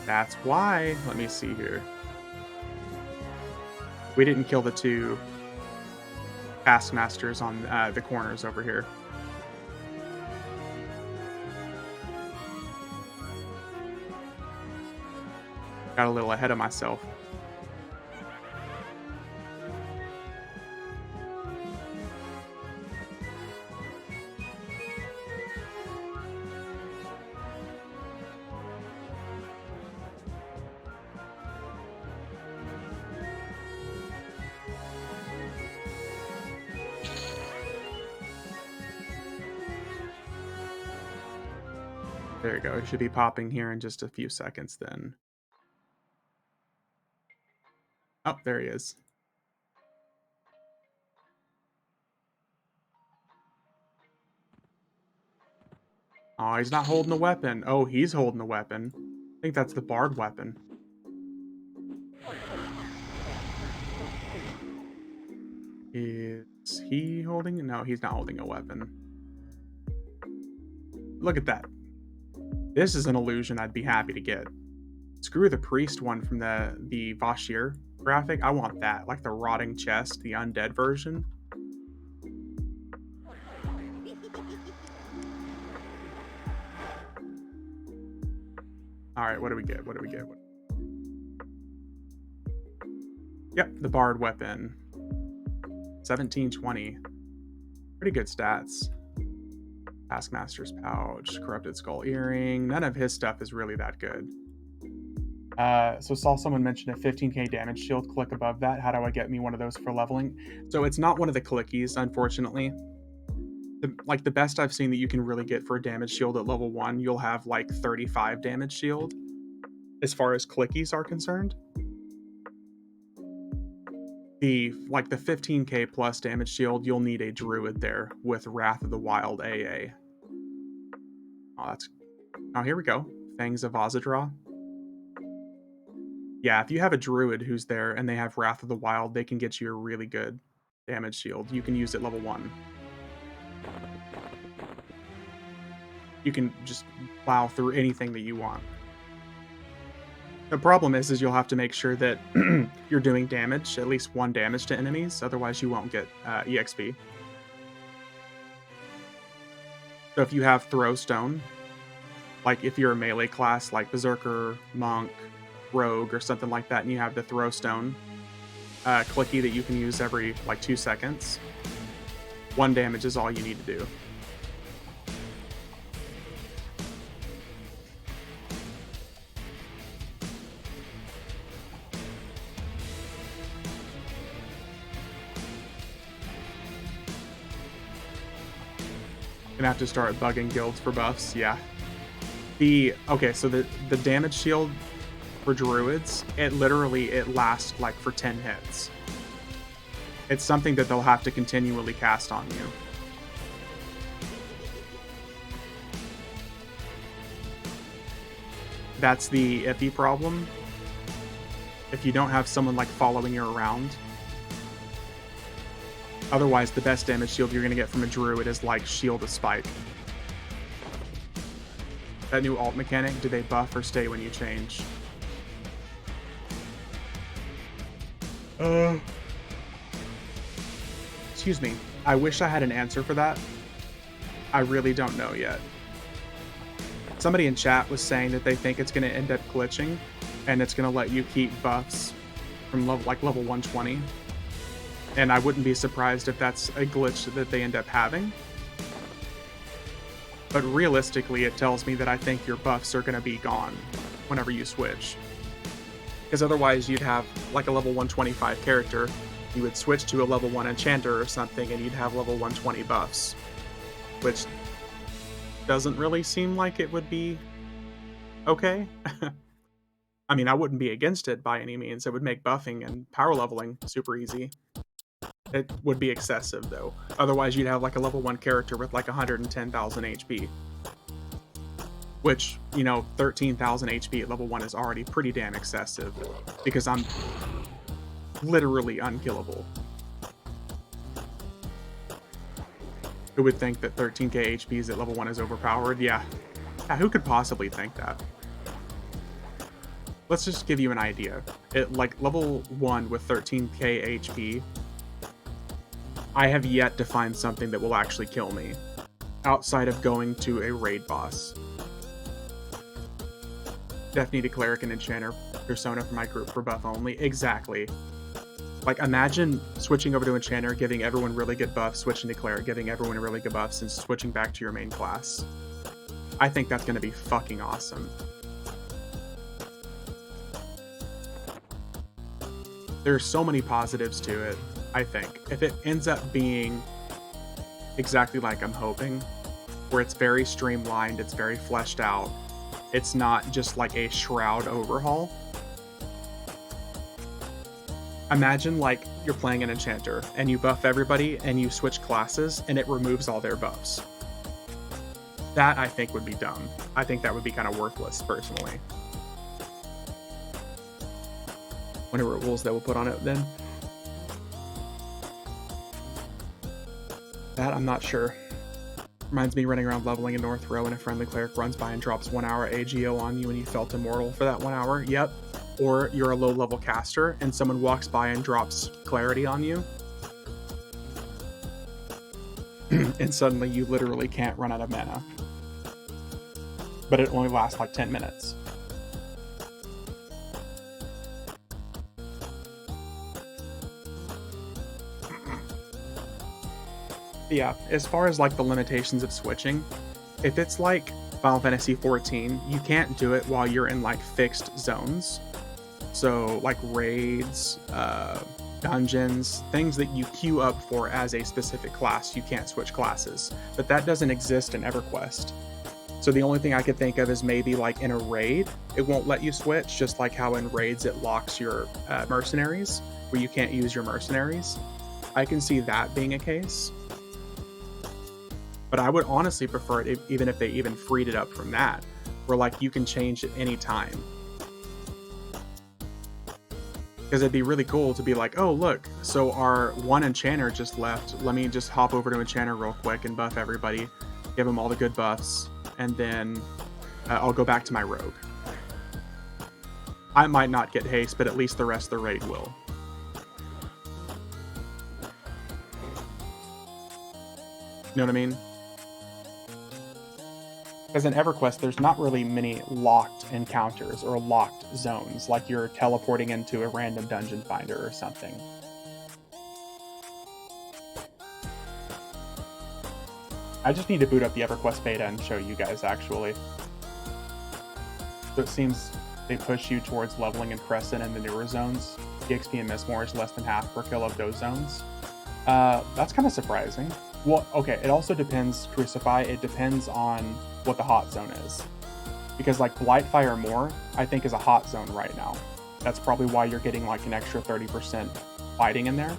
That's why. Let me see here. We didn't kill the 2 Taskmasters on the corners over here. Got a little ahead of myself. There you go. It should be popping here in just a few seconds then. Oh, there he is. Oh, he's not holding a weapon. Oh, he's holding a weapon. I think that's the bard weapon. Is he holding? No, he's not holding a weapon. Look at that. This is an illusion I'd be happy to get. Screw the priest one from the Vashir graphic. I want that, like the rotting chest, the undead version. All right, what do we get? What do we get? Yep, the bard weapon. 1720. Pretty good stats. Taskmaster's pouch, corrupted skull earring. None of his stuff is really that good. So saw someone mention a 15k damage shield. Click above that. How do I get me one of those for leveling? So it's not one of the clickies, unfortunately. The best I've seen that you can really get for a damage shield at level 1, you'll have like 35 damage shield as far as clickies are concerned. The 15k plus damage shield, you'll need a druid there with Wrath of the Wild AA. Oh, here we go. Fangs of Azadra. Yeah, if you have a druid who's there and they have Wrath of the Wild, they can get you a really good damage shield. You can use it level 1. You can just plow through anything that you want. The problem is you'll have to make sure that you're doing damage, at least 1 damage to enemies, otherwise you won't get EXP. So if you have Throw Stone, like if you're a melee class like Berserker, Monk, Rogue, or something like that, and you have the Throw Stone clicky that you can use every like 2 seconds, 1 damage is all you need to do. Gonna have to start bugging guilds for buffs, yeah. Okay, so the damage shield for druids, it lasts like for 10 hits. It's something that they'll have to continually cast on you. That's the iffy problem. If you don't have someone like following you around. Otherwise, the best damage shield you're going to get from a druid is like Shield of Spike. That new alt mechanic, do they buff or stay when you change? Excuse me. I wish I had an answer for that. I really don't know yet. Somebody in chat was saying that they think it's going to end up glitching, and it's going to let you keep buffs from level 120. And I wouldn't be surprised if that's a glitch that they end up having. But realistically, it tells me that I think your buffs are going to be gone whenever you switch. Because otherwise you'd have like a level 125 character, you would switch to a level 1 enchanter or something, and you'd have level 120 buffs. Which doesn't really seem like it would be okay. I mean, I wouldn't be against it by any means. It would make buffing and power leveling super easy. It would be excessive, though. Otherwise, you'd have like a level 1 character with like 110,000 HP. Which, 13,000 HP at level 1 is already pretty damn excessive. Because I'm literally unkillable. Who would think that 13k HPs at level 1 is overpowered? Yeah. Who could possibly think that? Let's just give you an idea. At like level 1 with 13k HP, I have yet to find something that will actually kill me, outside of going to a raid boss. Definitely need a cleric and enchanter persona for my group for buff only. Exactly. Like, imagine switching over to enchanter, giving everyone really good buffs, switching to cleric, giving everyone really good buffs, and switching back to your main class. I think that's going to be fucking awesome. There's so many positives to it, I think. If it ends up being exactly like I'm hoping, where it's very streamlined, it's very fleshed out, it's not just like a Shroud overhaul. Imagine like you're playing an enchanter and you buff everybody and you switch classes and it removes all their buffs. That I think would be dumb. I think that would be kind of worthless, personally. Wonder what rules they will put on it then. That I'm not sure. Reminds me running around leveling in North Row and a friendly cleric runs by and drops 1 hour AGO on you and you felt immortal for that 1 hour. Yep. Or you're a low level caster and someone walks by and drops clarity on you. And suddenly you literally can't run out of mana. But it only lasts like 10 minutes. Yeah, as far as like the limitations of switching, if it's like Final Fantasy XIV, you can't do it while you're in like fixed zones. So like raids, dungeons, things that you queue up for as a specific class, you can't switch classes. But that doesn't exist in EverQuest. So the only thing I could think of is maybe like in a raid, it won't let you switch, just like how in raids it locks your mercenaries, where you can't use your mercenaries. I can see that being a case. But I would honestly prefer it even if they even freed it up from that, where like you can change at any time. Because it'd be really cool to be like, oh, look, so our one enchanter just left. Let me just hop over to enchanter real quick and buff everybody, give them all the good buffs, and then I'll go back to my rogue. I might not get haste, but at least the rest of the raid will. You know what I mean? Because in EverQuest, there's not really many locked encounters or locked zones, like you're teleporting into a random dungeon finder or something. I just need to boot up the EverQuest beta and show you guys, actually. So it seems they push you towards leveling in Crescent and the newer zones. EXP and Mistmore is less than half per kill of those zones. That's kind of surprising. Well, okay, it also depends, Crucify, it depends on what the hot zone is. Because like Blightfire Moor, I think is a hot zone right now. That's probably why you're getting like an extra 30% fighting in there.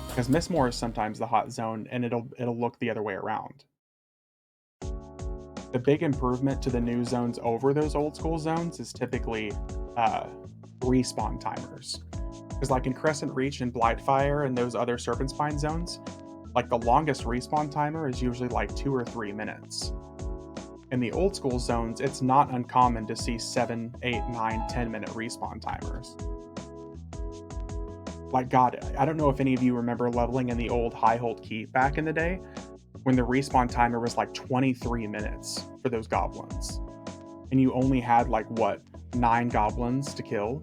Because Mistmore is sometimes the hot zone, and it'll look the other way around. The big improvement to the new zones over those old school zones is typically respawn timers. Because like in Crescent Reach and Blightfire and those other Serpent Spine zones, like the longest respawn timer is usually like 2 or 3 minutes. In the old school zones, it's not uncommon to see 7, 8, 9, 10-minute respawn timers. Like, God, I don't know if any of you remember leveling in the old High Hold Keep back in the day, when the respawn timer was like 23 minutes for those goblins. And you only had like, what, 9 goblins to kill?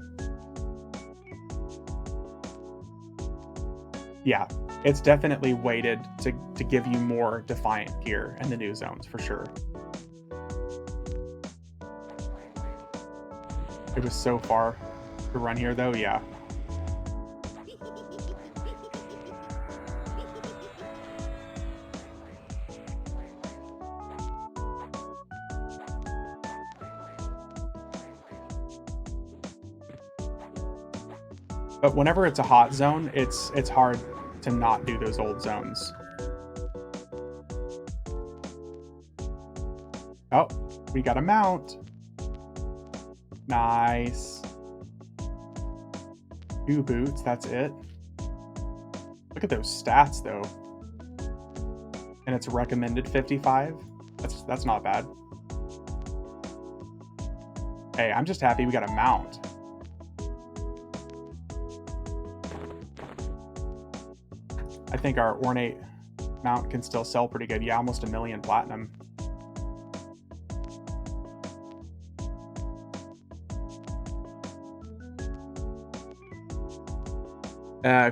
Yeah, it's definitely weighted to give you more Defiant gear in the new zones, for sure. It was so far to run here, though, yeah. But whenever it's a hot zone, it's hard to not do those old zones. Oh, we got a mount. Nice. 2 boots, that's it. Look at those stats, though. And it's recommended 55. That's not bad. Hey, I'm just happy we got a mount. I think our Ornate mount can still sell pretty good. Yeah, almost 1 million platinum.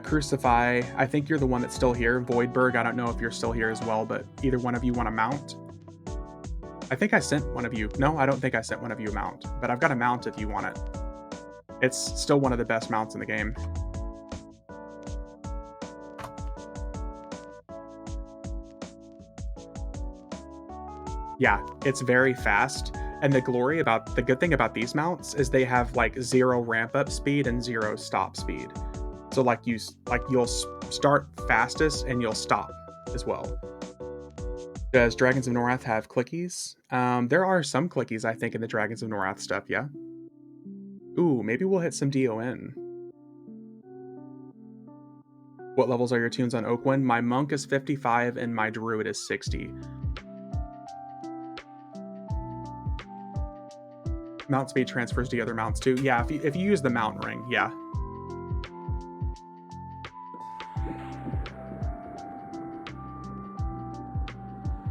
Crucify, I think you're the one that's still here. Voidberg, I don't know if you're still here as well, but either one of you want a mount? I think I sent one of you. No, I don't think I sent one of you a mount, but I've got a mount if you want it. It's still one of the best mounts in the game. Yeah, it's very fast. And the good thing about these mounts is they have like 0 ramp up speed and 0 stop speed. So like you'll start fastest and you'll stop as well. Does Dragons of Norath have clickies? There are some clickies, I think, in the Dragons of Norath stuff, yeah. Ooh, maybe we'll hit some DON. What levels are your tunes on Oakwind? My Monk is 55 and my Druid is 60. Mount speed transfers to other mounts too. Yeah, if you use the mount ring, yeah.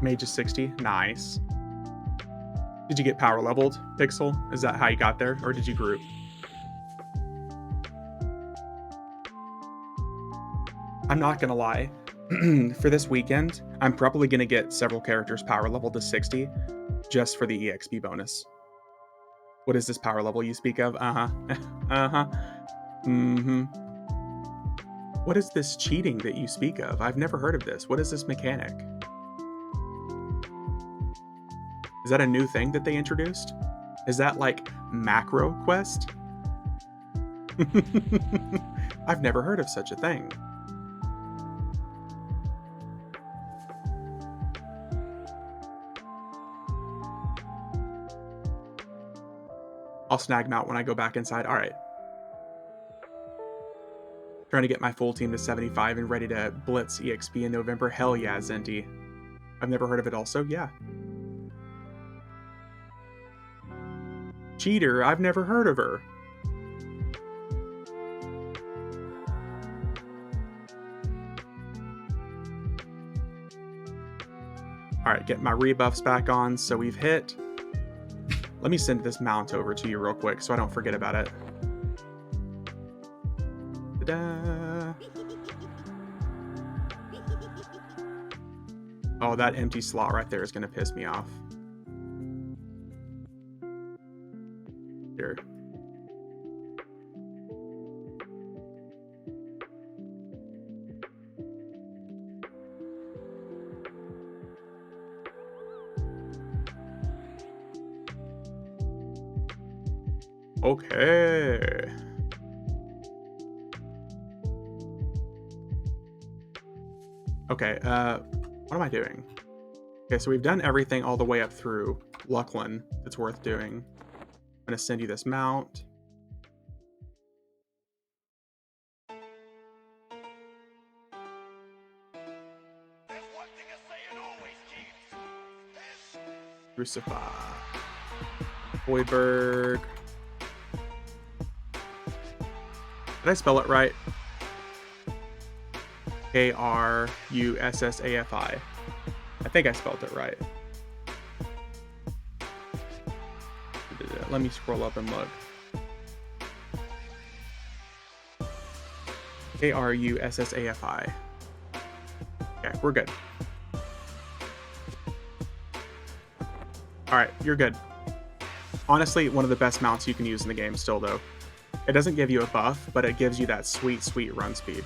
Mage is 60. Nice. Did you get power leveled, Pixel? Is that how you got there? Or did you group? I'm not gonna lie. For this weekend, I'm probably gonna get several characters power leveled to 60 just for the EXP bonus. What is this power level you speak of? Uh-huh. Uh-huh. Mm-hmm. What is this cheating that you speak of? I've never heard of this. What is this mechanic? Is that a new thing that they introduced? Is that like macro quest? I've never heard of such a thing. I'll snag mount when I go back inside. All right. Trying to get my full team to 75 and ready to blitz EXP in November. Hell yeah, Zenti. I've never heard of it also. Yeah. Cheater, I've never heard of her. Alright, get my rebuffs back on. So we've hit. Let me send this mount over to you real quick so I don't forget about it. Ta-da! Oh, that empty slot right there is going to piss me off. Here. Okay. Okay, what am I doing? Okay, so we've done everything all the way up through Luckland that's worth doing. I'm going to send you this mount. Crucify. Hoiberg. Did I spell it right? Krussafi. I think I spelled it right. Let me scroll up and look. Krussafi. Okay, we're good. Alright, you're good. Honestly, one of the best mounts you can use in the game still, though. It doesn't give you a buff, but it gives you that sweet, sweet run speed.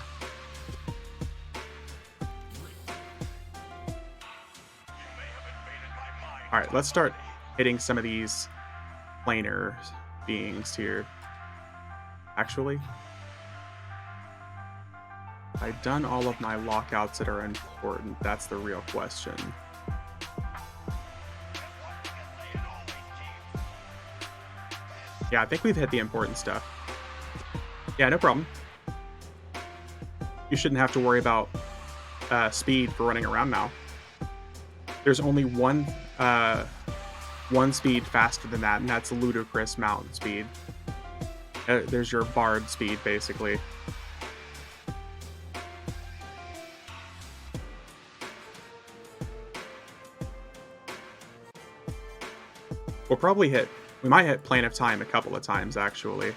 Alright, let's start hitting some of these planar beings here. Actually, I've done all of my lockouts that are important. That's the real question. Yeah, I think we've hit the important stuff. Yeah, no problem. You shouldn't have to worry about speed for running around now. There's only one speed faster than that, and that's ludicrous mountain speed. There's your bard speed, basically. We'll probably hit... We might hit Plane of Time a couple of times, actually.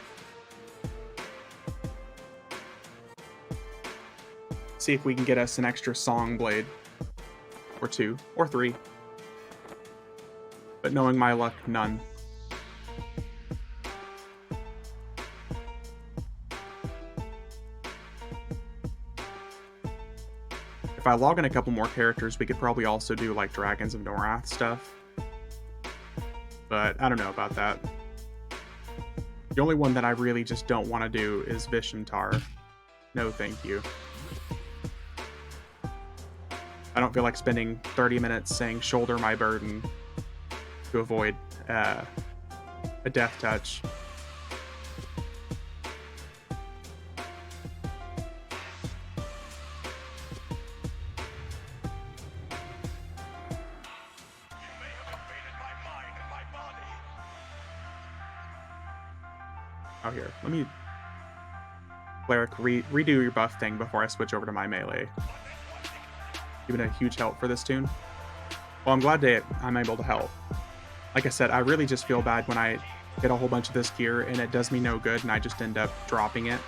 See if we can get us an extra Song Blade. Or 2. Or 3. But knowing my luck, none. If I log in a couple more characters, we could probably also do, like, Dragons of Norath stuff. But I don't know about that. The only one that I really just don't want to do is Vishantar. No, thank you. I don't feel like spending 30 minutes saying shoulder my burden to avoid a death touch. Oh, here. Let me... Cleric, redo your buff thing before I switch over to my melee. You've been a huge help for this tune. Well, I'm glad that I'm able to help. Like I said, I really just feel bad when I get a whole bunch of this gear and it does me no good and I just end up dropping it.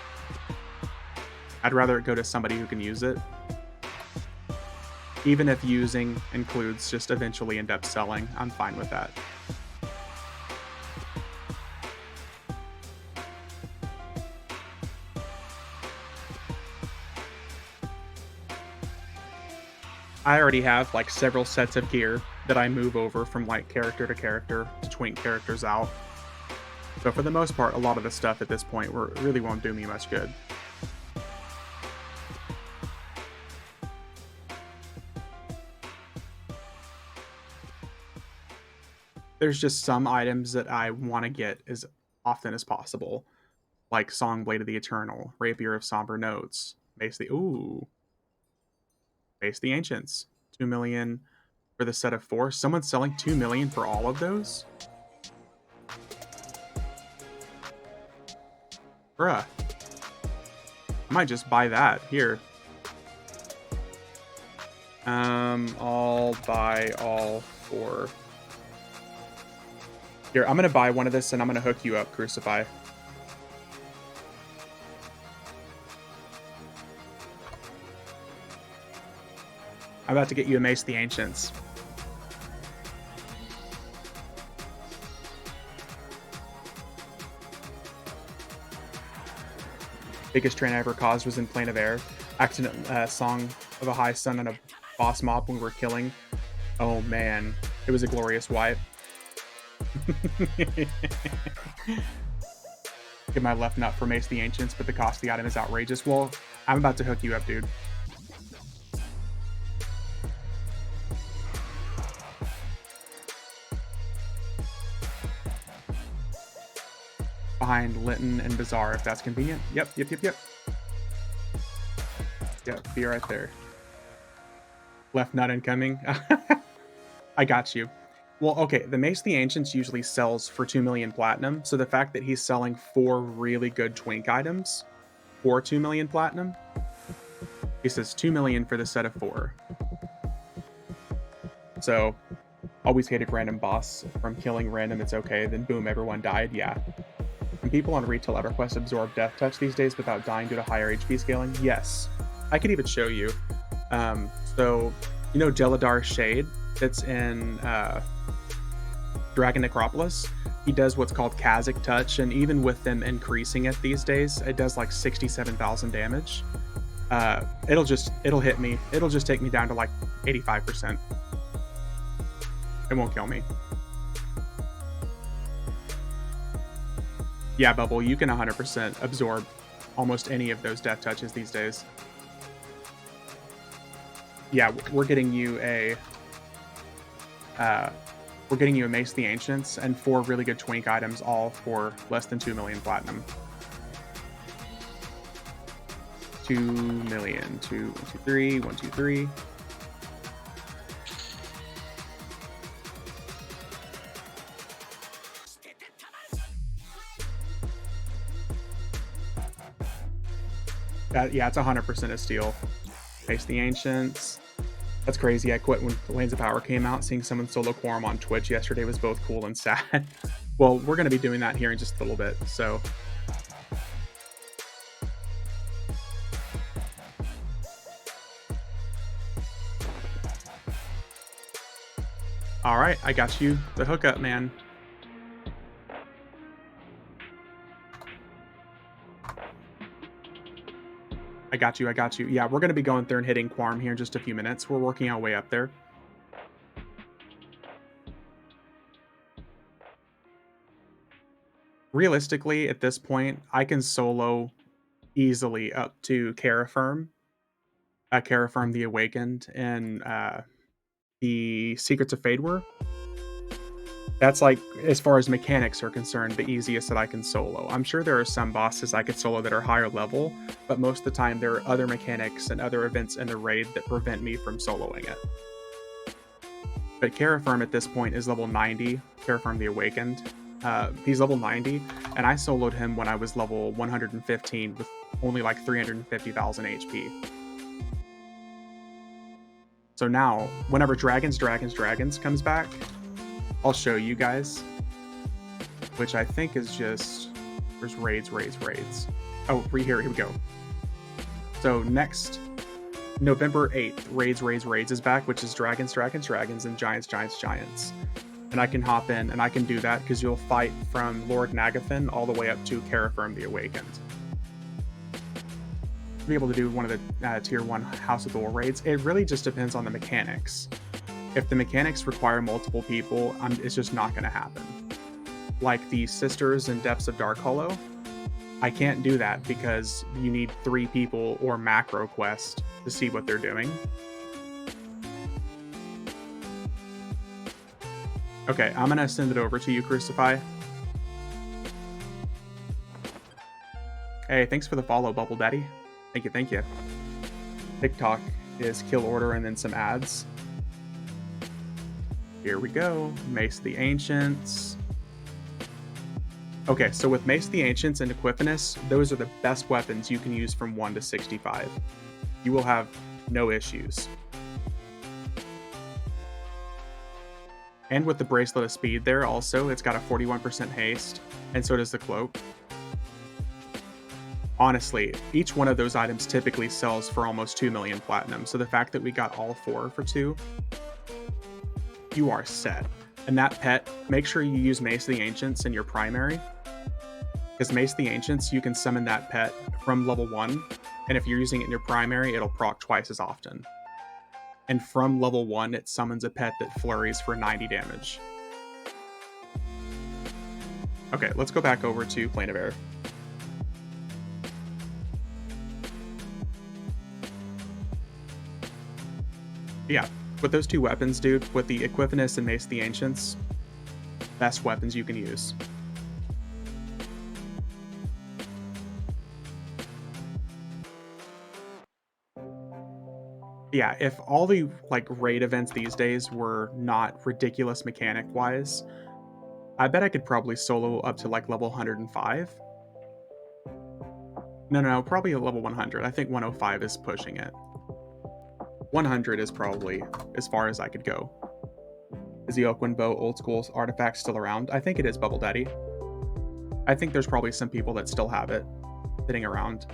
I'd rather it go to somebody who can use it. Even if using includes just eventually end up selling, I'm fine with that. I already have like several sets of gear that I move over from like character to character to twink characters out. So for the most part, a lot of the stuff at this point really won't do me much good. There's just some items that I want to get as often as possible. like Songblade of the Eternal, Rapier of Somber Notes, Mace the Ancients, 2 million for the set of 4. Someone's selling 2 million for all of those? Bruh. I might just buy that. Here. I'll buy all 4. Here, I'm gonna buy one of this and I'm gonna hook you up, Crucify. I'm about to get you a Mace the Ancients. Biggest train I ever caused was in Plane of Air. Accident Song of a High Sun on a boss mob when we were killing. Oh man, it was a glorious wipe. Get my left nut for Mace the Ancients, but the cost of the item is outrageous. Well, I'm about to hook you up, dude. Behind Linton and Bazaar, if that's convenient. Yep. Yep, be right there. Left nut incoming. I got you. Well, okay, the Mace the Ancients usually sells for 2 million platinum, so the fact that he's selling 4 really good twink items for 2 million platinum, he says 2 million for the set of 4. So, always hated random boss. From killing random, it's okay, then boom, everyone died, yeah. Can people on retail EverQuest absorb Death Touch these days without dying due to higher HP scaling? Yes. I could even show you. So, you know Deladar Shade that's in Dragon Necropolis? He does what's called Kazakh Touch, and even with them increasing it these days, it does like 67,000 damage. It'll hit me. It'll just take me down to like 85%. It won't kill me. Yeah, Bubble, you can 100% absorb almost any of those death touches these days. Yeah, we're getting you a Mace the Ancients and 4 really good twink items, all for less than 2 million platinum. 2 million, 2, 1, 2, 3, 1, 2, 3. Yeah, it's 100% a steal. Face the Ancients. That's crazy. I quit when Lanes of Power came out. Seeing someone solo Quorum on Twitch yesterday was both cool and sad. Well, we're going to be doing that here in just a little bit, so. All right, I got you the hookup, man. I got you. Yeah, we're going to be going through and hitting Quorum here in just a few minutes. We're working our way up there. Realistically, at this point, I can solo easily up to Caraferm. Caraferm the Awakened and the Secrets of Fadewar. That's like, as far as mechanics are concerned, the easiest that I can solo. I'm sure there are some bosses I could solo that are higher level, but most of the time there are other mechanics and other events in the raid that prevent me from soloing it. But Caraferm at this point is level 90, Caraferm the Awakened. He's level 90, and I soloed him when I was level 115 with only like 350,000 HP. So now, whenever Dragons comes back, I'll show you guys, which I think is just, there's raids. Oh, here we go. So next, November 8th, raids is back, which is Dragons, and Giants. And I can hop in, and I can do that because you'll fight from Lord Nagathan all the way up to Caraferm the Awakened. To be able to do one of the tier 1 House of Thor raids, it really just depends on the mechanics. If the mechanics require multiple people, it's just not going to happen. Like the Sisters and Depths of Dark Hollow, I can't do that because you need 3 people or macro quest to see what they're doing. Okay, I'm going to send it over to you, Crucify. Hey, thanks for the follow, Bubble Daddy. Thank you, thank you. TikTok is kill order and then some ads. Here we go. Mace of the Ancients. Okay, so with Mace of the Ancients and Equifinus, those are the best weapons you can use from 1 to 65. You will have no issues. And with the Bracelet of Speed there also, it's got a 41% haste, and so does the Cloak. Honestly, each one of those items typically sells for almost 2 million platinum, so the fact that we got all 4 for 2, you are set. And that pet, make sure you use Mace of the Ancients in your primary, because Mace of the Ancients, you can summon that pet from level 1, and if you're using it in your primary, it'll proc twice as often. And from level 1, it summons a pet that flurries for 90 damage. Okay, let's go back over to Plane of Air. Yeah, with those 2 weapons, dude, with the Equifinus and Mace of the Ancients, best weapons you can use. Yeah, if all the like raid events these days were not ridiculous mechanic wise, I bet I could probably solo up to like level 105. No, probably a level 100. I think 105 is pushing it. 100 is probably as far as I could go. Is the Oakwind Bow old school artifact still around? I think it is, Bubble Daddy. I think there's probably some people that still have it sitting around.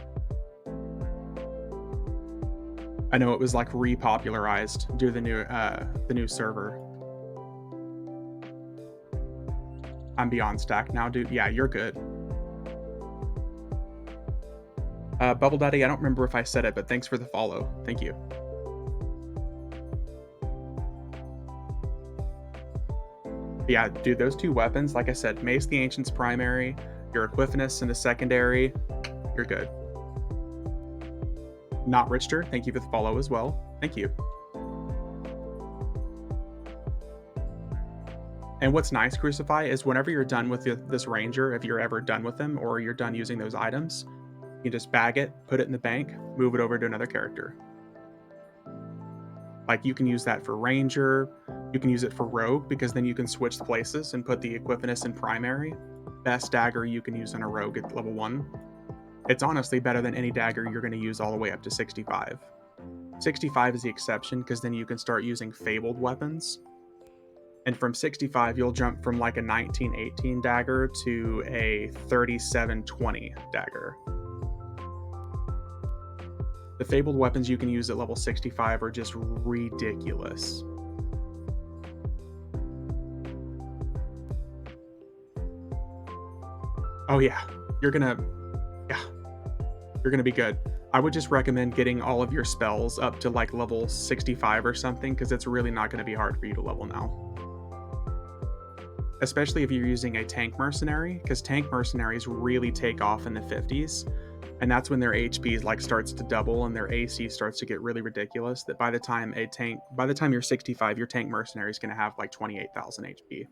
I know it was like repopularized due to the new server. I'm beyond stack now, dude. Yeah, you're good. Bubble Daddy, I don't remember if I said it, but thanks for the follow. Thank you. Yeah, dude, those 2 weapons, like I said, Mace the Ancient's primary, your Equifinus in the secondary, you're good. Not Richter, thank you for the follow as well. Thank you. And what's nice, Crucify, is whenever you're done with this Ranger, if you're ever done with them or you're done using those items, you just bag it, put it in the bank, move it over to another character. Like, you can use that for Ranger, you can use it for Rogue, because then you can switch places and put the Equifinus in primary. Best dagger you can use on a Rogue at level 1. It's honestly better than any dagger you're going to use all the way up to 65. 65 is the exception, because then you can start using fabled weapons. And from 65, you'll jump from like a 1918 dagger to a 3720 dagger. The fabled weapons you can use at level 65 are just ridiculous. Oh yeah, you're gonna be good. I would just recommend getting all of your spells up to like level 65 or something, because it's really not going to be hard for you to level now. Especially if you're using a tank mercenary, because tank mercenaries really take off in the 50s, and that's when their HP like starts to double and their AC starts to get really ridiculous. That by the time you're 65, your tank mercenary is going to have like 28,000 HP.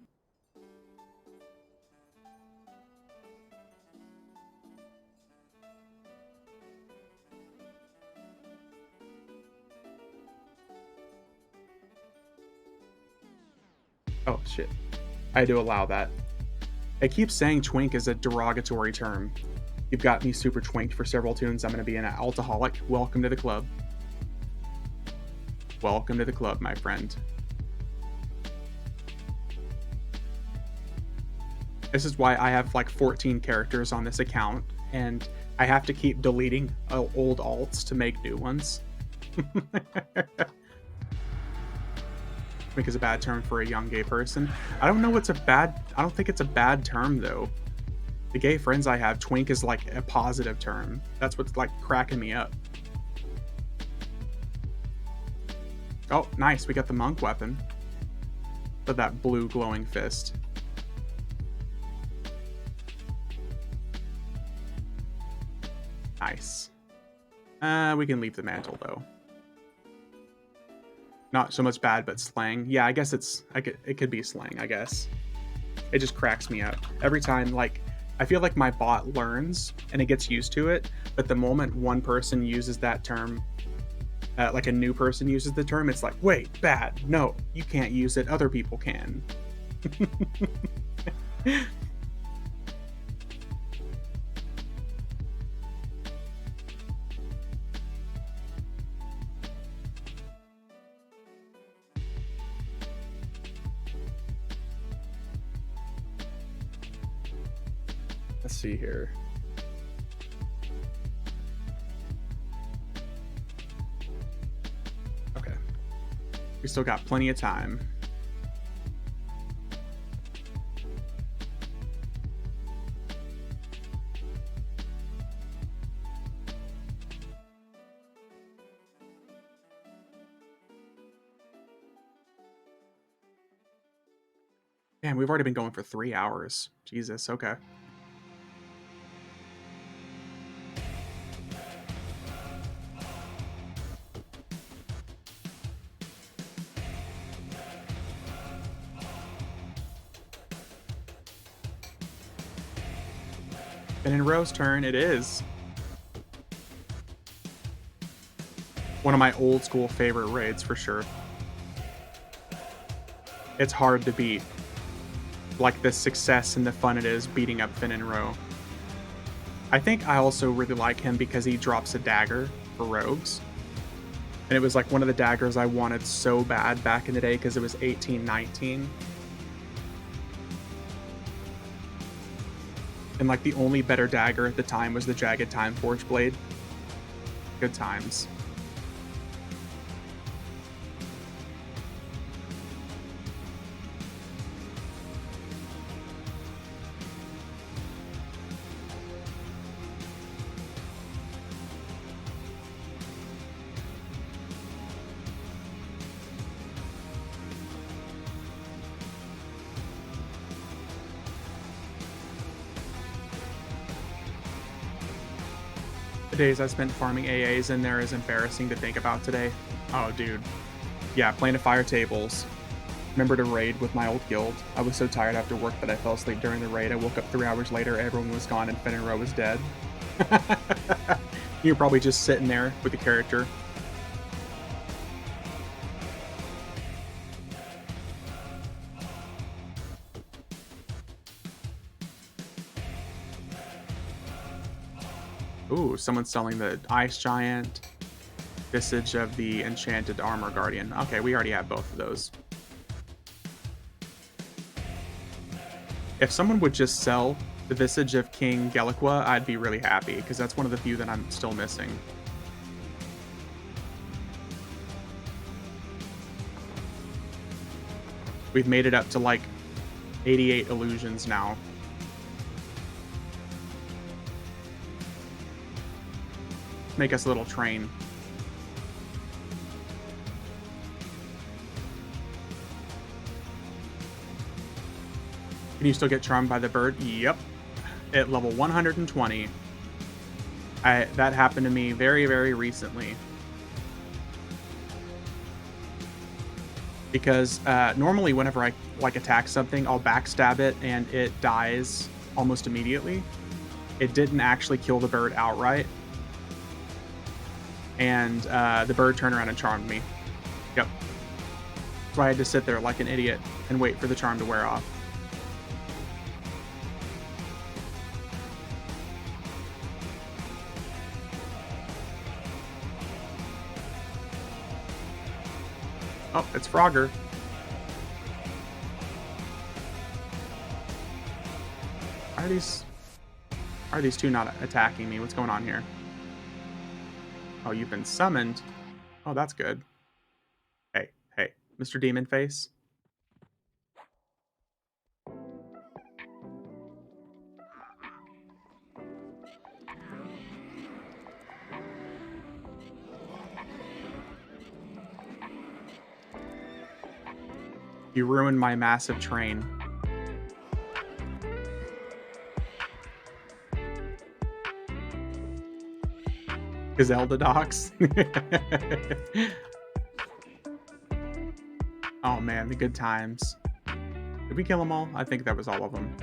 Oh shit. I do allow that. It keeps saying twink is a derogatory term. You've got me super twinked for several tunes. I'm going to be an alcoholic. Welcome to the club. Welcome to the club, my friend. This is why I have like 14 characters on this account, and I have to keep deleting old alts to make new ones. Twink is a bad term for a young gay person. I don't think it's a bad term though. The gay friends I have, twink is like a positive term. That's what's like cracking me up. Oh, nice. We got the monk weapon. With that blue glowing fist. Nice. We can leave the mantle though. Not so much bad, but slang. Yeah, it could be slang, I guess. It just cracks me up. Every time, like, I feel like my bot learns and it gets used to it, but the moment one person uses that term, like a new person uses the term, it's like, wait, bad. No, you can't use it. Other people can. Let's see here. Okay. We still got plenty of time. Man, we've already been going for 3 hours. Jesus, okay. And in Ro's turn, it is. One of my old school favorite raids for sure. It's hard to beat. Like the success and the fun it is beating up Finn and Ro. I think I also really like him because he drops a dagger for rogues. And it was like one of the daggers I wanted so bad back in the day because it was 1819. And like the only better dagger at the time was the Jagged Time Forge Blade. Good times. The days I spent farming AAs in there is embarrassing to think about today. Oh, dude. Yeah, playing to fire tables. Remember to raid with my old guild. I was so tired after work that I fell asleep during the raid. I woke up 3 hours later, everyone was gone, and Finn and Ro was dead. You're probably just sitting there with the character. Ooh, someone's selling the Ice Giant, Visage of the Enchanted Armor Guardian. Okay, we already have both of those. If someone would just sell the Visage of King Geliqua, I'd be really happy, because that's one of the few that I'm still missing. We've made it up to like 88 illusions now. Make us a little train. Can you still get charmed by the bird? Yep. At level 120. That happened to me very, very recently. Because normally whenever I like attack something, I'll backstab it and it dies almost immediately. It didn't actually kill the bird outright. And the bird turned around and charmed me. Yep. So I had to sit there like an idiot and wait for the charm to wear off. Oh, it's Frogger. Why are these two not attacking me? What's going on here? Oh, you've been summoned. Oh, that's good. Hey, hey, Mr. Demon Face. You ruined my massive train. Gazelda docs. Oh man, the good times. Did we kill them all? I think that was all of them.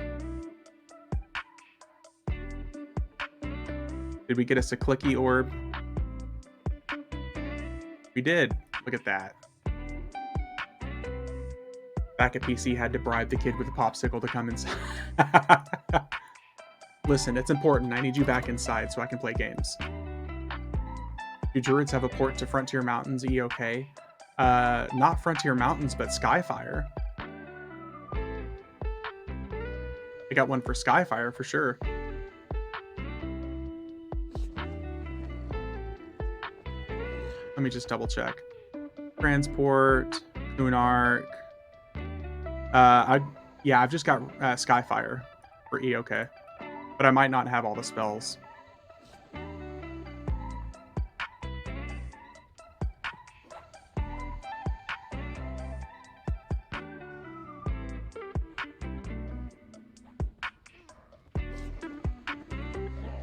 Did we get us a clicky orb? We did. Look at that. Back at PC had to bribe the kid with a popsicle to come inside. Listen, it's important. I need you back inside so I can play games. Do druids have a port to Frontier Mountains EOK? Not Frontier Mountains, but Skyfire. I got one for Skyfire for sure. Let me just double check. Transport, Kunark. I've just got Skyfire for EOK, but I might not have all the spells.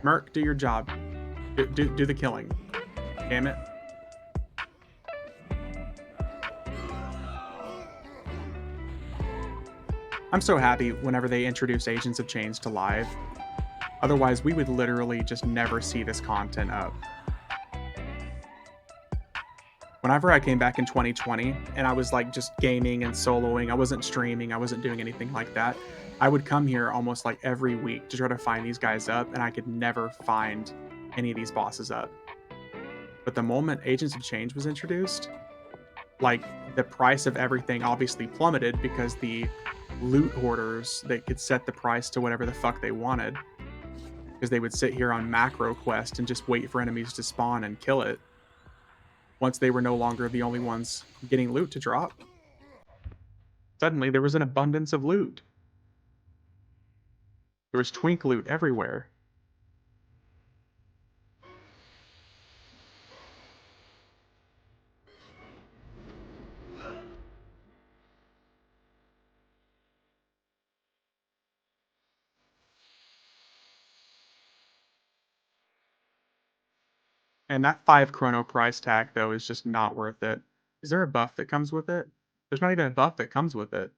Merc, do your job. Do the killing. Damn it. I'm so happy whenever they introduce Agents of Change to live. Otherwise, we would literally just never see this content up. Whenever I came back in 2020 and I was like just gaming and soloing, I wasn't streaming, I wasn't doing anything like that. I would come here almost like every week to try to find these guys up, and I could never find any of these bosses up. But the moment Agents of Change was introduced, like the price of everything obviously plummeted because the loot hoarders that could set the price to whatever the fuck they wanted, because they would sit here on macro quest and just wait for enemies to spawn and kill it once they were no longer the only ones getting loot to drop. Suddenly there was an abundance of loot. There was twink loot everywhere. And that 5 chrono price tag, though, is just not worth it. Is there a buff that comes with it? There's not even a buff that comes with it.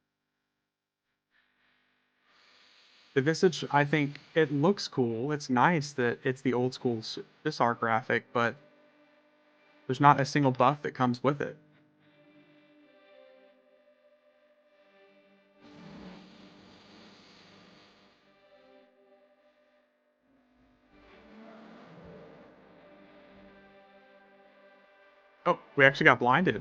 The Visage, I think, it looks cool. It's nice that it's the old school Visar graphic, but there's not a single buff that comes with it. Oh, we actually got blinded.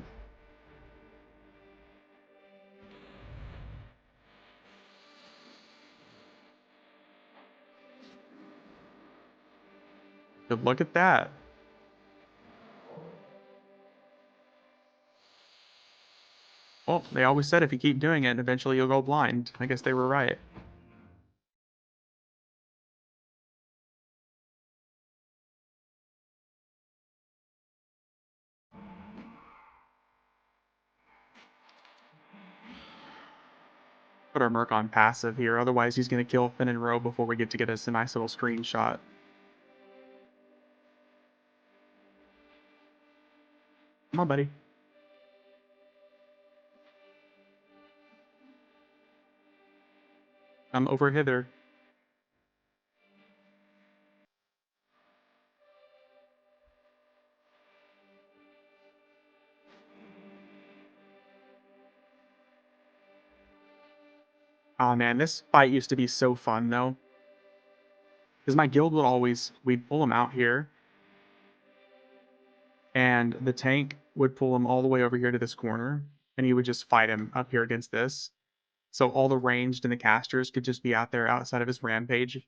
But look at that. Well, they always said if you keep doing it, eventually you'll go blind. I guess they were right. Put our Merc on passive here, otherwise he's going to kill Finn and Roe before we get us a nice little screenshot. Come on, buddy. Come over hither. Oh man, this fight used to be so fun though. Because my guild would always, we'd pull him out here, and the tank would pull him all the way over here to this corner, and he would just fight him up here against this. So all the ranged and the casters could just be out there outside of his rampage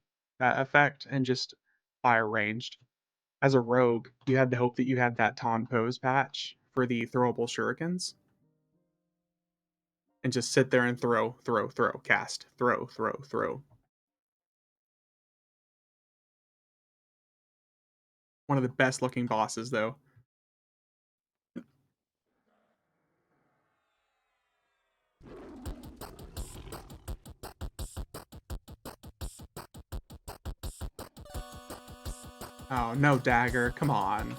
effect and just fire ranged. As a rogue, you had to hope that you had that taunt pose patch for the throwable shurikens, and just sit there and throw, cast, throw. One of the best looking bosses though. Oh, no dagger, come on.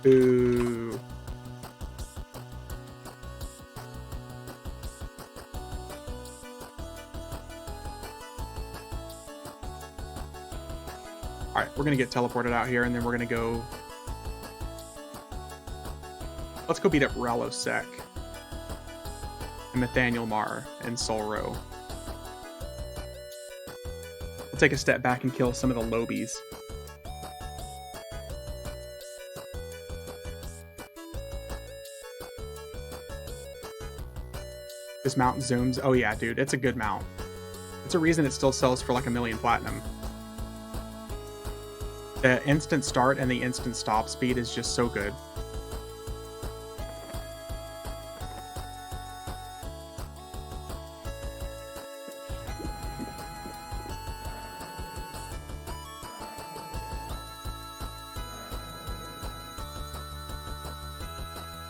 Boo. All right, we're gonna get teleported out here, and then we're gonna go. Let's go beat up Ralosek and Nathaniel Marr and Solro. We'll take a step back and kill some of the lobies. This mount zooms. Oh yeah, dude, it's a good mount. It's a reason it still sells for like 1,000,000 platinum. The instant start and the instant stop speed is just so good.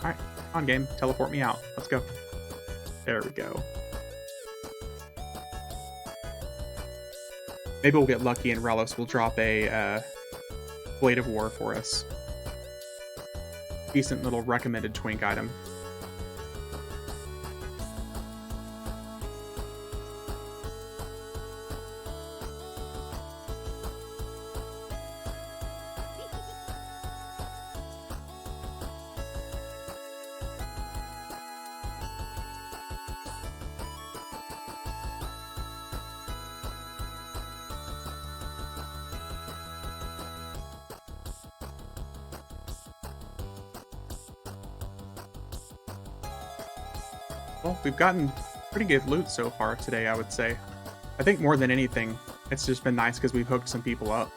Alright, on game, teleport me out. Let's go. There we go. Maybe we'll get lucky and Relos will drop a Blade of War for us. Decent little recommended twink item. Well, we've gotten pretty good loot so far today, I would say. I think more than anything, it's just been nice because we've hooked some people up.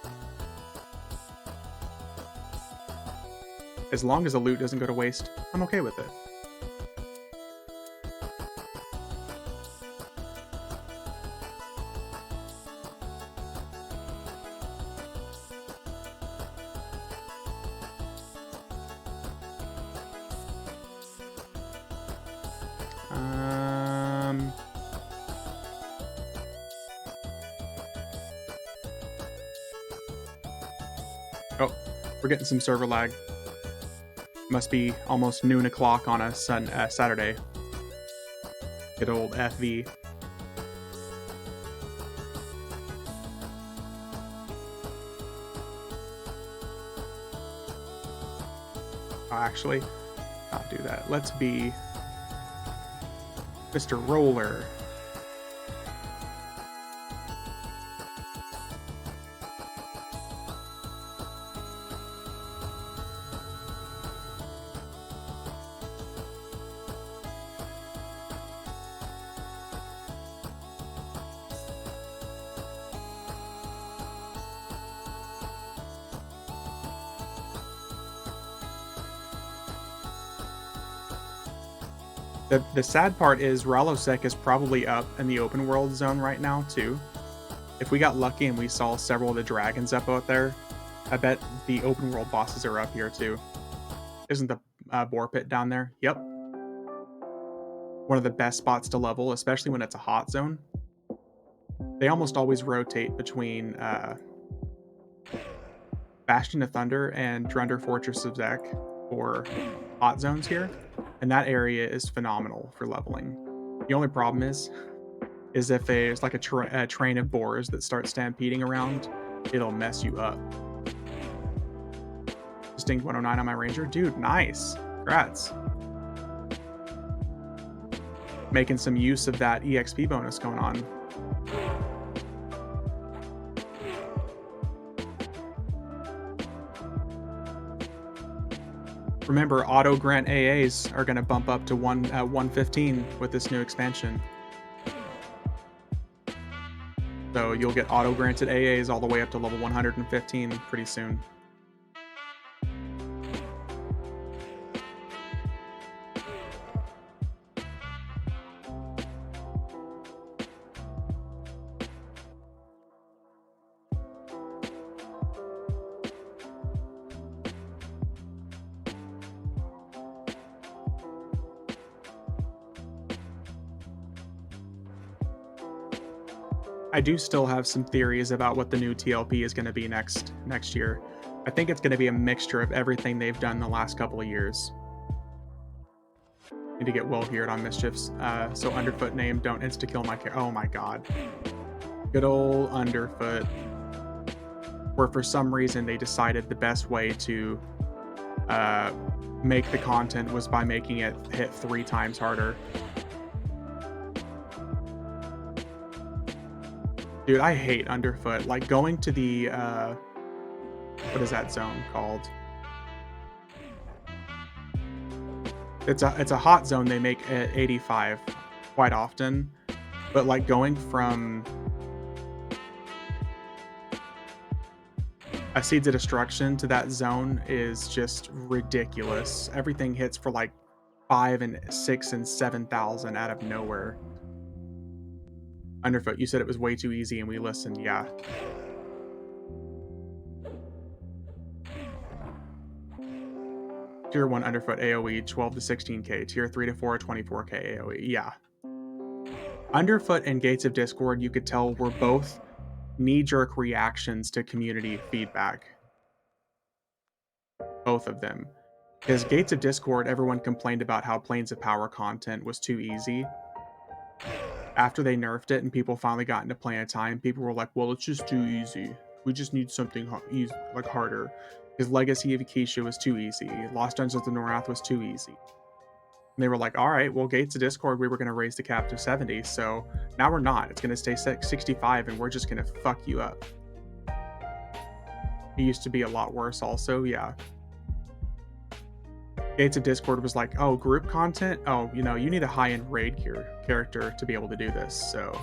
As long as the loot doesn't go to waste, I'm okay with it. Oh, we're getting some server lag. Must be almost noon o'clock on a Saturday. Good old FV. Oh, actually, not do that. Let's be Mr. Roller. The sad part is Ralosek is probably up in the open world zone right now, too. If we got lucky and we saw several of the dragons up out there, I bet the open world bosses are up here, too. Isn't the boar pit down there? Yep. One of the best spots to level, especially when it's a hot zone. They almost always rotate between Bastion of Thunder and Drunder Fortress of Zek for hot zones here. And that area is phenomenal for leveling. The only problem is if there's like a train of boars that start stampeding around, it'll mess you up. Distinct 109 on my ranger. Dude, nice. Congrats. Making some use of that EXP bonus going on. Remember, auto grant AAs are going to bump up to 115 with this new expansion. So you'll get auto granted AAs all the way up to level 115 pretty soon. I do still have some theories about what the new TLP is going to be next year. I think it's going to be a mixture of everything they've done the last couple of years. Need to get well geared on mischiefs. So Underfoot name, don't insta kill my character. Oh my god. Good old Underfoot. where for some reason they decided the best way to make the content was by making it hit 3 times harder. Dude, I hate Underfoot. Like going to the what is that zone called? It's a hot zone they make at 85 quite often, but like going from a Seeds of Destruction to that zone is just ridiculous. Everything hits for like 5 and 6 and 7,000 out of nowhere. Underfoot, you said it was way too easy and we listened. Yeah. Tier 1 Underfoot AoE 12 to 16k. Tier 3 to 4 24k AoE. Yeah. Underfoot and Gates of Discord, you could tell, were both knee-jerk reactions to community feedback. Both of them. Because Gates of Discord, everyone complained about how Planes of Power content was too easy. After they nerfed it and people finally got into Plane of Time, people were like, well, it's just too easy. We just need something like harder. Because Legacy of Acacia was too easy. Lost Dungeons of the Norrath was too easy. And they were like, all right, well, Gates of Discord, we were going to raise the cap to 70, so now we're not. It's going to stay 65, and we're just going to fuck you up. It used to be a lot worse also, yeah. Gates of Discord was like, oh, group content? Oh, you need a high-end raid gear character to be able to do this, so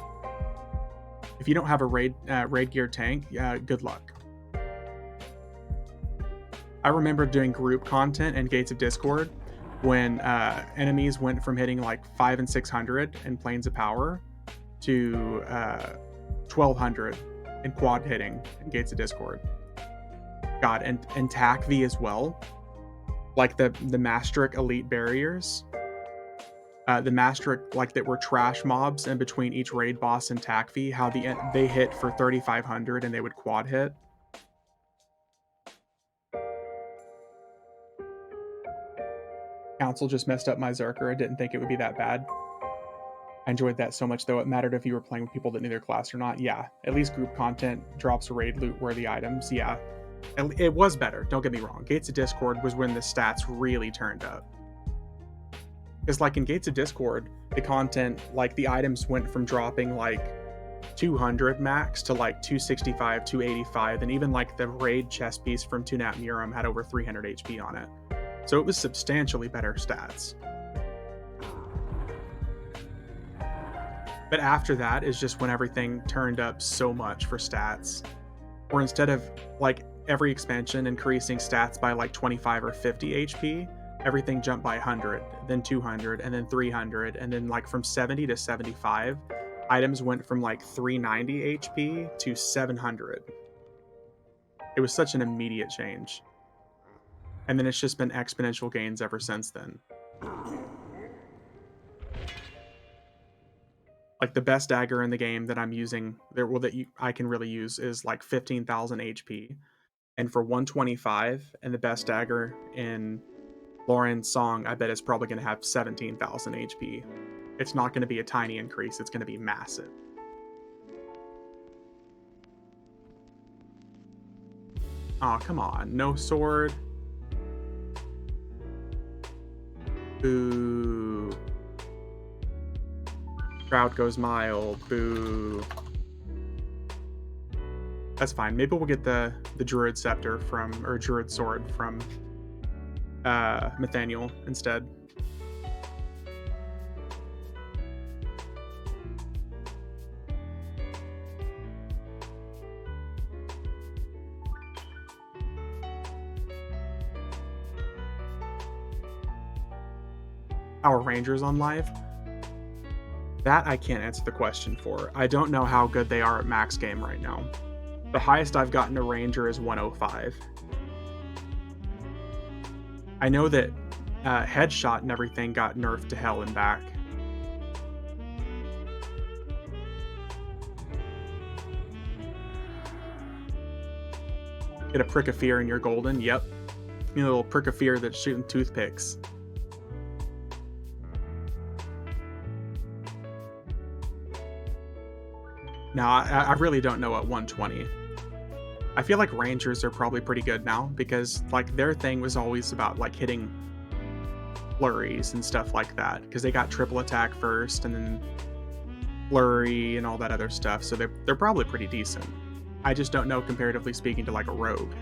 if you don't have a raid gear tank, good luck. I remember doing group content in Gates of Discord when enemies went from hitting like 5 and 600 in Planes of Power to 1200 in quad hitting in Gates of Discord. God, and TACV as well. Like the Maastricht elite barriers. The Maastricht, like, that were trash mobs in between each raid boss and TACV, how they hit for 3500 and they would quad hit. Council just messed up my Berserker. I didn't think it would be that bad. I enjoyed that so much, though. It mattered if you were playing with people that knew their class or not. Yeah, at least group content drops raid loot worthy items. Yeah, it was better. Don't get me wrong. Gates of Discord was when the stats really turned up. Because like in Gates of Discord, the content, like the items went from dropping like 200 max to like 265, 285, and even like the raid chest piece from Tunat Murum had over 300 HP on it. So it was substantially better stats. But after that is just when everything turned up so much for stats. Or instead of like every expansion increasing stats by like 25 or 50 HP, everything jumped by 100, then 200, and then 300, and then like from 70 to 75, items went from like 390 HP to 700. It was such an immediate change. And then it's just been exponential gains ever since then. Like the best dagger in the game that I'm using, I can really use is like 15,000 HP. And for 125, and the best dagger in Lauren's song, I bet it's probably going to have 17,000 HP. It's not going to be a tiny increase, it's going to be massive. Oh, come on. No sword. Boo. Crowd goes mild. Boo. That's fine. Maybe we'll get the Druid Scepter or Druid Sword from Nathaniel instead. Our Rangers on live? That I can't answer the question for. I don't know how good they are at max game right now. The highest I've gotten a Ranger is 105. I know that Headshot and everything got nerfed to hell and back. Get a Prick of Fear in your golden? Yep. You know, a little Prick of Fear that's shooting toothpicks. No, I really don't know at 120. I feel like rangers are probably pretty good now because like their thing was always about like hitting flurries and stuff like that because they got triple attack first and then flurry and all that other stuff. So they're probably pretty decent. I just don't know comparatively speaking to like a rogue.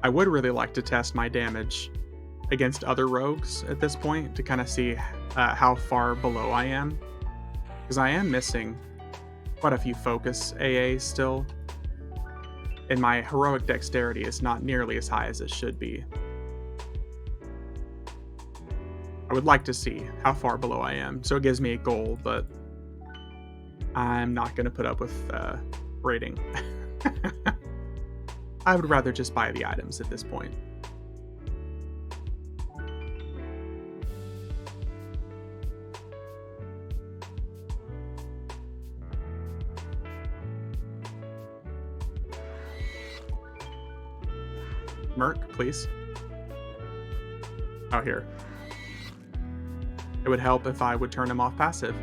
I would really like to test my damage against other rogues at this point to kind of see how far below I am. Because I am missing quite a few focus AAs still. And my heroic dexterity is not nearly as high as it should be. I would like to see how far below I am, so it gives me a goal, but I'm not going to put up with rating. I would rather just buy the items at this point. Merc, please. Oh, here. It would help if I would turn him off passive.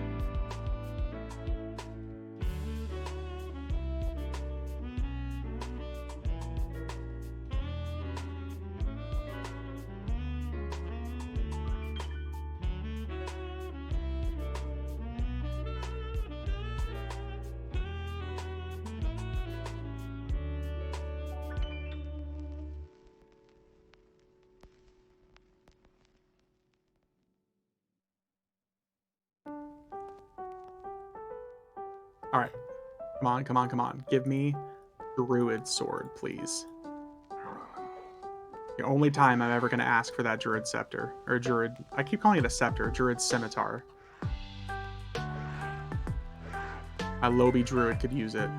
All right. Come on, come on, come on. Give me Druid Sword, please. The only time I'm ever going to ask for that Druid Scepter. Or Druid... I keep calling it a Scepter. Druid Scimitar. A Lobi Druid could use it.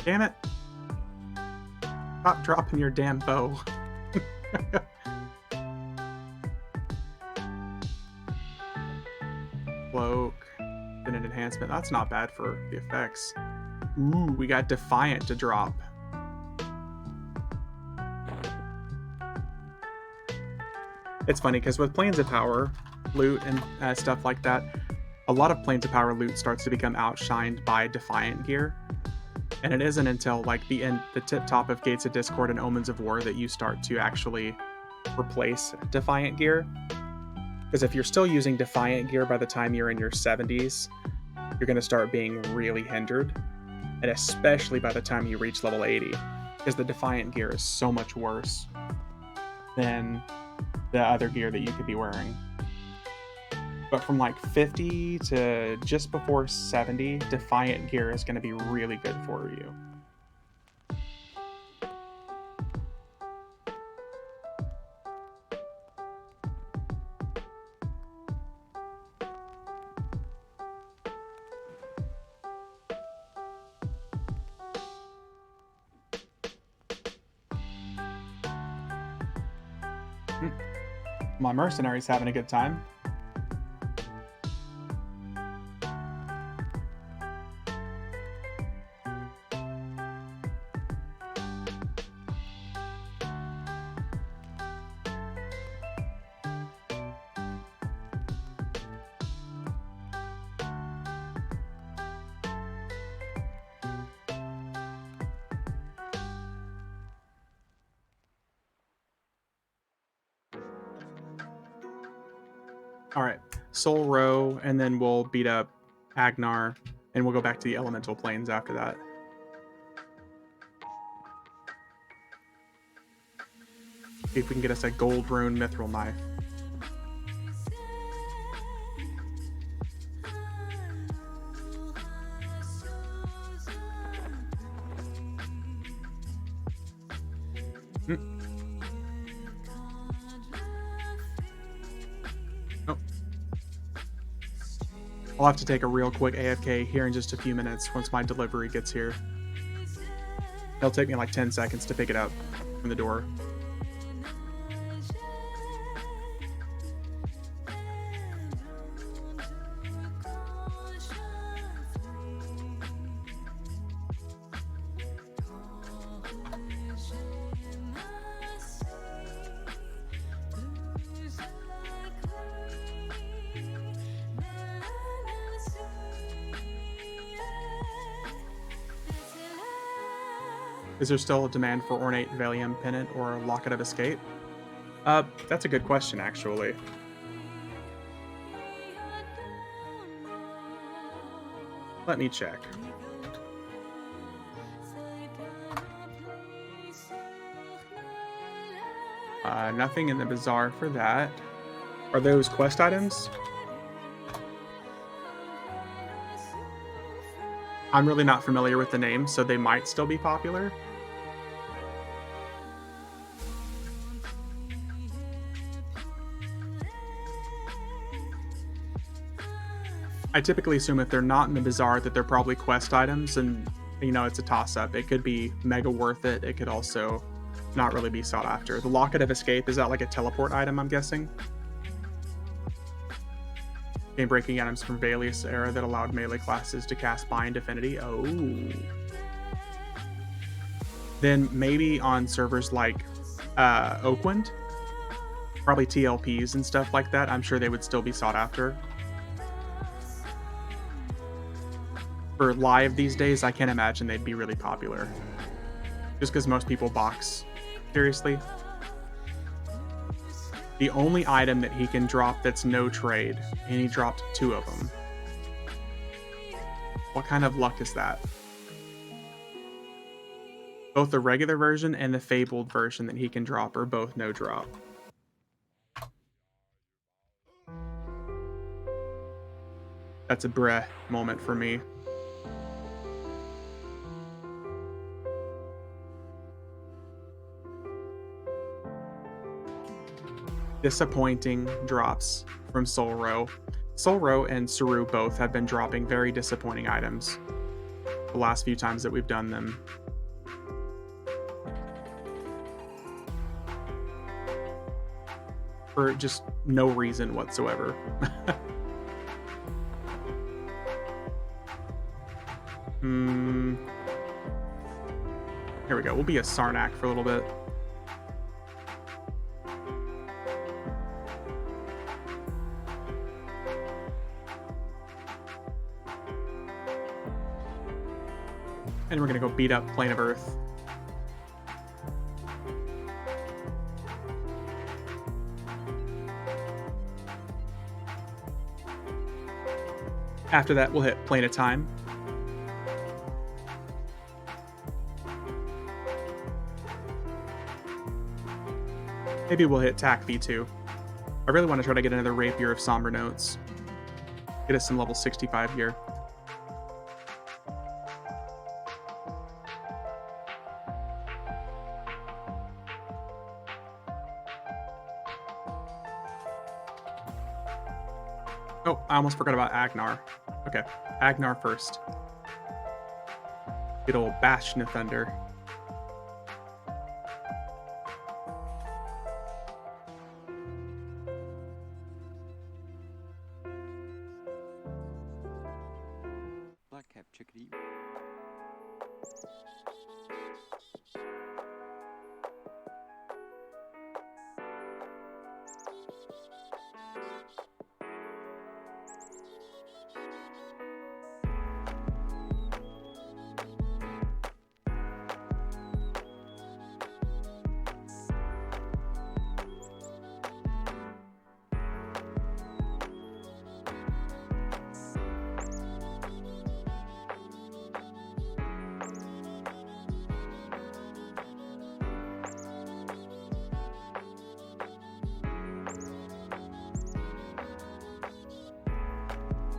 Damn it. Stop dropping your damn bow. Cloak. And an enhancement. That's not bad for the effects. Ooh, we got Defiant to drop. It's funny because with Planes of Power loot and stuff like that, a lot of Planes of Power loot starts to become outshined by Defiant gear. And it isn't until like the tip top of Gates of Discord and Omens of War that you start to actually replace Defiant gear. Because if you're still using Defiant gear by the time you're in your 70s, you're going to start being really hindered. And especially by the time you reach level 80. Because the Defiant gear is so much worse than the other gear that you could be wearing. But from like 50 to just before 70, Defiant gear is going to be really good for you. My mercenary's having a good time. All right, Soul Row, and then we'll beat up Agnar, and we'll go back to the Elemental Plains after that. See if we can get us a Gold Rune Mithril Knife. Oh. I'll have to take a real quick AFK here in just a few minutes once my delivery gets here. It'll take me like 10 seconds to pick it up from the door. Is there still a demand for Ornate Valium Pennant or Locket of Escape? That's a good question, actually. Let me check. Nothing in the bazaar for that. Are those quest items? I'm really not familiar with the name, so they might still be popular. I typically assume if they're not in the bazaar that they're probably quest items, and you know, it's a toss-up. It could be mega worth it. It could also not really be sought after. The Locket of Escape, is that like a teleport item, I'm guessing? Game-breaking items from Valius era that allowed melee classes to cast Bind Affinity. Oh. Then maybe on servers like Oakwind, probably TLPs and stuff like that, I'm sure they would still be sought after. For live these days, I can't imagine they'd be really popular. Just because most people box. Seriously. The only item that he can drop that's no trade, and he dropped 2 of them. What kind of luck is that? Both the regular version and the fabled version that he can drop are both no drop. That's a bruh moment for me. Disappointing drops from Solro. Solro and Saru both have been dropping very disappointing items the last few times that we've done them. For just no reason whatsoever. Here we go. We'll be a Sarnak for a little bit. And we're gonna go beat up Plane of Earth. After that, we'll hit Plane of Time. Maybe we'll hit TAC V2. I really want to try to get another Rapier of Somber Notes. Get us some level 65 here. Oh, I almost forgot about Agnar. Okay, Agnar first. Good old Bastion of Thunder. Blackcap chickadee.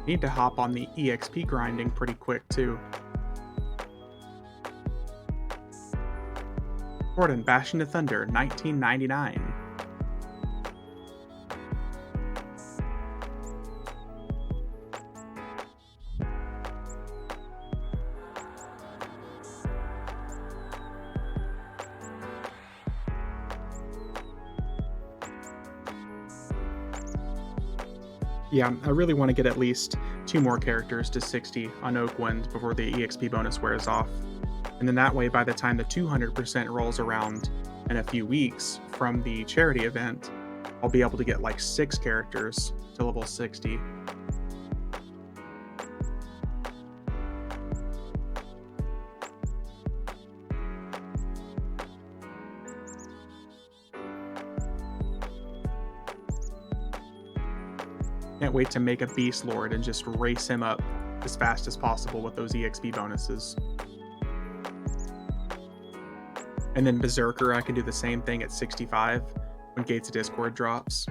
Need to hop on the EXP grinding pretty quick too. Gordon, Bastion of Thunder, 1999. Yeah, I really want to get at least 2 more characters to 60 on Oakwind before the EXP bonus wears off. And then that way, by the time the 200% rolls around in a few weeks from the charity event, I'll be able to get like 6 characters to level 60. Can't wait to make a Beast Lord and just race him up as fast as possible with those EXP bonuses. And then Berserker, I can do the same thing at 65 when Gates of Discord drops.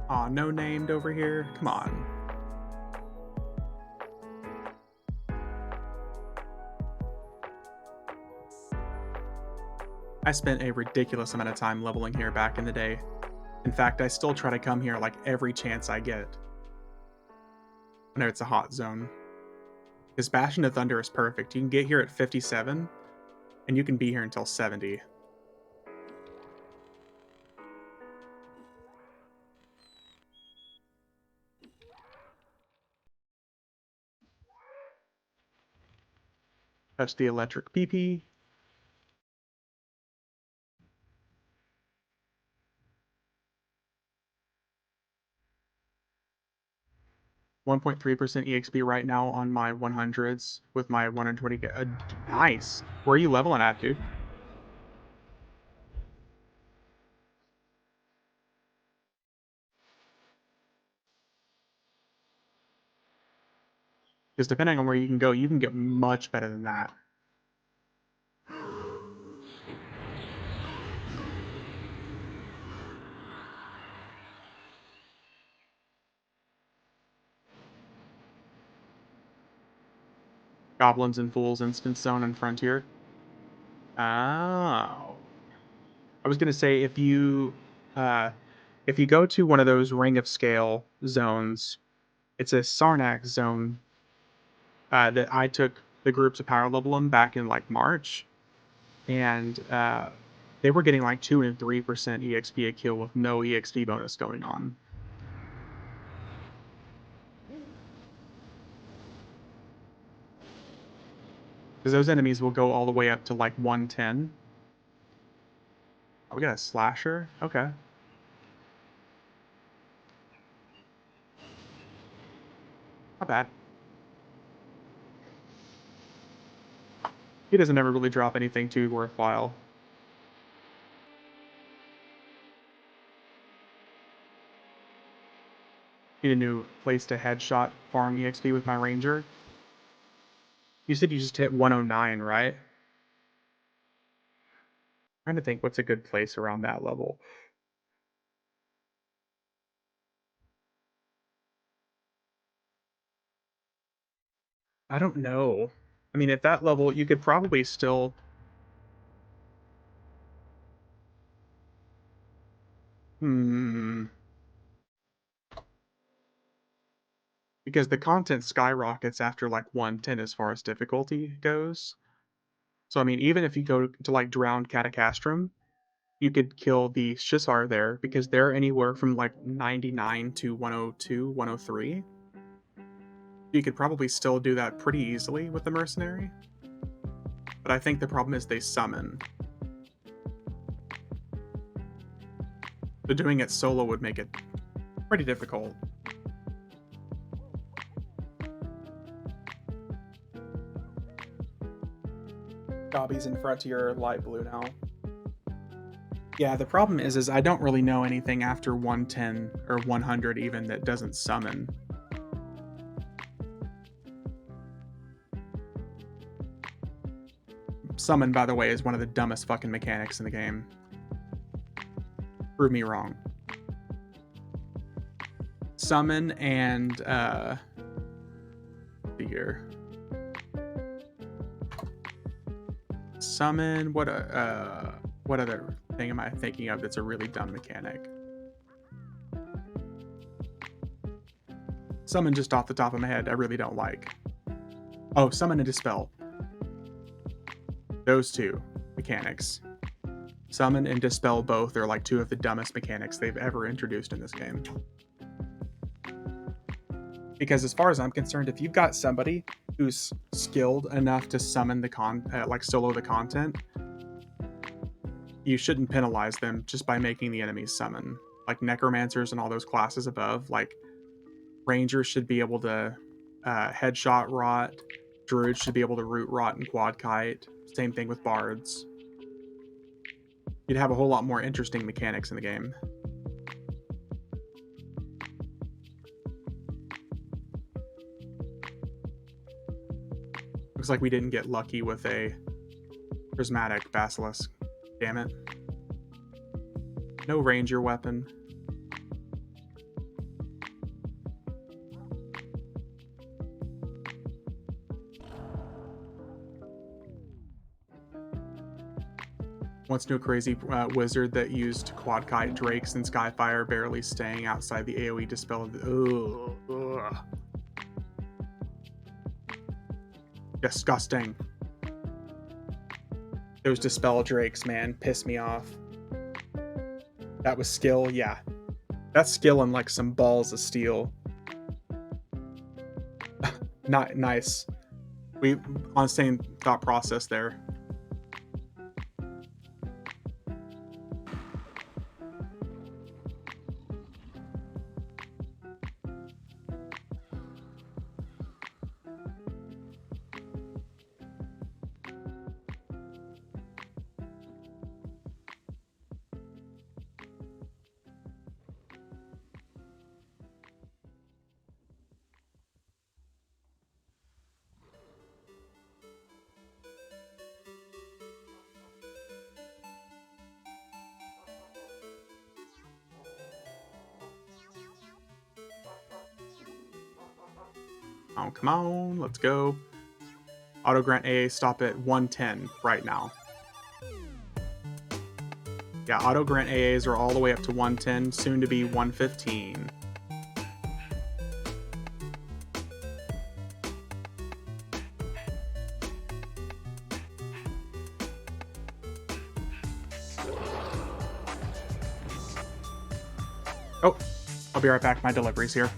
Aw, no named over here? Come on. I spent a ridiculous amount of time leveling here back in the day. In fact, I still try to come here like every chance I get. I know it's a hot zone. Because Bastion of Thunder is perfect. You can get here at 57, and you can be here until 70. Touch the electric PP. .3% EXP right now on my 100s with my 120. Nice. Where are you leveling at, dude? Because depending on where you can go, you can get much better than that. Goblins and Fools, Instant Zone, and Frontier. Oh. I was gonna say if you go to one of those Ring of Scale zones, it's a Sarnax zone that I took the group to power level them back in like March, and they were getting like 2 and 3% EXP a kill with no EXP bonus going on. Because those enemies will go all the way up to like 110. Oh, we got a slasher? Okay. Not bad. He doesn't ever really drop anything too worthwhile. Need a new place to headshot farm EXP with my ranger. You said you just hit 109, right? Trying to think what's a good place around that level. I don't know. I mean, at that level, you could probably still... Because the content skyrockets after like 110 as far as difficulty goes. So, I mean, even if you go to like Drowned Catacastrum, you could kill the Shisar there because they're anywhere from like 99 to 102, 103. You could probably still do that pretty easily with the Mercenary. But I think the problem is they summon. So doing it solo would make it pretty difficult. Gobbies and Frontier are light blue now. Yeah, the problem is I don't really know anything after 110 or 100 even that doesn't summon. Summon, by the way, is one of the dumbest fucking mechanics in the game. Prove me wrong. Summon and here. Summon, what other thing am I thinking of that's a really dumb mechanic? Summon just off the top of my head, I really don't like. Oh, summon and dispel. Those two. mechanics. Summon and dispel both are like two of the dumbest mechanics they've ever introduced in this game. Because as far as I'm concerned, if you've got somebody who's skilled enough to summon the like solo the content, you shouldn't penalize them just by making the enemies summon. Like necromancers and all those classes above, like rangers should be able to headshot rot, druids should be able to root rot and quad kite. Same thing with bards. You'd have a whole lot more interesting mechanics in the game. Looks like we didn't get lucky with a prismatic basilisk. Damn it. No ranger weapon. Once knew a crazy wizard that used quad kite drakes and skyfire, barely staying outside the AoE dispel of the... Ugh. Disgusting. Those dispel drakes, man, piss me off. That was skill, yeah. That's skill and like some balls of steel. Not nice. We on the same thought process there. Oh, come on, let's go. Auto grant AA stop at 110 right now. Yeah, auto grant AAs are all the way up to 110, soon to be 115. Oh, I'll be right back. My delivery's here.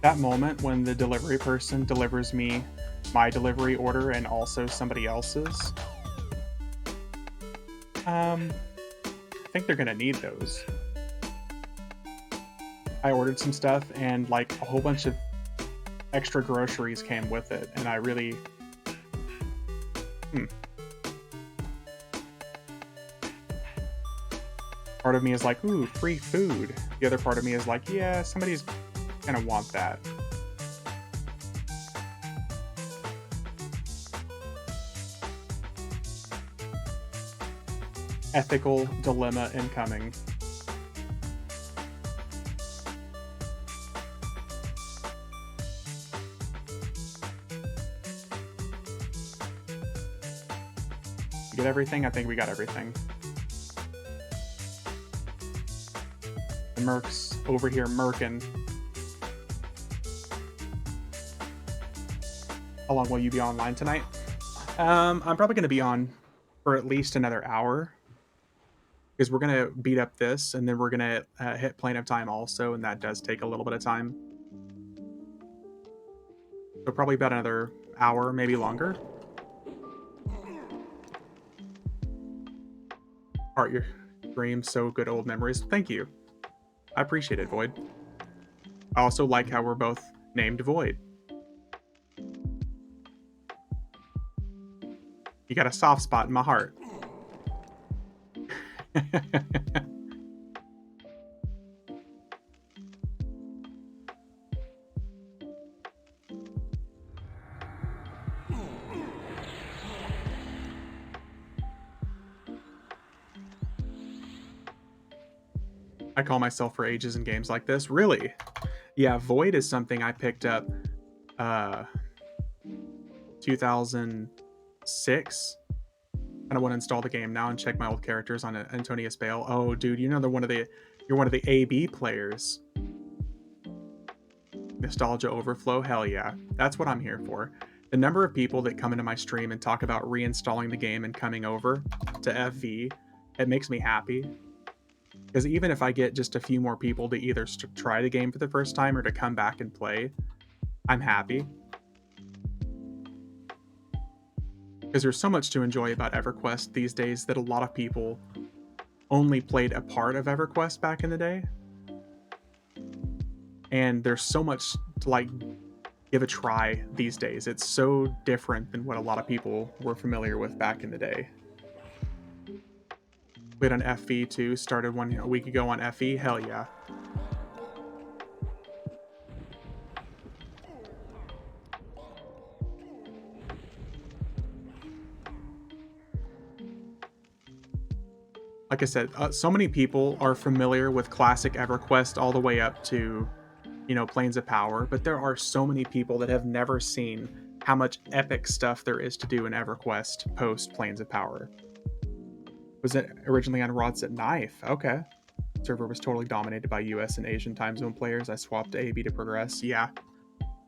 That moment when the delivery person delivers me my delivery order and also somebody else's, I think they're gonna need those. I ordered some stuff and like a whole bunch of extra groceries came with it, and I really part of me is like, ooh, free food. The other part of me is like, yeah, somebody's gonna want that. Ethical dilemma incoming. You get everything? I think we got everything. The Merc's over here merkin'. How long will you be online tonight? I'm probably going to be on for at least another hour. because we're gonna beat up this, and then we're gonna hit Plane of Time also, and that does take a little bit of time. So probably about another hour, maybe longer. Art your dream, so good old memories. Thank you. I appreciate it, Void. I also like how we're both named Void. You got a soft spot in my heart. I call myself for ages in games like this. Really? Yeah, Void is something I picked up 2006. I don't want to install the game now and check my old characters on Antonius Bale. Oh, dude, you know you're one of the AB players. Nostalgia overflow, hell yeah. That's what I'm here for. The number of people that come into my stream and talk about reinstalling the game and coming over to FV, it makes me happy. Because even if I get just a few more people to either try the game for the first time or to come back and play, I'm happy. Because there's so much to enjoy about EverQuest these days that a lot of people only played a part of EverQuest back in the day. And there's so much to like give a try these days. It's so different than what a lot of people were familiar with back in the day. Played on FE too, started a week ago on FE, hell yeah. Like I said, so many people are familiar with classic EverQuest all the way up to, Planes of Power, but there are so many people that have never seen how much epic stuff there is to do in EverQuest post Planes of Power. Was it originally on Rods at Knife? Okay. Server was totally dominated by US and Asian time zone players. I swapped to AB to progress. Yeah,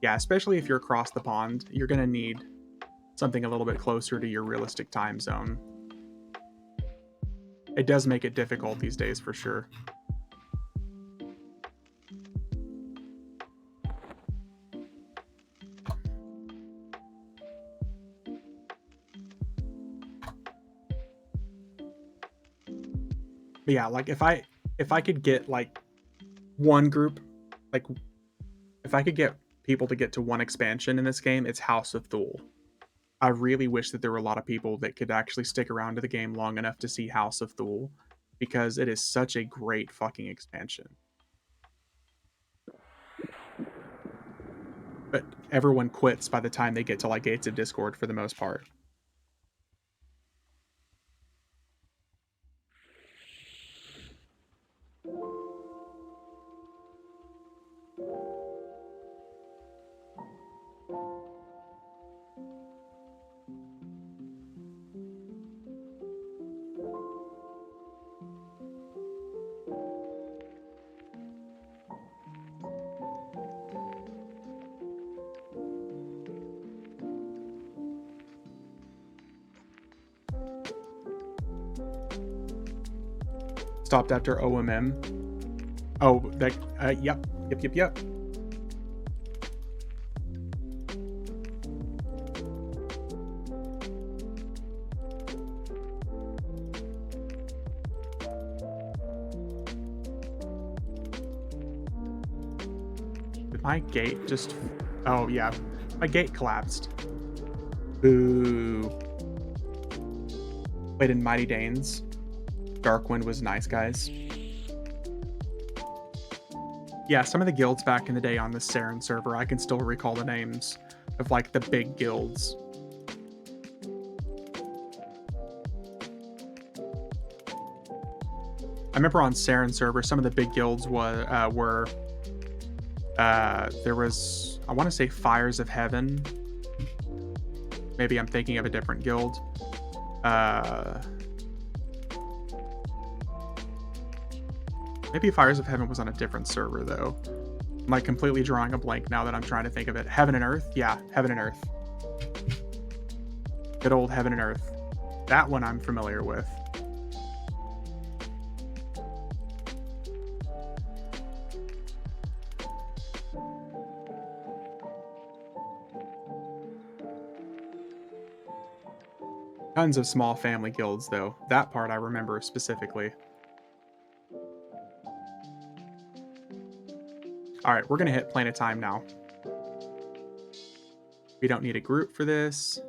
especially if you're across the pond, you're going to need something a little bit closer to your realistic time zone. It does make it difficult these days for sure. But yeah, like if I could get like one group, like if I could get people to get to one expansion in this game, it's House of Thule. I really wish that there were a lot of people that could actually stick around to the game long enough to see House of Thule, because it is such a great fucking expansion. But everyone quits by the time they get to like Gates of Discord for the most part. Stopped after OMM. Oh, that, yep. Did my gate just, oh yeah, my gate collapsed. Boo. Played in Mighty Danes. Darkwind was nice, guys. Yeah, some of the guilds back in the day on the Saren server, I can still recall the names of like the big guilds. I remember on Saren server, some of the big guilds were there was, I want to say Fires of Heaven. Maybe I'm thinking of a different guild. Maybe Fires of Heaven was on a different server, though. I'm like completely drawing a blank now that I'm trying to think of it. Heaven and Earth? Yeah, Heaven and Earth. Good old Heaven and Earth. That one I'm familiar with. Tons of small family guilds, though. That part I remember specifically. All right, we're going to hit Planet Time now. We don't need a group for this.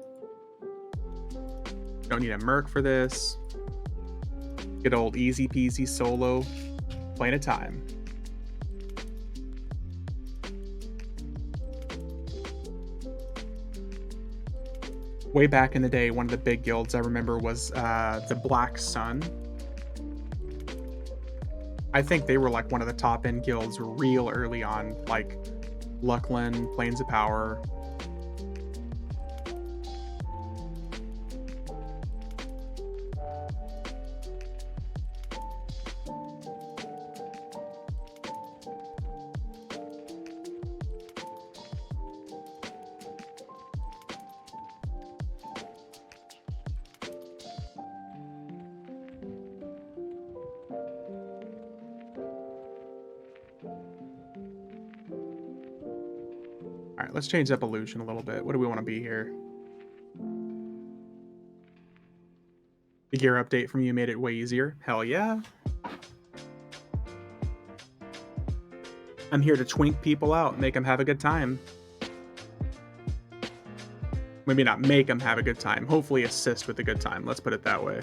Don't need a merc for this. Good old easy peasy solo. Planet Time. Way back in the day, one of the big guilds I remember was the Black Sun. I think they were like one of the top end guilds real early on, like Luckland, Plains of Power. All right, let's change up illusion a little bit. What do we want to be here? The gear update from you made it way easier. Hell yeah. I'm here to twink people out, make them have a good time. Maybe not make them have a good time. Hopefully assist with a good time. Let's put it that way.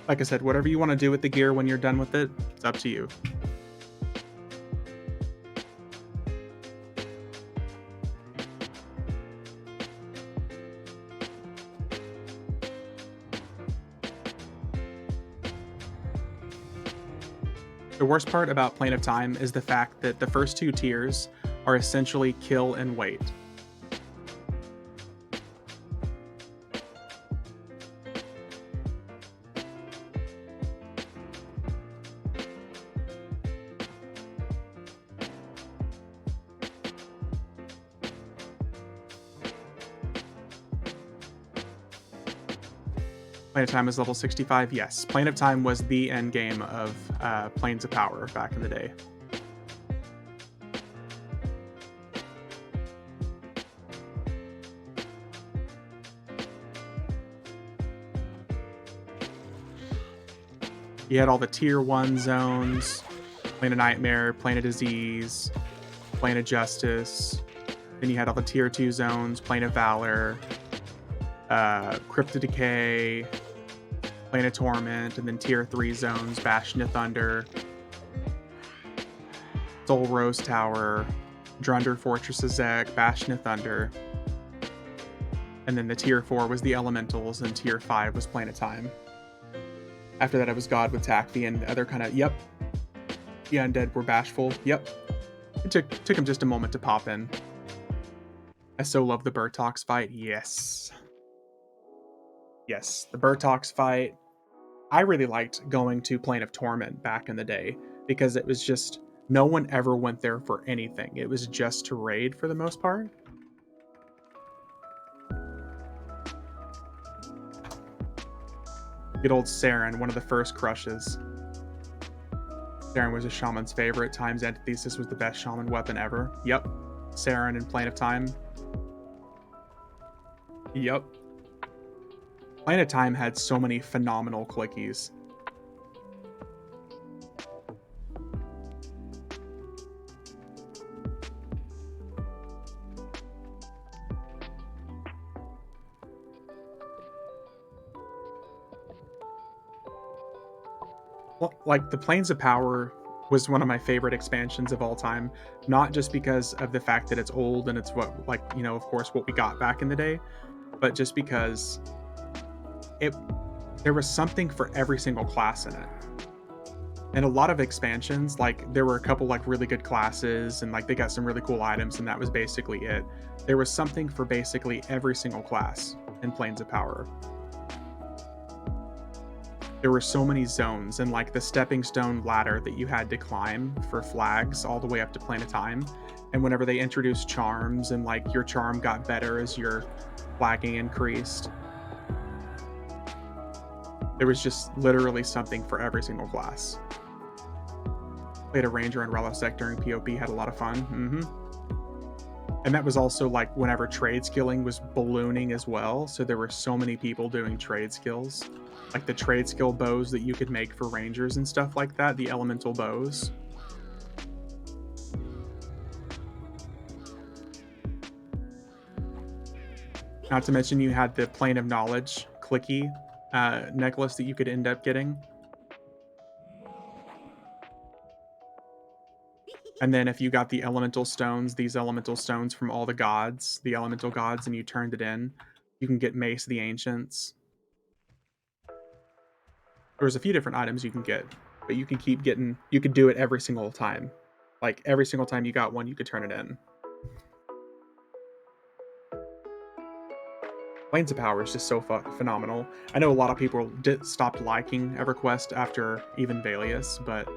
Like I said, whatever you want to do with the gear when you're done with it, it's up to you. The worst part about Plane of Time is the fact that the first two tiers are essentially kill and wait. Plane of Time is level 65? Yes. Plane of Time was the end game of Plains of Power back in the day. You had all the tier 1 zones, Plane of Nightmare, Plane of Disease, Plane of Justice. Then you had all the tier 2 zones, Plane of Valor, Crypt of Decay, Plane of Torment, and then tier 3 zones, Bastion of Thunder, Soul Rose Tower, Drunder Fortress of Zeg, Bastion of Thunder. And then the tier 4 was the Elementals, and tier 5 was Plane of Time. After that, it was God with Takvi and other kind of, yep. The Undead were bashful, yep. It took him just a moment to pop in. I so love the Burtox fight, yes. Yes, the Burtox fight. I really liked going to Plane of Torment back in the day because it was just, no one ever went there for anything. It was just to raid for the most part. Good old Saren, one of the first crushes. Saren was a shaman's favorite. Time's Antithesis was the best shaman weapon ever. Yep. Saren in Plane of Time. Yep. Plane of Time had so many phenomenal clickies. Well, like, the Plains of Power was one of my favorite expansions of all time, not just because of the fact that it's old and it's what, like, you know, of course, what we got back in the day, but just because there was something for every single class in it. And a lot of expansions, like, there were a couple like really good classes and like they got some really cool items and that was basically it. There was something for basically every single class in Plains of Power. There were so many zones and like the stepping stone ladder that you had to climb for flags all the way up to Plane of Time. And whenever they introduced charms and like your charm got better as your flagging increased. There was just literally something for every single class. Played a ranger and Relisec during POP, had a lot of fun. And that was also like whenever trade skilling was ballooning as well. So there were so many people doing trade skills, like the trade skill bows that you could make for rangers and stuff like that, the elemental bows. Not to mention you had the Plane of Knowledge clicky necklace that you could end up getting. And then if you got the elemental stones, these elemental stones from all the gods, the elemental gods, and you turned it in, you can get Mace of the Ancients. There's a few different items you can get, but you can keep getting, you could do it every single time. Like every single time you got one, you could turn it in. Planes of Power is just so phenomenal. I know a lot of people stopped liking EverQuest after even Valius, but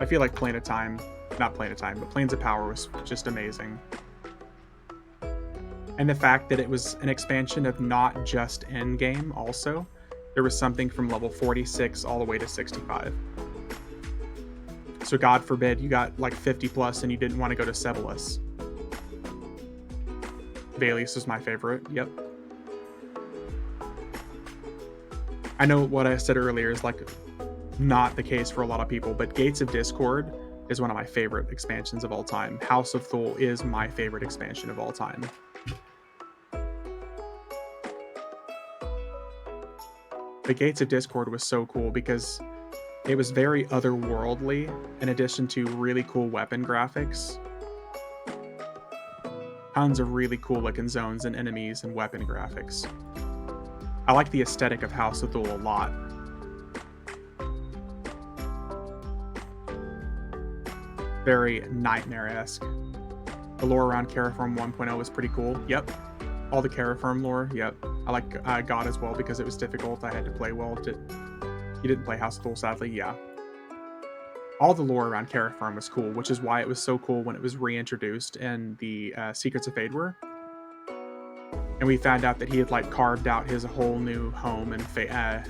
I feel like Planes of Power was just amazing. And the fact that it was an expansion of not just endgame also. There was something from level 46 all the way to 65. So God forbid you got like 50 plus and you didn't want to go to Sebolus. Valius is my favorite, yep. I know what I said earlier is like not the case for a lot of people, but Gates of Discord is one of my favorite expansions of all time. House of Thule is my favorite expansion of all time. The Gates of Discord was so cool because it was very otherworldly in addition to really cool weapon graphics. Tons of really cool looking zones and enemies and weapon graphics. I like the aesthetic of House of Thule a lot. Very nightmare-esque. The lore around Terraform 1.0 was pretty cool. Yep. All the Terraform lore, yep. I like God as well because it was difficult. I had to play well. You didn't play House of Thule, sadly, yeah. All the lore around Terraform was cool, which is why it was so cool when it was reintroduced in the Secrets of Fadewar. And we found out that he had like carved out his whole new home in Fader.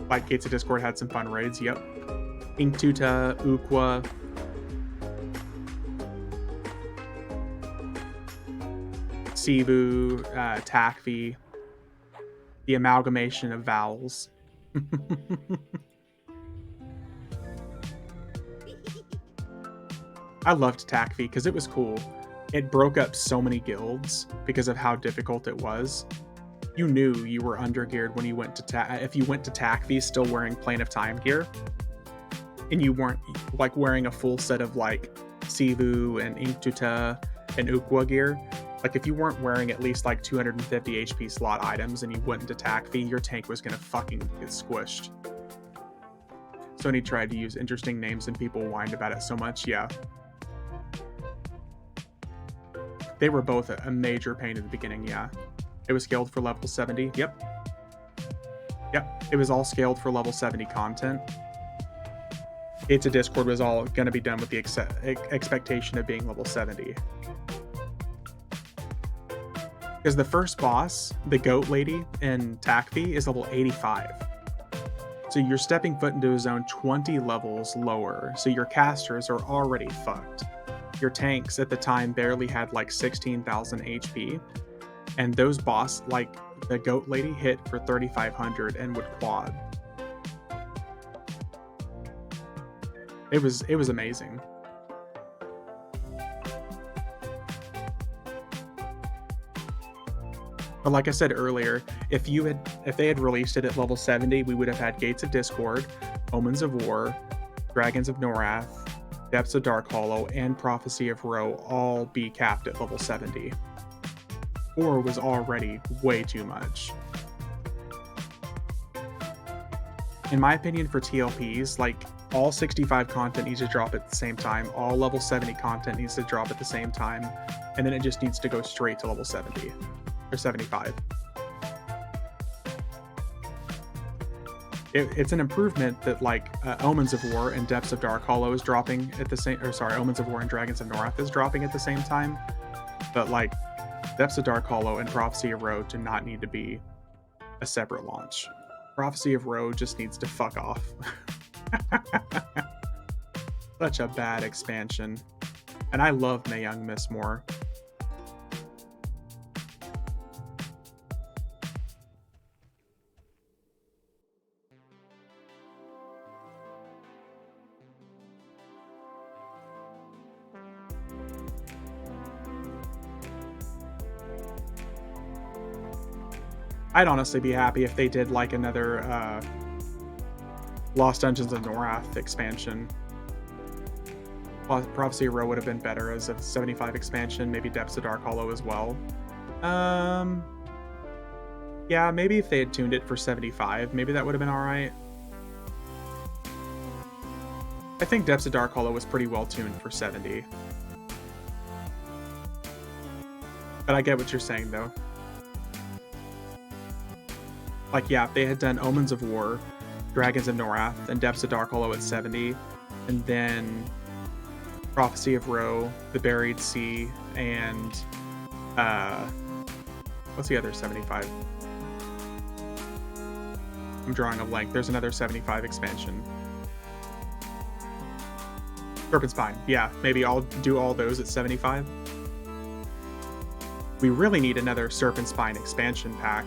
Like Gates of Discord had some fun raids, yep. Inktuta, Ukwa. Sivu, Takvi. The amalgamation of vowels. I loved Takvi because it was cool. It broke up so many guilds because of how difficult it was. You knew you were undergeared when you went to if you went to Takvi still wearing Plane of Time gear, and you weren't like wearing a full set of like Sivu and Inktuta and Ukwa gear. Like if you weren't wearing at least like 250 HP slot items and you went into Takvi, your tank was gonna fucking get squished. Sony tried to use interesting names and people whined about it so much, yeah. They were both a major pain in the beginning, yeah. It was scaled for level 70, yep. Yep, it was all scaled for level 70 content. Gates of Discord was all gonna be done with the expectation of being level 70. Because the first boss, the goat lady in Takvi, is level 85. So you're stepping foot into a zone 20 levels lower, so your casters are already fucked. Your tanks at the time barely had like 16,000 HP, and those boss, like the goat lady, hit for 3,500 and would quad. It was amazing. But like I said earlier, if they had released it at level 70, we would have had Gates of Discord, Omens of War, Dragons of Norath, Depths of Dark Hollow, and Prophecy of Ro all be capped at level 70. 4 was already way too much. In my opinion, for TLPs, like all 65 content needs to drop at the same time, all level 70 content needs to drop at the same time, and then it just needs to go straight to level 70. Or 75. It's an improvement that like Omens of War and Depths of Dark Hollow is dropping at the same, or sorry, Omens of War and Dragons of Norath is dropping at the same time. But like Depths of Dark Hollow and Prophecy of Road do not need to be a separate launch. Prophecy of Road just needs to fuck off. Such a bad expansion. And I love Mae Young Miss Moore. I'd honestly be happy if they did like another Lost Dungeons of Norath expansion. Prophecy of Row would have been better as a 75 expansion, maybe Depths of Dark Hollow as well. Yeah, maybe if they had tuned it for 75, maybe that would have been alright. I think Depths of Dark Hollow was pretty well tuned for 70. But I get what you're saying, though. Like, yeah, if they had done Omens of War, Dragons of Norath, and Depths of Dark Hollow at 70, and then Prophecy of Row, The Buried Sea, and what's the other 75? I'm drawing a blank. There's another 75 expansion. Serpent Spine. Yeah, maybe I'll do all those at 75. We really need another Serpent Spine expansion pack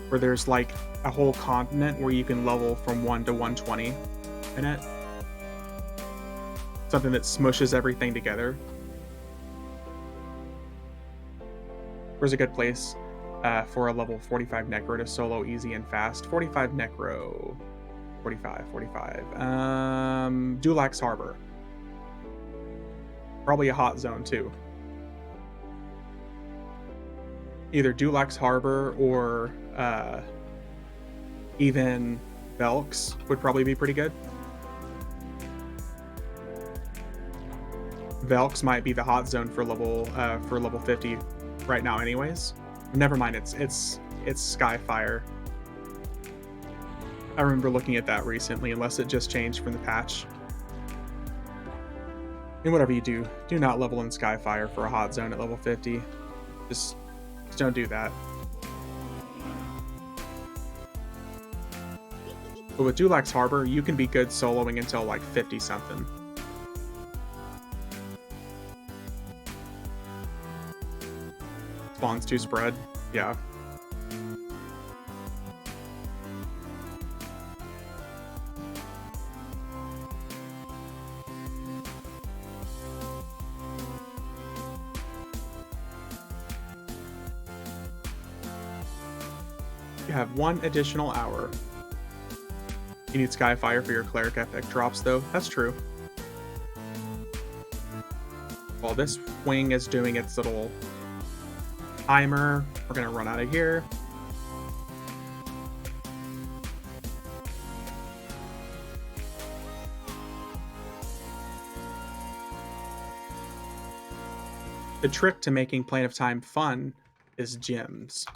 where there's like a whole continent where you can level from 1 to 120 in it. Something that smushes everything together. Where's a good place for a level 45 Necro to solo easy and fast? 45 Necro. 45. Dulax Harbor. Probably a hot zone too. Either Dulax Harbor or even Velks would probably be pretty good. Velks might be the hot zone for level 50 right now anyways. Never mind, it's Skyfire. I remember looking at that recently, unless it just changed from the patch. And whatever you do, do not level in Skyfire for a hot zone at level 50. Just don't do that. But with Dulax Harbor, you can be good soloing until like 50 something. Spawns to spread, yeah. You have 1 additional hour. You need Skyfire for your Cleric Epic drops, though. That's true. While this wing is doing its little timer, we're going to run out of here. The trick to making Plane of Time fun is gems.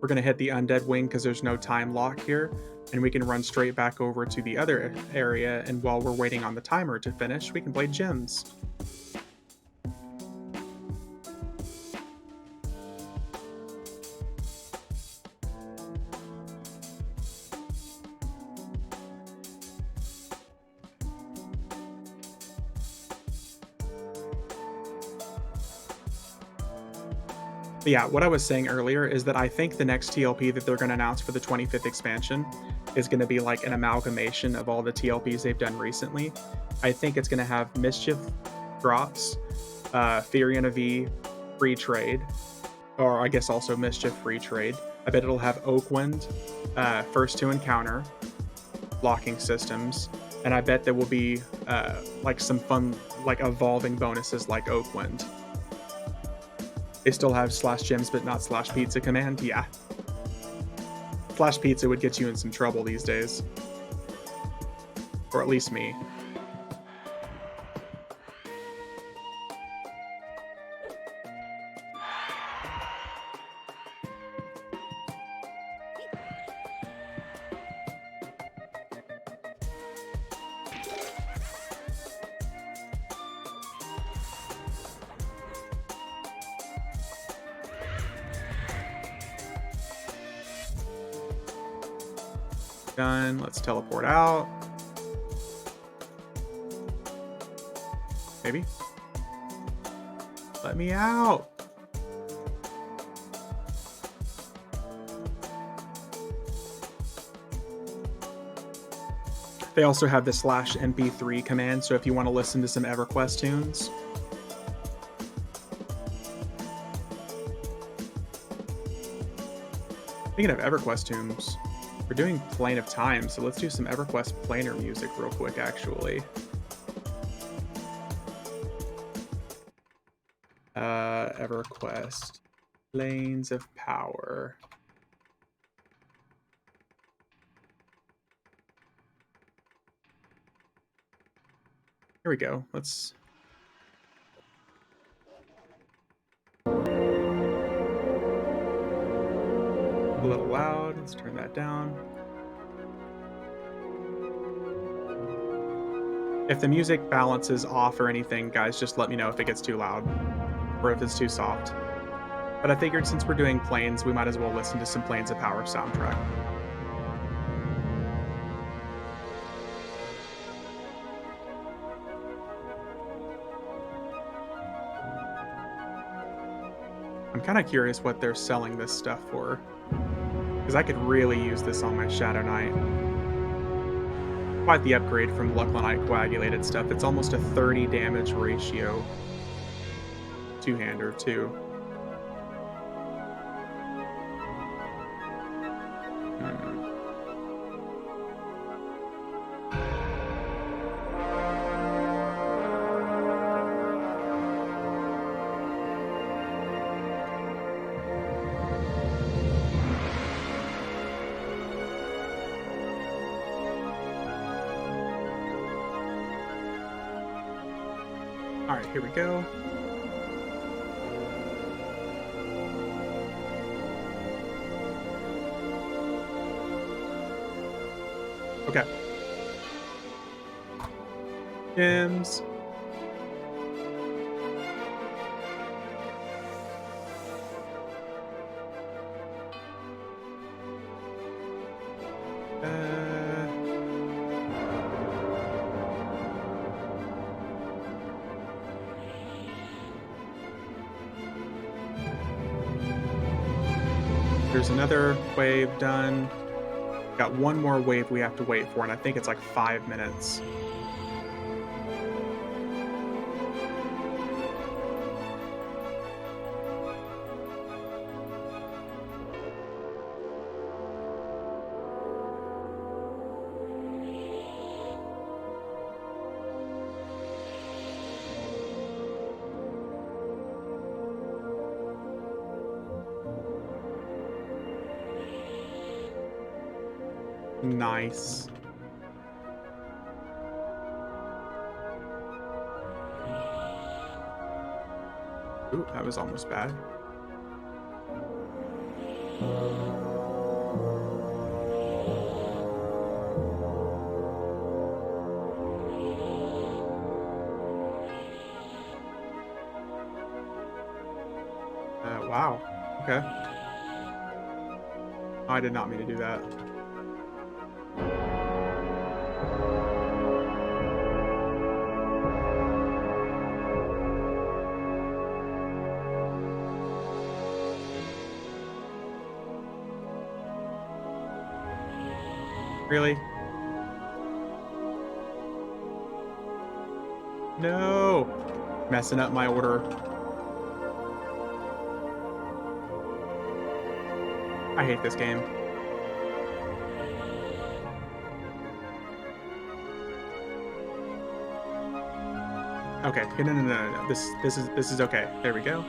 We're going to hit the Undead Wing because there's no time lock here, and we can run straight back over to the other area, and while we're waiting on the timer to finish, we can play gems. But yeah, what I was saying earlier is that I think the next TLP that they're going to announce for the 25th expansion is going to be like an amalgamation of all the TLPs they've done recently. I think it's going to have Mischief drops, Therian of V free trade, or I guess also Mischief free trade. I bet it'll have Oakwind, first to encounter, locking systems, and I bet there will be like some fun, like evolving bonuses like Oakwind. They still have /gems but not /pizza command? Yeah. /pizza would get you in some trouble these days. Or at least me. Done. Let's teleport out. Maybe. Let me out. They also have the /mp3 command, so if you want to listen to some EverQuest tunes. Speaking of EverQuest tunes, we're doing Plane of Time, so let's do some EverQuest planar music real quick, actually. EverQuest Planes of Power. Here we go. Let's... A little loud. Let's turn that down. If the music balance is off or anything, guys, just let me know if it gets too loud or if it's too soft. But I figured since we're doing Planes, we might as well listen to some Planes of Power soundtrack. I'm kind of curious what they're selling this stuff for, because I could really use this on my Shadow Knight. Quite the upgrade from Luclanite coagulated stuff. It's almost a 30 damage ratio. Two-hander, too. All right, here we go. Okay. Gems. There's another wave done. Got one more wave we have to wait for, and I think it's like 5 minutes. Nice. Ooh, that was almost bad. Wow. Okay. I did not mean to do that. Really? No! Messing up my order. I hate this game. Okay, no. This is okay. There we go.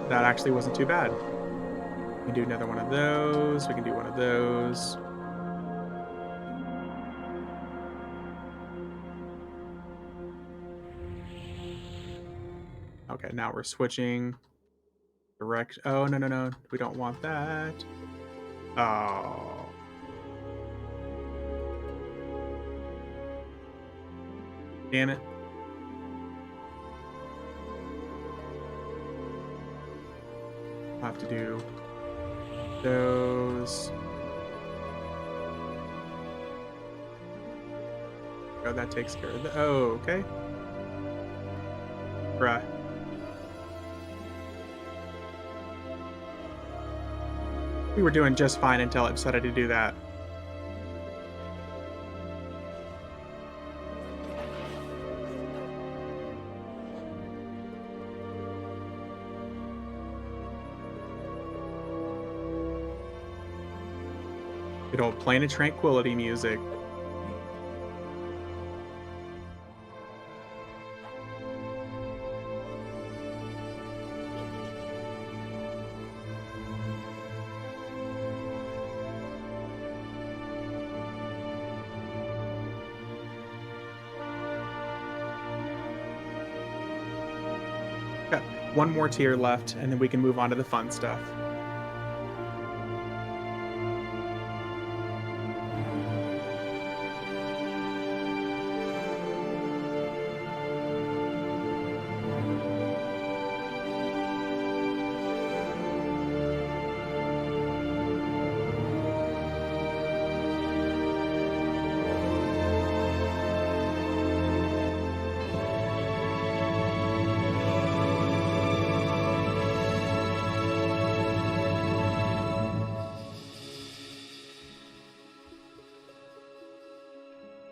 That actually wasn't too bad. We can do another one of those. We can do one of those. Okay, now we're switching direct. Oh, no. We don't want that. Oh. Damn it. I'll have to do those. Oh, that takes care of the. Oh, okay. Bruh. We were doing just fine until I decided to do that. Good old Planet Tranquility music. Got one more tier left, and then we can move on to the fun stuff.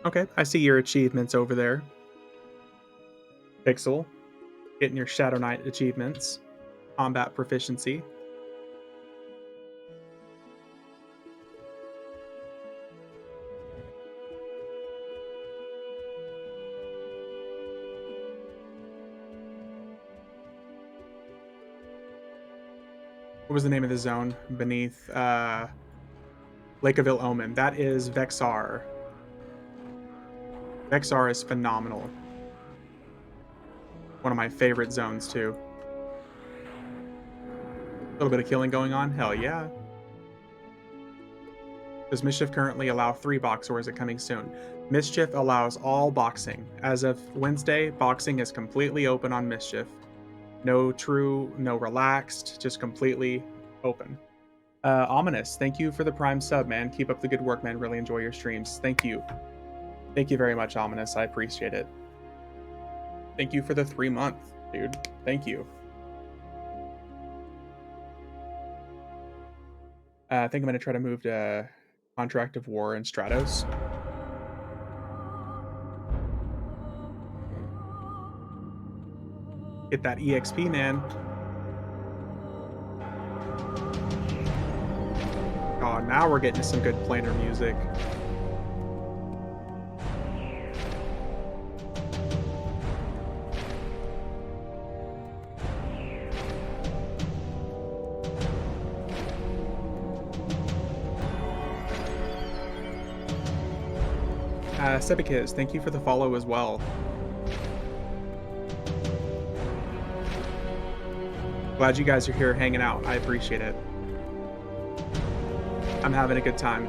Okay, I see your achievements over there. Pixel, getting your Shadow Knight achievements. Combat proficiency. What was the name of the zone beneath Lake of Ill Omen? That is Vexar. Vexar is phenomenal. One of my favorite zones, too. A little bit of killing going on? Hell yeah. Does Mischief currently allow 3 box, or is it coming soon? Mischief allows all boxing. As of Wednesday, boxing is completely open on Mischief. No true, no relaxed, just completely open. Ominous, thank you for the Prime sub, man. Keep up the good work, man. Really enjoy your streams. Thank you. Thank you very much, Ominous. I appreciate it. Thank you for the 3-month, dude. Thank you. I think I'm going to try to move to Contract of War and Stratos. Get that EXP, man. Oh, now we're getting some good planar music. Sebikiz, thank you for the follow as well. Glad you guys are here hanging out. I appreciate it. I'm having a good time.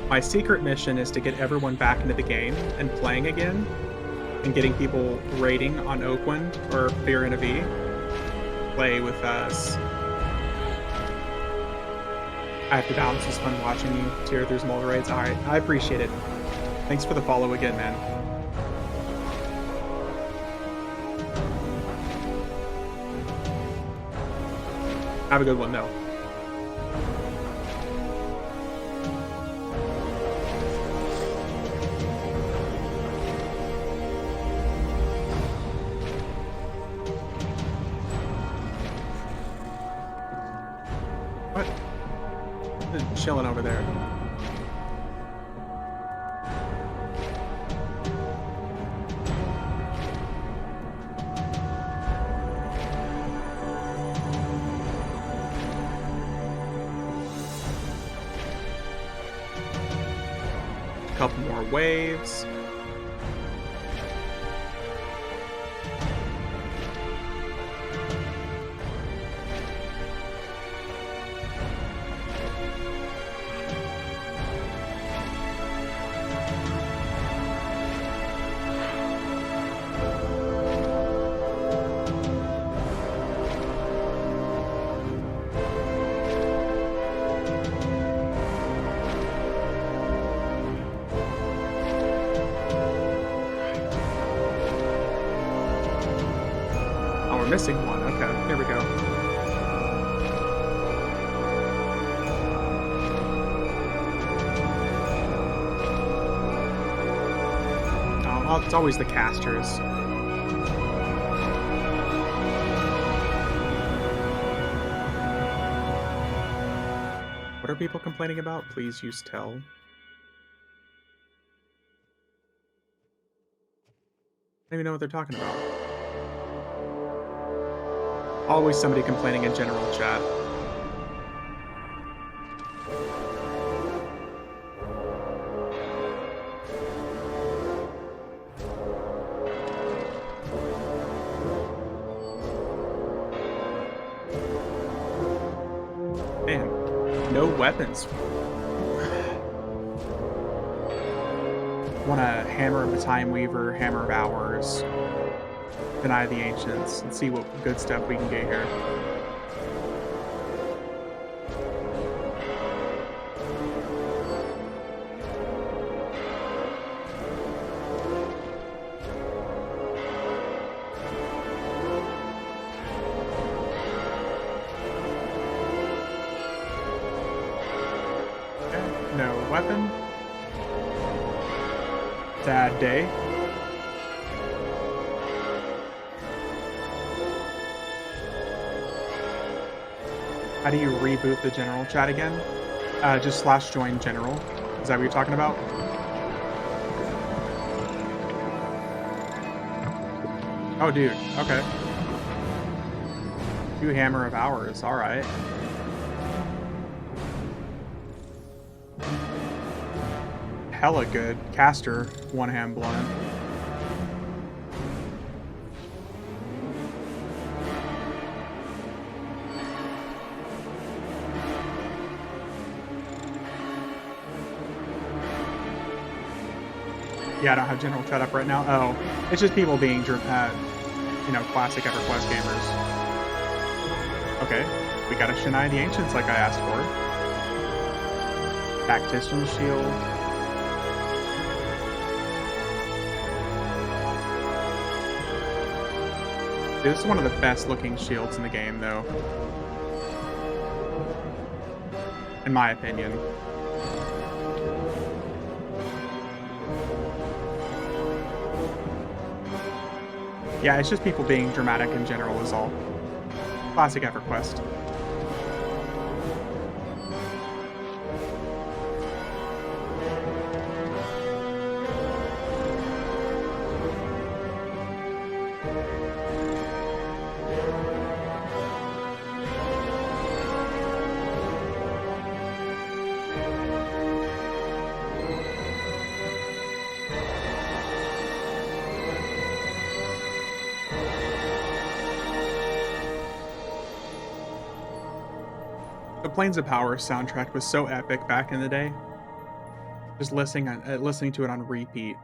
My secret mission is to get everyone back into the game and playing again, and getting people raiding on Oakwind or Fear in a V. Play with us. I have to balance. It's fun watching you tear through some old raids. Alright, I appreciate it. Thanks for the follow again, man. Have a good one, though. Chilling over there. A couple more waves. we're missing one. Okay, there we go. Oh, well, it's always the casters. What are people complaining about? Please use tell. I don't even know what they're talking about. Always somebody complaining in general chat. Man, no weapons. Want to hammer of the Time Weaver, Hammer of Hours, Deny the Ancients, and see what good stuff we can get here. Okay, no weapon. Sad day. How do you reboot the general chat again? Just /join general. Is that what you're talking about? Oh, dude. Okay. 2 Hammer of Hours. All right. Hella good. Caster, 1 hand blunt. Yeah, I don't have general chat up right now. Oh, it's just people being, classic EverQuest gamers. Okay, we got a Shinai the Ancients like I asked for. Tactician Shield. Dude, this is one of the best looking shields in the game, though. In my opinion. Yeah, it's just people being dramatic in general is all. Classic EverQuest. The Plains of Power soundtrack was so epic back in the day. Just listening to it on repeat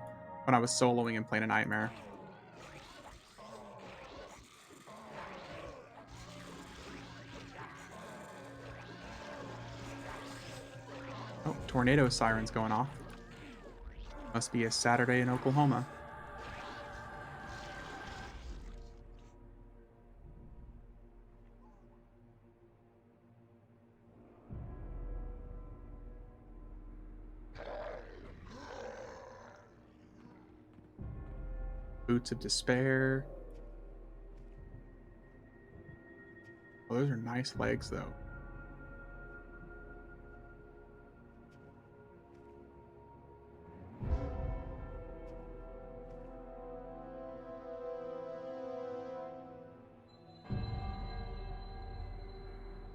when I was soloing and playing a Nightmare. Oh, tornado sirens going off. Must be a Saturday in Oklahoma. Boots of Despair. Oh, those are nice legs, though.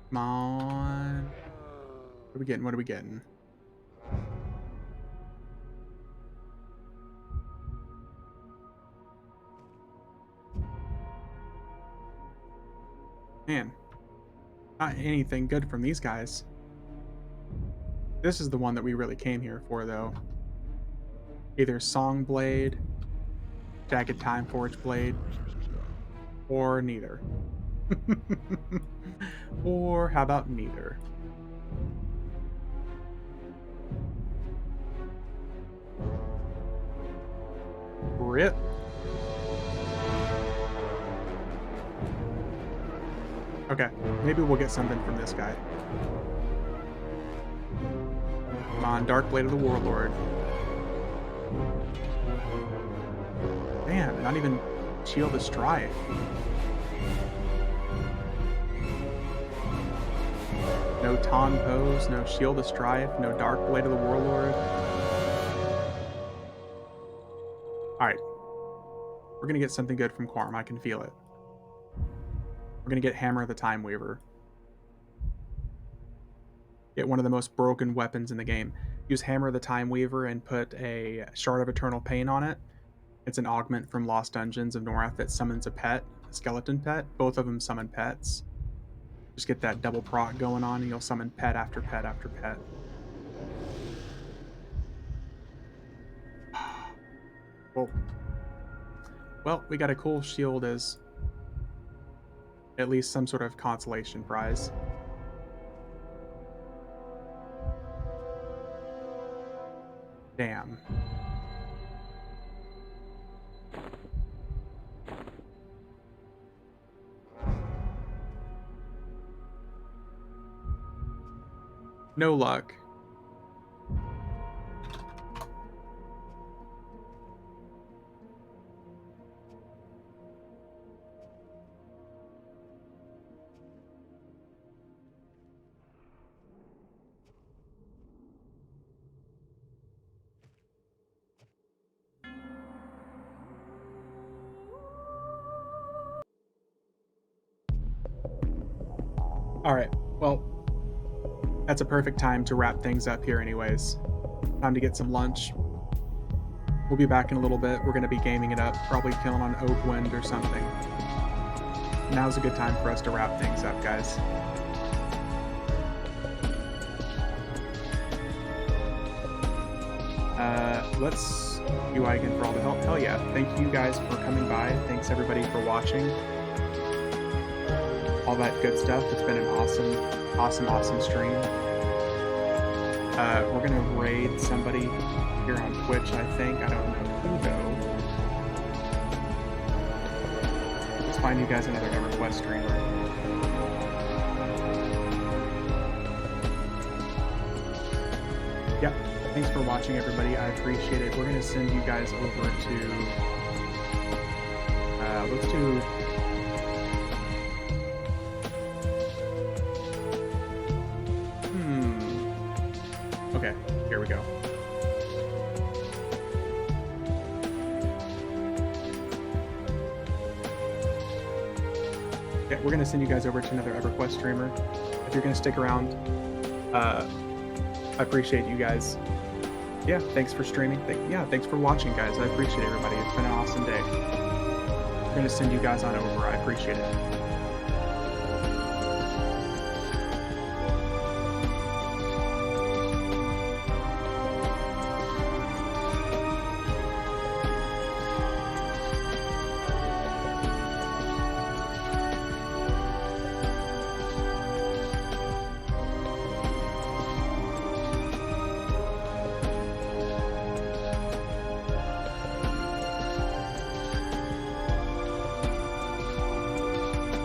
Come on. What are we getting? What are we getting? Man, not anything good from these guys. This is the one that we really came here for, though. Either Song Blade, Jagged Time Forge Blade, or neither. Or how about neither? Rip. Okay, maybe we'll get something from this guy. Come on, Dark Blade of the Warlord. Damn, not even Shield of Strife. No Ton Pose, no Shield of Strife, no Dark Blade of the Warlord. Alright. We're gonna get something good from Quorum, I can feel it. We're gonna get Hammer of the Time Weaver. Get one of the most broken weapons in the game. Use Hammer of the Time Weaver and put a Shard of Eternal Pain on it. It's an augment from Lost Dungeons of Norath that summons a pet, a skeleton pet. Both of them summon pets. Just get that double proc going on and you'll summon pet after pet after pet. Whoa. Well, we got a cool shield as at least some sort of consolation prize. Damn. No luck. All right, well, that's a perfect time to wrap things up here anyways. Time to get some lunch. We'll be back in a little bit. We're going to be gaming it up, probably killing on Oakwind or something. Now's a good time for us to wrap things up, guys. Let's UI again for all the help. Hell yeah. Thank you guys for coming by. Thanks everybody for watching. All that good stuff. It's been an awesome stream. We're gonna raid somebody here on Twitch, I think. I don't know who though. Let's find you guys another EverQuest streamer. Yep. Thanks for watching, everybody. I appreciate it. We're gonna send you guys over to let's do okay, here we go. Yeah, we're gonna send you guys over to another EverQuest streamer. If you're gonna stick around, I appreciate you guys. Yeah, thanks for streaming. Thanks for watching, guys. I appreciate everybody. It's been an awesome day. We're gonna send you guys on over. I appreciate it.